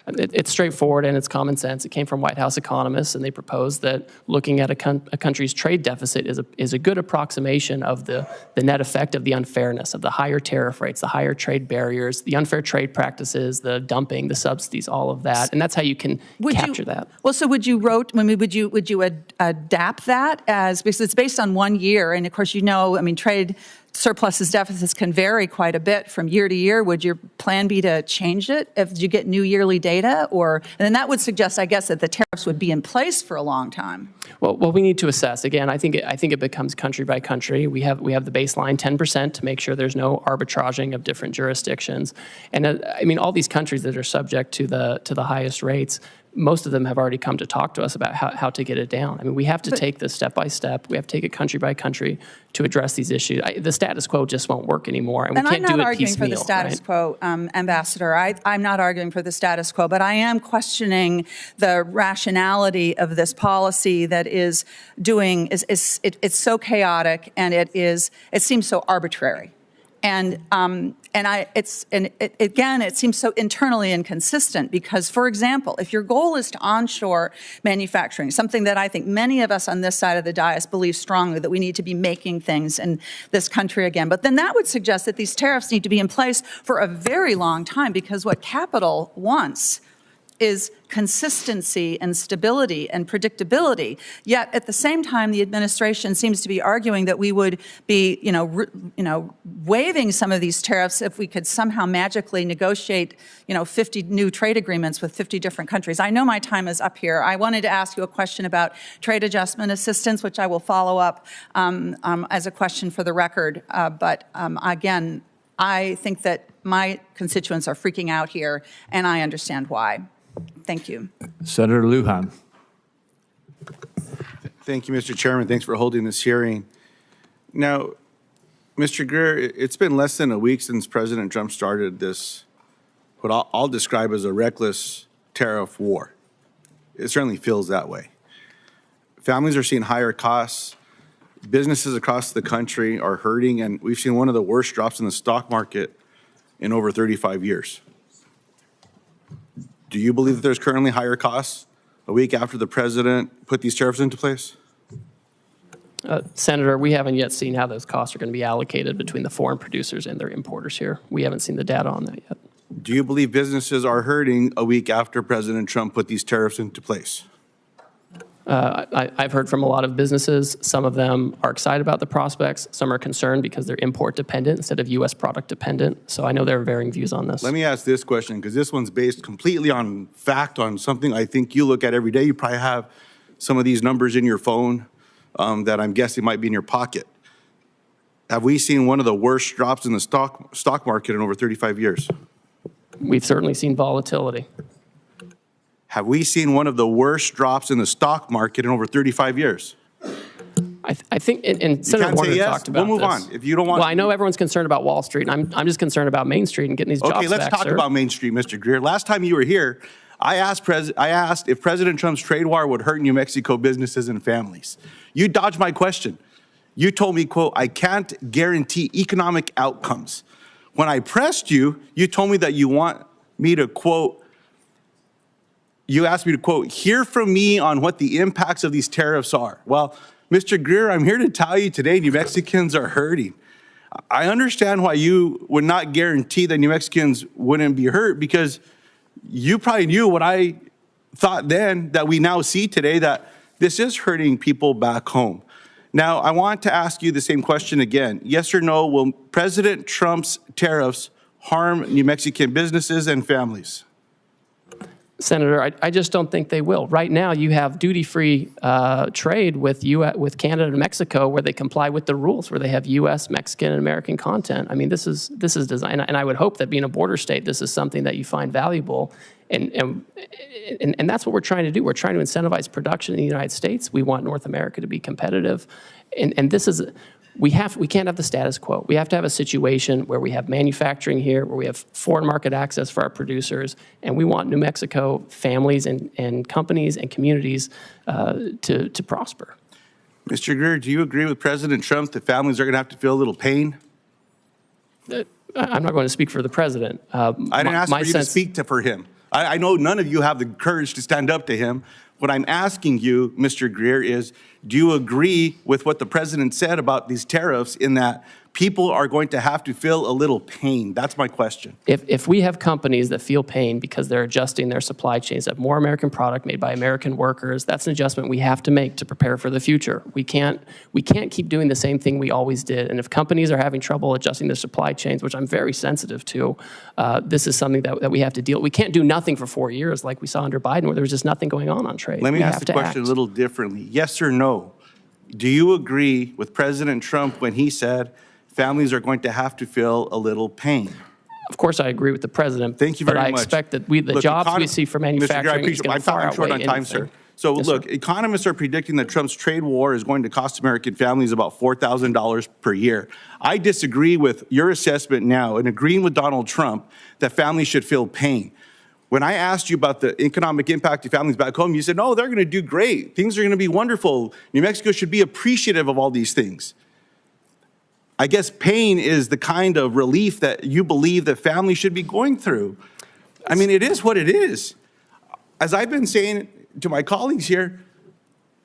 Speaker 3: It's straightforward and it's common sense. It came from White House economists, and they proposed that looking at a country's trade deficit is a good approximation of the net effect of the unfairness of the higher tariff rates, the higher trade barriers, the unfair trade practices, the dumping, the subsidies, all of that, and that's how you can capture that.
Speaker 18: Well, so would you adapt that because it's based on 1 year, and of course trade surpluses, deficits can vary quite a bit from year to year. Would your plan be to change it if you get new yearly data? And then that would suggest, I guess, that the tariffs would be in place for a long time.
Speaker 3: Well, we need to assess. Again, I think it becomes country by country. We have the baseline 10% to make sure there's no arbitraging of different jurisdictions. And all these countries that are subject to the highest rates, most of them have already come to talk to us about how to get it down. I mean, we have to take this step by step. We have to take it country by country to address these issues. The status quo just won't work anymore, and we can't do it piecemeal.
Speaker 18: I'm not arguing for the status quo, Ambassador. I'm not arguing for the status quo, but I am questioning the rationality of this policy that it's so chaotic, and it seems so arbitrary. And it seems so internally inconsistent because, for example, if your goal is to onshore manufacturing, something that I think many of us on this side of the dais believe strongly that we need to be making things in this country again, but then that would suggest that these tariffs need to be in place for a very long time because what capital wants is consistency and stability and predictability. Yet at the same time, the administration seems to be arguing that we would be, waiving some of these tariffs if we could somehow magically negotiate, 50 new trade agreements with 50 different countries. I know my time is up here. I wanted to ask you a question about trade adjustment assistance, which I will follow up as a question for the record. But again, I think that my constituents are freaking out here, and I understand why. Thank you.
Speaker 1: Senator Lujan.
Speaker 19: Thank you, Mr. Chairman. Thanks for holding this hearing. Now, Mr. Greer, it's been less than a week since President Trump started this, what I'll describe as a reckless tariff war. It certainly feels that way. Families are seeing higher costs. Businesses across the country are hurting, and we've seen one of the worst drops in the stock market in over 35 years. Do you believe that there's currently higher costs a week after the president put these tariffs into place?
Speaker 3: Senator, we haven't yet seen how those costs are going to be allocated between the foreign producers and their importers here. We haven't seen the data on that yet.
Speaker 19: Do you believe businesses are hurting a week after President Trump put these tariffs into place?
Speaker 3: I've heard from a lot of businesses. Some of them are excited about the prospects. Some are concerned because they're import dependent instead of U.S. product dependent. So I know there are varying views on this.
Speaker 19: Let me ask this question, because this one's based completely on fact, on something I think you look at every day. You probably have some of these numbers in your phone that I'm guessing might be in your pocket. Have we seen one of the worst drops in the stock market in over 35 years?
Speaker 3: We've certainly seen volatility.
Speaker 19: Have we seen one of the worst drops in the stock market in over 35 years?
Speaker 3: I think, and Senator Warner talked about this.
Speaker 19: We'll move on. If you don't want.
Speaker 3: Well, I know everyone's concerned about Wall Street, and I'm just concerned about Main Street and getting these jobs back,
Speaker 19: Okay, let's talk about Main Street, Mr. Greer. Last time you were here, I asked if President Trump's trade war would hurt New Mexico businesses and families. You dodged my question. You told me, quote, I can't guarantee economic outcomes. When I pressed you, you told me that you want me to, quote, you asked me to, quote, hear from me on what the impacts of these tariffs are. Well, Mr. Greer, I'm here to tell you today New Mexicans are hurting. I understand why you would not guarantee that New Mexicans wouldn't be hurt, because you probably knew what I thought then that we now see today, that this is hurting people back home. Now, I want to ask you the same question again. Yes or no, will President Trump's tariffs harm New Mexican businesses and families?
Speaker 3: Senator, I just don't think they will. Right now, you have duty-free trade with Canada and Mexico, where they comply with the rules, where they have U.S., Mexican, and American content. I mean, this is designed, and I would hope that being a border state, this is something that you find valuable, and that's what we're trying to do. We're trying to incentivize production in the United States. We want North America to be competitive, and this is. We can't have the status quo. We have to have a situation where we have manufacturing here, where we have foreign market access for our producers, and we want New Mexico families and companies and communities to prosper.
Speaker 19: Mr. Greer, do you agree with President Trump that families are going to have to feel a little pain?
Speaker 3: I'm not going to speak for the president.
Speaker 19: I didn't ask for you to speak for him. I know none of you have the courage to stand up to him. What I'm asking you, Mr. Greer, is do you agree with what the president said about these tariffs in that people are going to have to feel a little pain? That's my question.
Speaker 3: If we have companies that feel pain because they're adjusting their supply chains, have more American product made by American workers, that's an adjustment we have to make to prepare for the future. We can't keep doing the same thing we always did. And if companies are having trouble adjusting their supply chains, which I'm very sensitive to, this is something that we have to deal with. We can't do nothing for 4 years like we saw under Biden, where there was just nothing going on trade.
Speaker 19: Let me ask the question a little differently. Yes or no? Do you agree with President Trump when he said families are going to have to feel a little pain?
Speaker 3: Of course, I agree with the president.
Speaker 19: Thank you very much.
Speaker 3: But I expect that the jobs we see for manufacturing is going to far outweigh anything.
Speaker 19: I'm short on time, sir. So
Speaker 3: Yes,
Speaker 19: look,
Speaker 3: sir.
Speaker 19: economists are predicting that Trump's trade war is going to cost American families about $4,000 per year. I disagree with your assessment now and agreeing with Donald Trump that families should feel pain. When I asked you about the economic impact of families back home, you said, no, they're going to do great. Things are going to be wonderful. New Mexico should be appreciative of all these things. I guess pain is the kind of relief that you believe that families should be going through. I mean, it is what it is. As I've been saying to my colleagues here,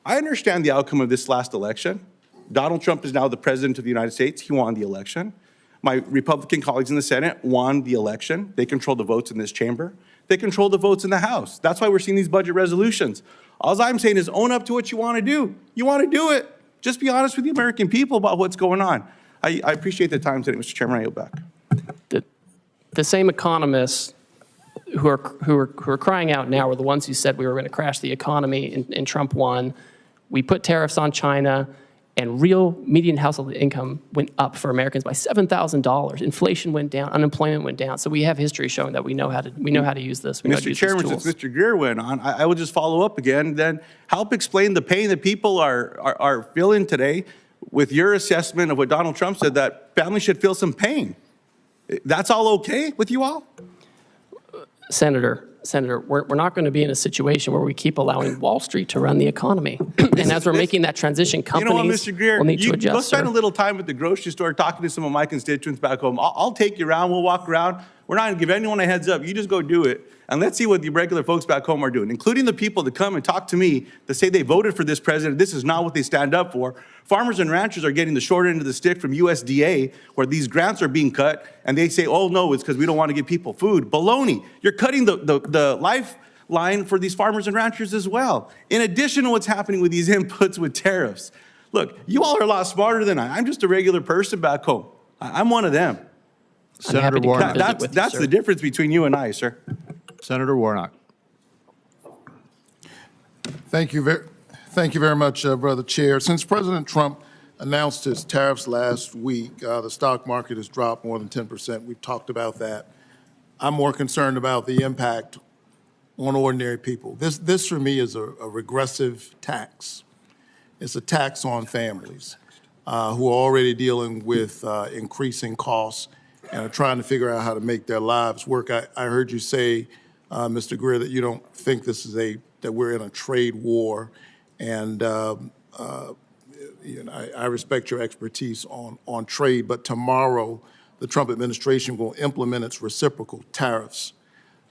Speaker 19: I understand the outcome of this last election. Donald Trump is now the president of the United States. He won the election. My Republican colleagues in the Senate won the election. They control the votes in this chamber. They control the votes in the House. That's why we're seeing these budget resolutions. All I'm saying is own up to what you want to do. You want to do it. Just be honest with the American people about what's going on. I appreciate the time today, Mr. Chairman. I yield back.
Speaker 3: The same economists who are crying out now were the ones who said we were going to crash the economy, and Trump won. We put tariffs on China, and real median household income went up for Americans by $7,000. Inflation went down, unemployment went down. So we have history showing that we know how to use this. We know how to
Speaker 19: Mr.
Speaker 3: use
Speaker 19: Chairman,
Speaker 3: these
Speaker 19: since
Speaker 3: tools.
Speaker 19: Mr. Greer went on, I will just follow up again. Then help explain the pain that people are feeling today with your assessment of what Donald Trump said, that families should feel some pain. That's all okay with you all?
Speaker 3: Senator, we're not going to be in a situation where we keep allowing Wall Street to run the economy. And as we're making that transition, companies
Speaker 19: You know what, Mr. Greer,
Speaker 3: will need to
Speaker 19: go
Speaker 3: adjust.
Speaker 19: spend
Speaker 3: sir.
Speaker 19: a little time at the grocery store talking to some of my constituents back home. I'll take you around. We'll walk around. We're not going to give anyone a heads up. You just go do it. And let's see what the regular folks back home are doing, including the people that come and talk to me that say they voted for this president. This is not what they stand up for. Farmers and ranchers are getting the short end of the stick from USDA, where these grants are being cut, and they say, oh, no, it's because we don't want to give people food. Baloney. You're cutting the lifeline for these farmers and ranchers as well, in addition to what's happening with these inputs with tariffs. Look, you all are a lot smarter than I. I'm just a regular person back home. I'm one of them.
Speaker 1: Senator Warnock.
Speaker 19: That's the difference between you and I, sir.
Speaker 1: Senator Warnock.
Speaker 20: Thank you very much, Brother Chair. Since President Trump announced his tariffs last week, the stock market has dropped more than 10%. We've talked about that. I'm more concerned about the impact on ordinary people. This for me is a regressive tax. It's a tax on families who are already dealing with increasing costs and are trying to figure out how to make their lives work. I heard you say, Mr. Greer, that you don't think this is that we're in a trade war, and you know, I respect your expertise on trade, but tomorrow the Trump administration will implement its reciprocal tariffs,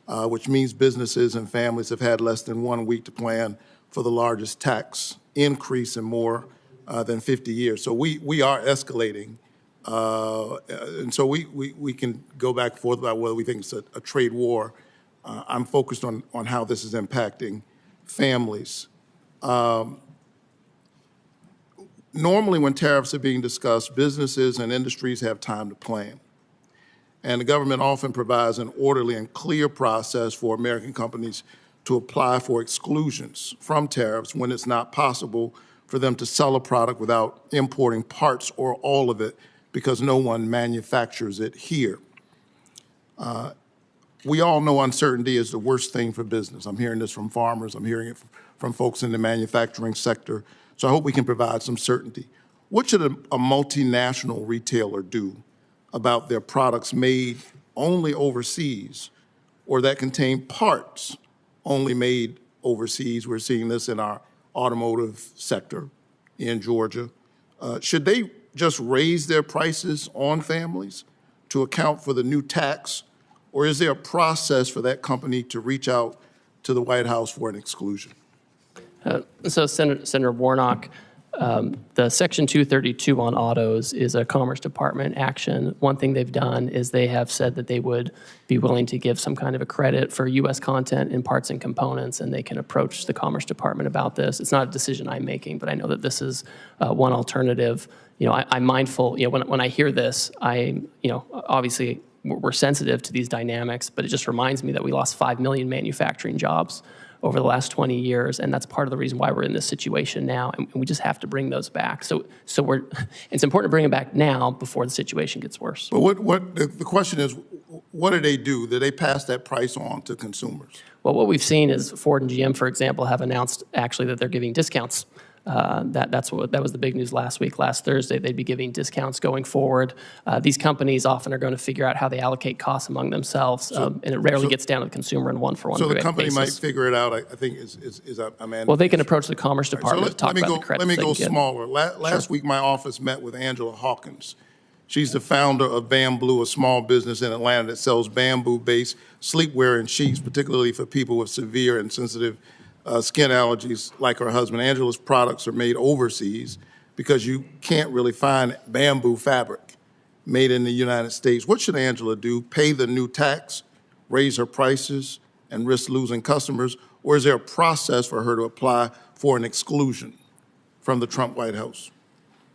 Speaker 20: which means businesses and families have had less than 1 week to plan for the largest tax increase in more than 50 years. So we are escalating, and so we can go back and forth about whether we think it's a trade war. I'm focused on how this is impacting families. Normally, when tariffs are being discussed, businesses and industries have time to plan. And the government often provides an orderly and clear process for American companies to apply for exclusions from tariffs when it's not possible for them to sell a product without importing parts or all of it because no one manufactures it here. We all know uncertainty is the worst thing for business. I'm hearing this from farmers. I'm hearing it from folks in the manufacturing sector. So I hope we can provide some certainty. What should a multinational retailer do about their products made only overseas or that contain parts only made overseas? We're seeing this in our automotive sector in Georgia. Should they just raise their prices on families to account for the new tax? Or is there a process for that company to reach out to the White House for an exclusion?
Speaker 3: So Senator Warnock, the Section 232 on autos is a Commerce Department action. One thing they've done is they have said that they would be willing to give some kind of a credit for U.S. content in parts and components, and they can approach the Commerce Department about this. It's not a decision I'm making, but I know that this is one alternative. You know, I'm mindful, you know, when I hear this, obviously we're sensitive to these dynamics, but it just reminds me that we lost 5 million manufacturing jobs over the last 20 years, and that's part of the reason why we're in this situation now, and we just have to bring those back. So it's important to bring them back now before the situation gets worse.
Speaker 20: But the question is, what do they do? Do they pass that price on to consumers?
Speaker 3: Well, what we've seen is Ford and GM, for example, have announced actually that they're giving discounts. That was the big news last week. Last Thursday, they'd be giving discounts going forward. These companies often are going to figure out how they allocate costs among themselves, and it rarely gets down to the consumer in one-for-one basis.
Speaker 20: So the company might figure it out, I think,
Speaker 3: Well, they can approach the Commerce Department to talk about the credits.
Speaker 20: Let me go smaller. Last week, my office met with Angela Hawkins. She's the founder of Bamboo, a small business in Atlanta that sells bamboo-based sleepwear and sheets, particularly for people with severe and sensitive skin allergies like her husband. Angela's products are made overseas because you can't really find bamboo fabric made in the United States. What should Angela do? Pay the new tax, raise her prices, and risk losing customers? Or is there a process for her to apply for an exclusion from the Trump White House?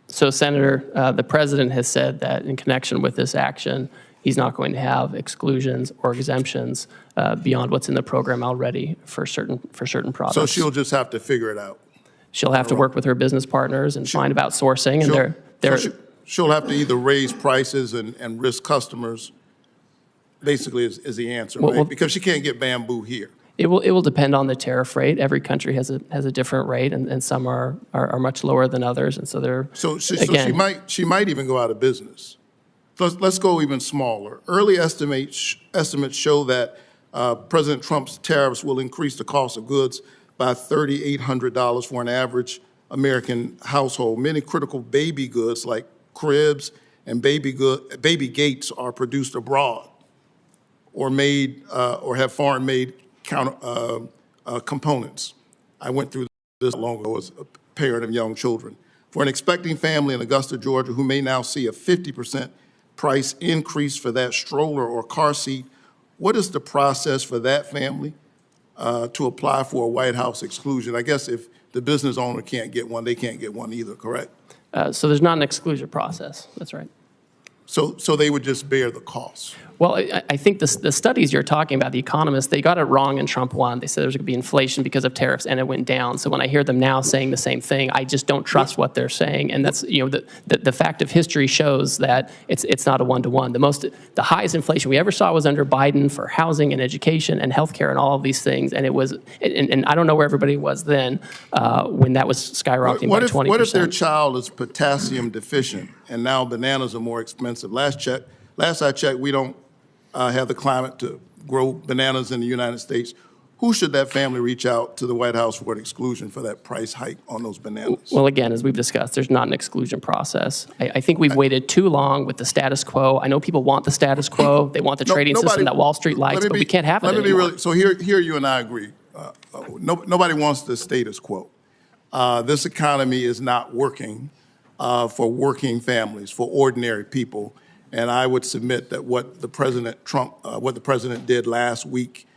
Speaker 3: So, Senator, the president has said that in connection with this action, he's not going to have exclusions or exemptions beyond what's in the program already for certain products.
Speaker 20: So she'll just have to figure it out.
Speaker 3: She'll have to work with her business partners and find about sourcing, and
Speaker 20: she'll have to either raise prices and risk customers. Basically, is the answer, right? Because she can't get bamboo here.
Speaker 3: It will depend on the tariff rate. Every country has a different rate, and some are much lower than others, and so they're
Speaker 20: she might even go out of business. Let's go even smaller. Early estimates show that President Trump's tariffs will increase the cost of goods by $3,800 for an average American household. Many critical baby goods like cribs and baby gates are produced abroad or made or have foreign-made components. I went through this long ago as a parent of young children. For an expecting family in Augusta, Georgia, who may now see a 50% price increase for that stroller or car seat, what is the process for that family to apply for a White House exclusion? I guess if the business owner can't get one, they can't get one either, correct?
Speaker 3: So there's not an exclusion process. That's right.
Speaker 20: So they would just bear the cost.
Speaker 3: Well, I think the studies you're talking about, the economists, they got it wrong in Trump 1. They said there was going to be inflation because of tariffs, and it went down. So when I hear them now saying the same thing, I just don't trust what they're saying. And that's, the fact of history shows that it's not a one-to-one. The highest inflation we ever saw was under Biden for housing and education and healthcare and all of these things. And it was, and I don't know where everybody was then when that was skyrocketing by 20%.
Speaker 20: What if their child is potassium deficient and now bananas are more expensive? Last I checked, we don't have the climate to grow bananas in the United States. Who should that family reach out to the White House for an exclusion for that price hike on those bananas?
Speaker 3: Well, again, as we've discussed, there's not an exclusion process. I think we've waited too long with the status quo. I know people want the status quo. They want the trading system that Wall Street likes, but we can't have it anymore.
Speaker 20: So here you and I agree. Nobody wants the status quo. This economy is not working for working families, for ordinary people. And I would submit that what the president did last week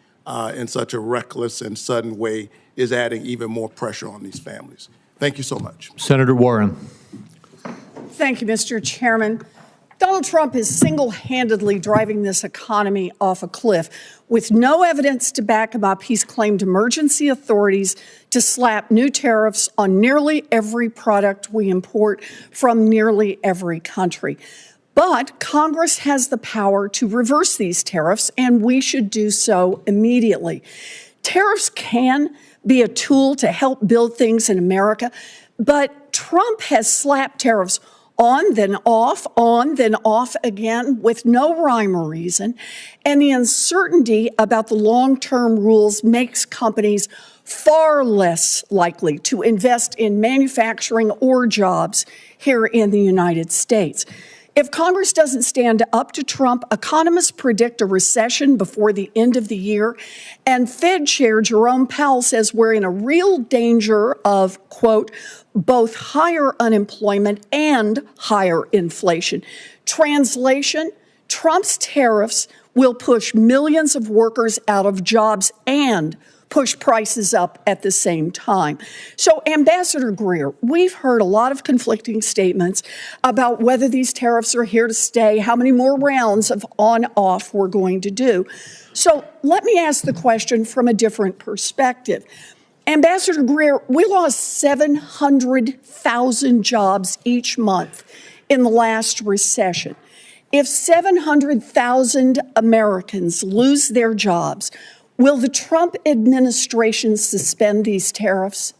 Speaker 20: in such a reckless and sudden way is adding even more pressure on these families. Thank you so much.
Speaker 1: Senator Warren.
Speaker 21: Thank you, Mr. Chairman. Donald Trump is single-handedly driving this economy off a cliff. With no evidence to back him up, he's claimed emergency authorities to slap new tariffs on nearly every product we import from nearly every country. But Congress has the power to reverse these tariffs, and we should do so immediately. Tariffs can be a tool to help build things in America, but Trump has slapped tariffs on, then off again with no rhyme or reason. And the uncertainty about the long-term rules makes companies far less likely to invest in manufacturing or jobs here in the United States. If Congress doesn't stand up to Trump, economists predict a recession before the end of the year. And Fed Chair Jerome Powell says we're in a real danger of, quote, both higher unemployment and higher inflation. Translation, Trump's tariffs will push millions of workers out of jobs and push prices up at the same time. So, Ambassador Greer, we've heard a lot of conflicting statements about whether these tariffs are here to stay, how many more rounds of on-off we're going to do. So let me ask the question from a different perspective. Ambassador Greer, we lost 700,000 jobs each month in the last recession. If 700,000 Americans lose their jobs, will the Trump administration suspend these tariffs?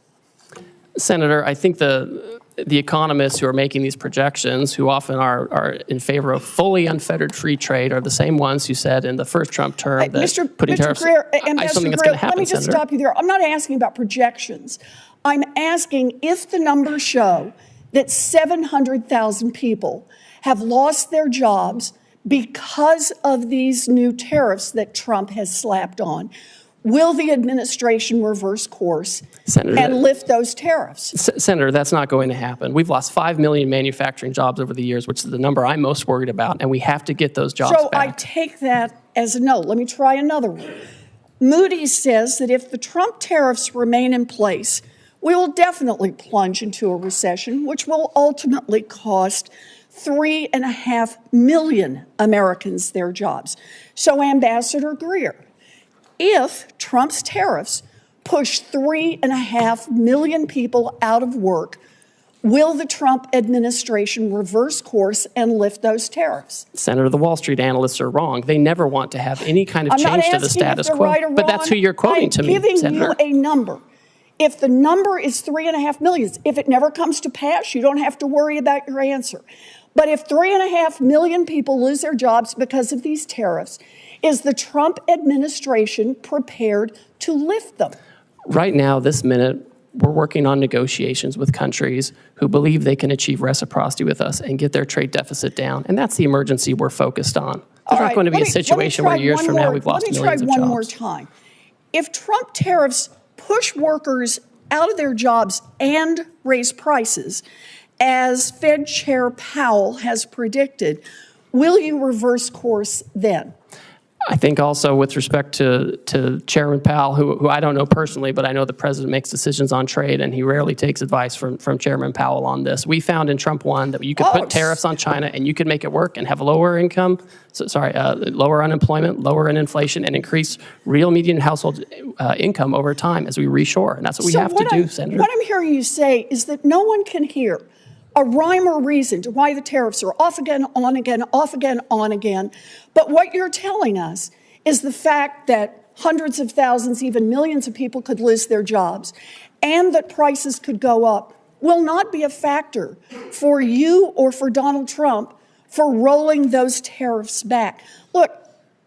Speaker 3: Senator, I think the economists who are making these projections, who often are in favor of fully unfettered free trade, are the same ones who said in the first Trump term that putting tariffs
Speaker 21: Greer,
Speaker 3: I just don't think it's going to happen,
Speaker 21: let me just
Speaker 3: Senator.
Speaker 21: stop you there. I'm not asking about projections. I'm asking if the numbers show that 700,000 people have lost their jobs because of these new tariffs that Trump has slapped on. Will the administration reverse course and lift those tariffs?
Speaker 3: Senator, that's not going to happen. We've lost 5 million manufacturing jobs over the years, which is the number I'm most worried about, and we have to get those jobs
Speaker 21: So
Speaker 3: back.
Speaker 21: I take that as a no. Let me try another one. Moody's says that if the Trump tariffs remain in place, we will definitely plunge into a recession, which will ultimately cost 3.5 million Americans their jobs. So, Ambassador Greer, if Trump's tariffs push 3.5 million people out of work, will the Trump administration reverse course and lift those tariffs?
Speaker 3: Senator, the Wall Street analysts are wrong. They never want to have any kind of change to the status quo.
Speaker 21: Right or
Speaker 3: but that's who
Speaker 21: wrong.
Speaker 3: you're quoting to me,
Speaker 21: I'm giving
Speaker 3: Senator.
Speaker 21: you a number. If the number is 3.5 million, if it never comes to pass, you don't have to worry about your answer. But if 3.5 million people lose their jobs because of these tariffs, is the Trump administration prepared to lift them?
Speaker 3: Right now, this minute, we're working on negotiations with countries who believe they can achieve reciprocity with us and get their trade deficit down. And that's the emergency we're focused on. There's not going to be a situation where years from now we've lost millions of jobs.
Speaker 21: Let me try one more time. If Trump tariffs push workers out of their jobs and raise prices, as Fed Chair Powell has predicted, will you reverse course then?
Speaker 3: I think also with respect to Chairman Powell, who I don't know personally, but I know the president makes decisions on trade, and he rarely takes advice from Chairman Powell on this. We found in Trump 1 that you could put tariffs on China and you could make it work and have lower income, lower unemployment, lower inflation, and increase real median household income over time as we reshore. And that's what we have to do, Senator.
Speaker 21: What I'm hearing you say is that no one can hear a rhyme or reason to why the tariffs are off again, on again, off again, on again. But what you're telling us is the fact that hundreds of thousands, even millions of people could lose their jobs and that prices could go up will not be a factor for you or for Donald Trump for rolling those tariffs back. Look,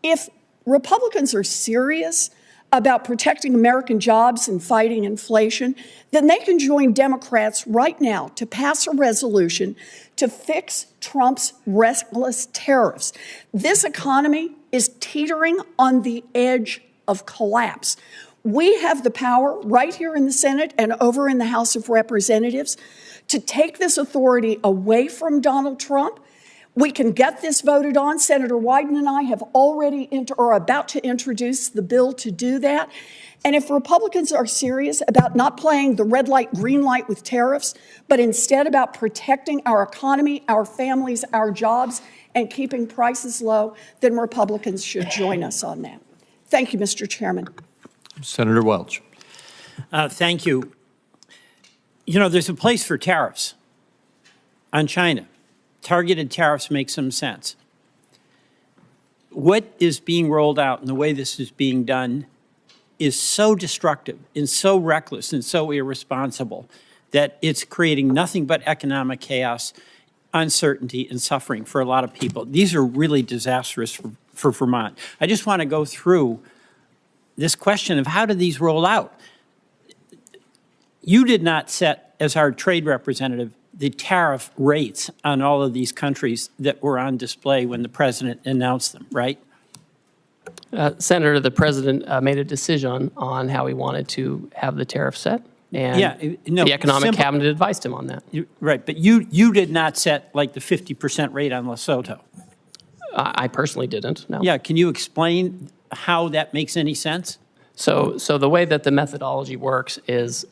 Speaker 21: if Republicans are serious about protecting American jobs and fighting inflation, then they can join Democrats right now to pass a resolution to fix Trump's reckless tariffs. This economy is teetering on the edge of collapse. We have the power right here in the Senate and over in the House of Representatives to take this authority away from Donald Trump. We can get this voted on. Senator Wyden and I have already are about to introduce the bill to do that. And if Republicans are serious about not playing the red light, green light with tariffs, but instead about protecting our economy, our families, our jobs, and keeping prices low, then Republicans should join us on that. Thank you, Mr. Chairman.
Speaker 1: Senator Welch.
Speaker 4: Thank you. You know, there's a place for tariffs on China. Targeted tariffs make some sense. What is being rolled out and the way this is being done is so destructive and so reckless and so irresponsible that it's creating nothing but economic chaos, uncertainty, and suffering for a lot of people. These are really disastrous for Vermont. I just want to go through this question of how do these roll out? You did not set, as our trade representative, the tariff rates on all of these countries that were on display when the president announced them, right?
Speaker 3: Senator, the president made a decision on how he wanted to have the tariff set, and the economic cabinet advised him on that.
Speaker 4: Right, but you did not set like the 50% rate on Lesotho.
Speaker 3: I personally didn't, no.
Speaker 4: Yeah, can you explain how that makes any sense?
Speaker 3: So the way that the methodology works is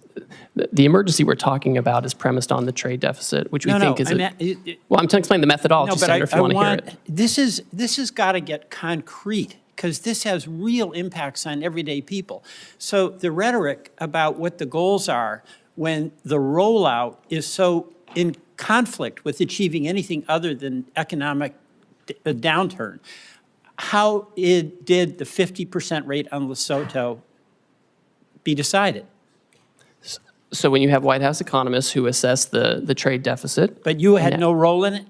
Speaker 3: the emergency we're talking about is premised on the trade deficit, which we think is well, I'm to explain the methodology, Senator, if you want to hear it.
Speaker 4: This has got to get concrete, because this has real impacts on everyday people. So the rhetoric about what the goals are when the rollout is so in conflict with achieving anything other than economic downturn, how did the 50% rate on Lesotho be decided?
Speaker 3: So when you have White House economists who assess the trade deficit.
Speaker 4: But you had no role in it?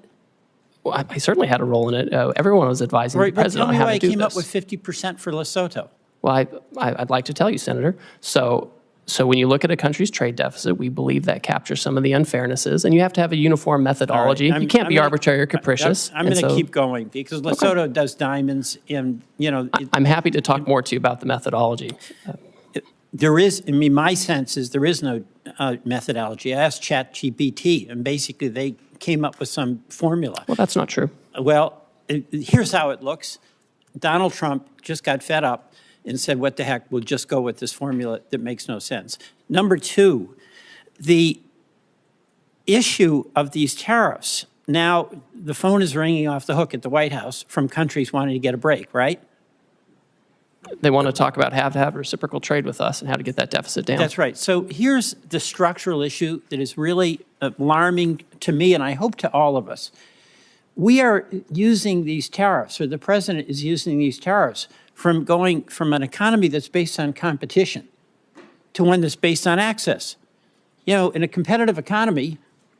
Speaker 3: Well, I certainly had a role in it. Everyone was advising the president on how to do this.
Speaker 4: Tell me why I came up with 50% for Lesotho.
Speaker 3: Well, I'd like to tell you, Senator. So when you look at a country's trade deficit, we believe that captures some of the unfairnesses, and you have to have a uniform methodology. You can't be arbitrary or capricious.
Speaker 4: I'm going to keep going, because Lesotho does diamonds, and, you know.
Speaker 3: I'm happy to talk more to you about the methodology.
Speaker 4: There is, I mean, my sense is there is no methodology. I asked ChatGPT, and basically they came up with some formula.
Speaker 3: Well, that's not true.
Speaker 4: Well, here's how it looks. Donald Trump just got fed up and said, what the heck, we'll just go with this formula that makes no sense. Number two, the issue of these tariffs. Now, the phone is ringing off the hook at the White House from countries wanting to get a break, right?
Speaker 3: They want to talk about how to have reciprocal trade with us and how to get that deficit down.
Speaker 4: That's right. So here's the structural issue that is really alarming to me, and I hope to all of us. We are using these tariffs, or the president is using these tariffs, from going from an economy that's based on competition to one that's based on access. You know, in a competitive economy,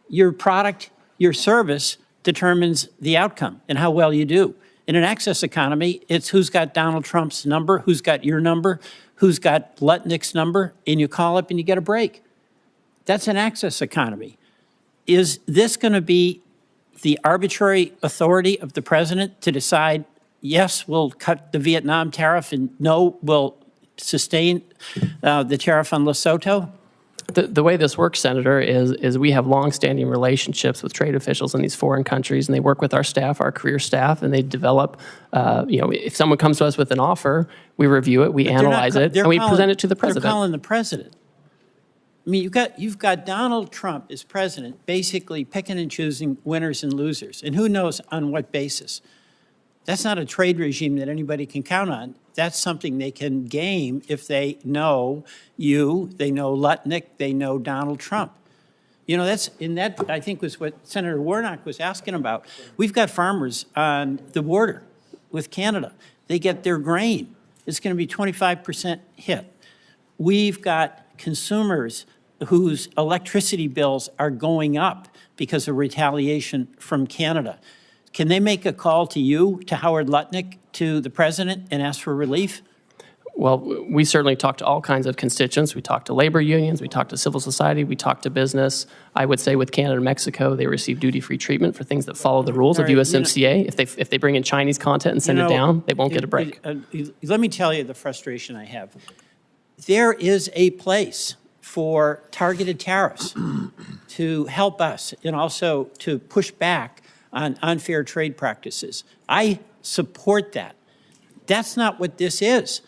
Speaker 4: your product, your service determines the outcome and how well you do. In an access economy, it's who's got Donald Trump's number, who's got your number, who's got Lutnick's number, and you call up and you get a break. That's an access economy. Is this going to be the arbitrary authority of the president to decide, yes, we'll cut the Vietnam tariff, and no, we'll sustain the tariff on Lesotho?
Speaker 3: The way this works, Senator, is we have longstanding relationships with trade officials in these foreign countries, and they work with our staff, our career staff, and they develop, you know, if someone comes to us with an offer, we review it, we analyze it, and we present it to the president.
Speaker 4: They're calling the president. I mean, you've got Donald Trump as president basically picking and choosing winners and losers, and who knows on what basis. That's not a trade regime that anybody can count on. That's something they can game if they know you, they know Lutnick, they know Donald Trump. You know, that I think was what Senator Warnock was asking about. We've got farmers on the border with Canada. They get their grain. It's going to be 25% hit. We've got consumers whose electricity bills are going up because of retaliation from Canada. Can they make a call to you, to Howard Lutnick, to the president, and ask for relief?
Speaker 3: Well, we certainly talk to all kinds of constituents. We talk to labor unions, we talk to civil society, we talk to business. I would say with Canada and Mexico, they receive duty-free treatment for things that follow the rules of USMCA. If they bring in Chinese content and send it down, they won't get a break.
Speaker 4: Let me tell you the frustration I have. There is a place for targeted tariffs to help us and also to push back on unfair trade practices. I support that. That's not what this is.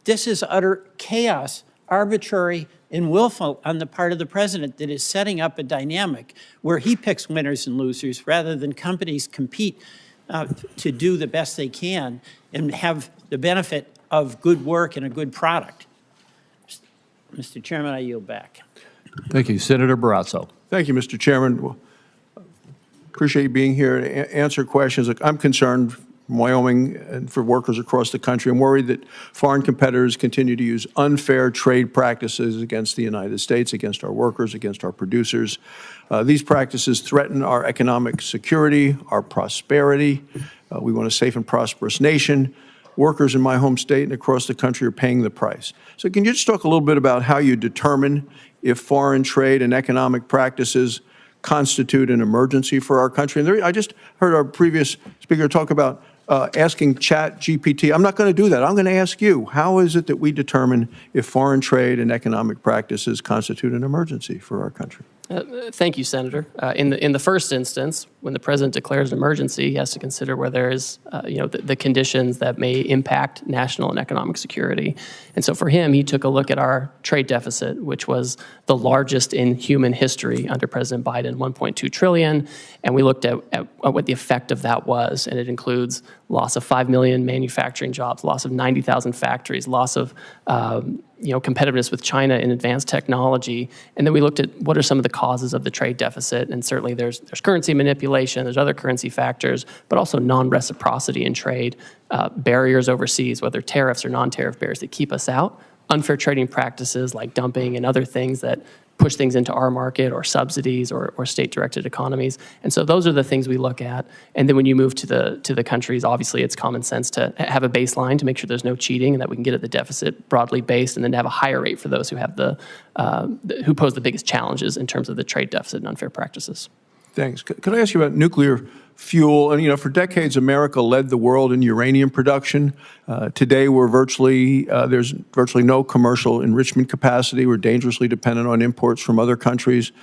Speaker 4: This is utter chaos, arbitrary and willful on the part of the president that is setting up a dynamic where he picks winners and losers rather than companies compete to do the best they can and have the benefit of good work and a good product. Mr. Chairman, I yield back.
Speaker 1: Thank you. Senator Barrasso.
Speaker 5: Thank you, Mr. Chairman. Well, appreciate you being here to answer questions. Look, I'm concerned for Wyoming and for workers across the country. I'm worried that foreign competitors continue to use unfair trade practices against the United States, against our workers, against our producers. These practices threaten our economic security, our prosperity. We want a safe and prosperous nation. Workers in my home state and across the country are paying the price. So can you just talk a little bit about how you determine if foreign trade and economic practices constitute an emergency for our country? And I just heard our previous speaker talk about asking ChatGPT. I'm not going to do that. I'm going to ask you, how is it that we determine if foreign trade and economic practices constitute an emergency for our country?
Speaker 3: Thank you, Senator. In the first instance, when the president declares an emergency, he has to consider where there is, the conditions that may impact national and economic security. And so for him, he took a look at our trade deficit, which was the largest in human history under President Biden, 1.2 trillion. And we looked at what the effect of that was. And it includes loss of 5 million manufacturing jobs, loss of 90,000 factories, loss of competitiveness with China in advanced technology. And then we looked at what are some of the causes of the trade deficit. And certainly there's currency manipulation, there's other currency factors, but also non-reciprocity in trade, barriers overseas, whether tariffs or non-tariff barriers that keep us out, unfair trading practices like dumping and other things that push things into our market, or subsidies, or state-directed economies. And so those are the things we look at. And then when you move to the countries, obviously it's common sense to have a baseline to make sure there's no cheating and that we can get at the deficit broadly based, and then to have a higher rate for those who have who pose the biggest challenges in terms of the trade deficit and unfair practices.
Speaker 5: Thanks. Could I ask you about nuclear fuel? And, for decades, America led the world in uranium production. Today, there's virtually no commercial enrichment capacity. We're dangerously dependent on imports from other countries.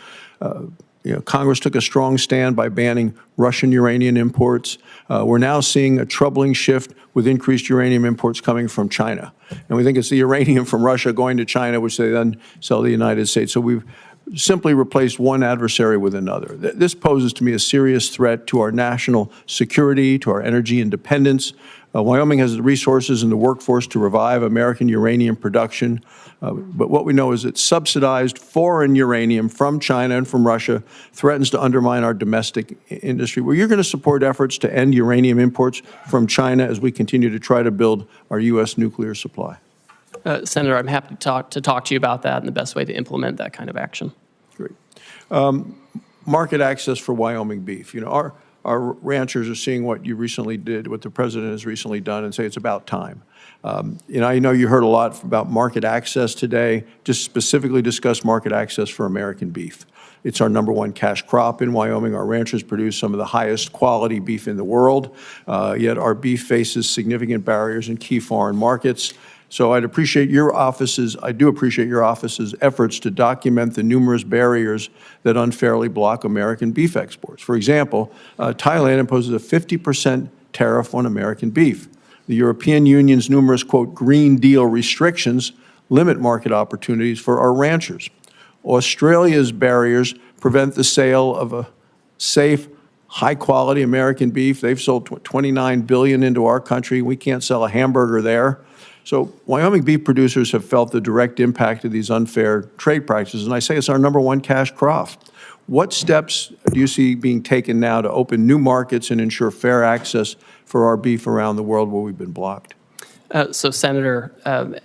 Speaker 5: Congress took a strong stand by banning Russian uranium imports. We're now seeing a troubling shift with increased uranium imports coming from China. And we think it's the uranium from Russia going to China, which they then sell to the United States. So we've simply replaced one adversary with another. This poses to me a serious threat to our national security, to our energy independence. Wyoming has the resources and the workforce to revive American uranium production. But what we know is that subsidized foreign uranium from China and from Russia threatens to undermine our domestic industry. Well, you're going to support efforts to end uranium imports from China as we continue to try to build our U.S. nuclear supply.
Speaker 3: Senator, I'm happy to talk to you about that and the best way to implement that kind of action.
Speaker 5: Great. Market access for Wyoming beef. Our ranchers are seeing what you recently did, what the president has recently done, and say it's about time. I know you heard a lot about market access today. Just specifically discuss market access for American beef. It's our #1 cash crop in Wyoming. Our ranchers produce some of the highest quality beef in the world, yet our beef faces significant barriers in key foreign markets. So I do appreciate your office's efforts to document the numerous barriers that unfairly block American beef exports. For example, Thailand imposes a 50% tariff on American beef. The European Union's numerous, quote, Green Deal restrictions limit market opportunities for our ranchers. Australia's barriers prevent the sale of a safe, high-quality American beef. They've sold $29 billion into our country. We can't sell a hamburger there. So Wyoming beef producers have felt the direct impact of these unfair trade practices, and I say it's our #1 cash crop. What steps do you see being taken now to open new markets and ensure fair access for our beef around the world where we've been blocked?
Speaker 3: So, Senator,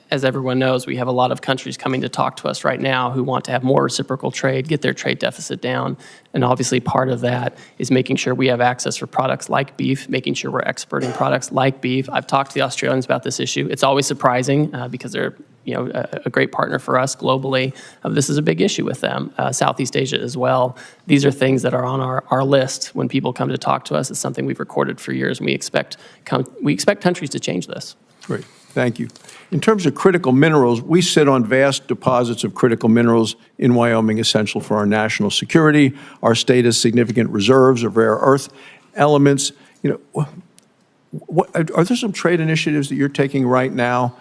Speaker 3: as everyone knows, we have a lot of countries coming to talk to us right now who want to have more reciprocal trade, get their trade deficit down. And obviously part of that is making sure we have access for products like beef, making sure we're exporting products like beef. I've talked to the Australians about this issue. It's always surprising because they're a great partner for us globally. This is a big issue with them. Southeast Asia as well. These are things that are on our list when people come to talk to us. It's something we've recorded for years, and we expect countries to change this.
Speaker 5: Great. Thank you. In terms of critical minerals, we sit on vast deposits of critical minerals in Wyoming essential for our national security. Our state has significant reserves of rare earth elements, you know, what, are there some trade initiatives that you're taking right now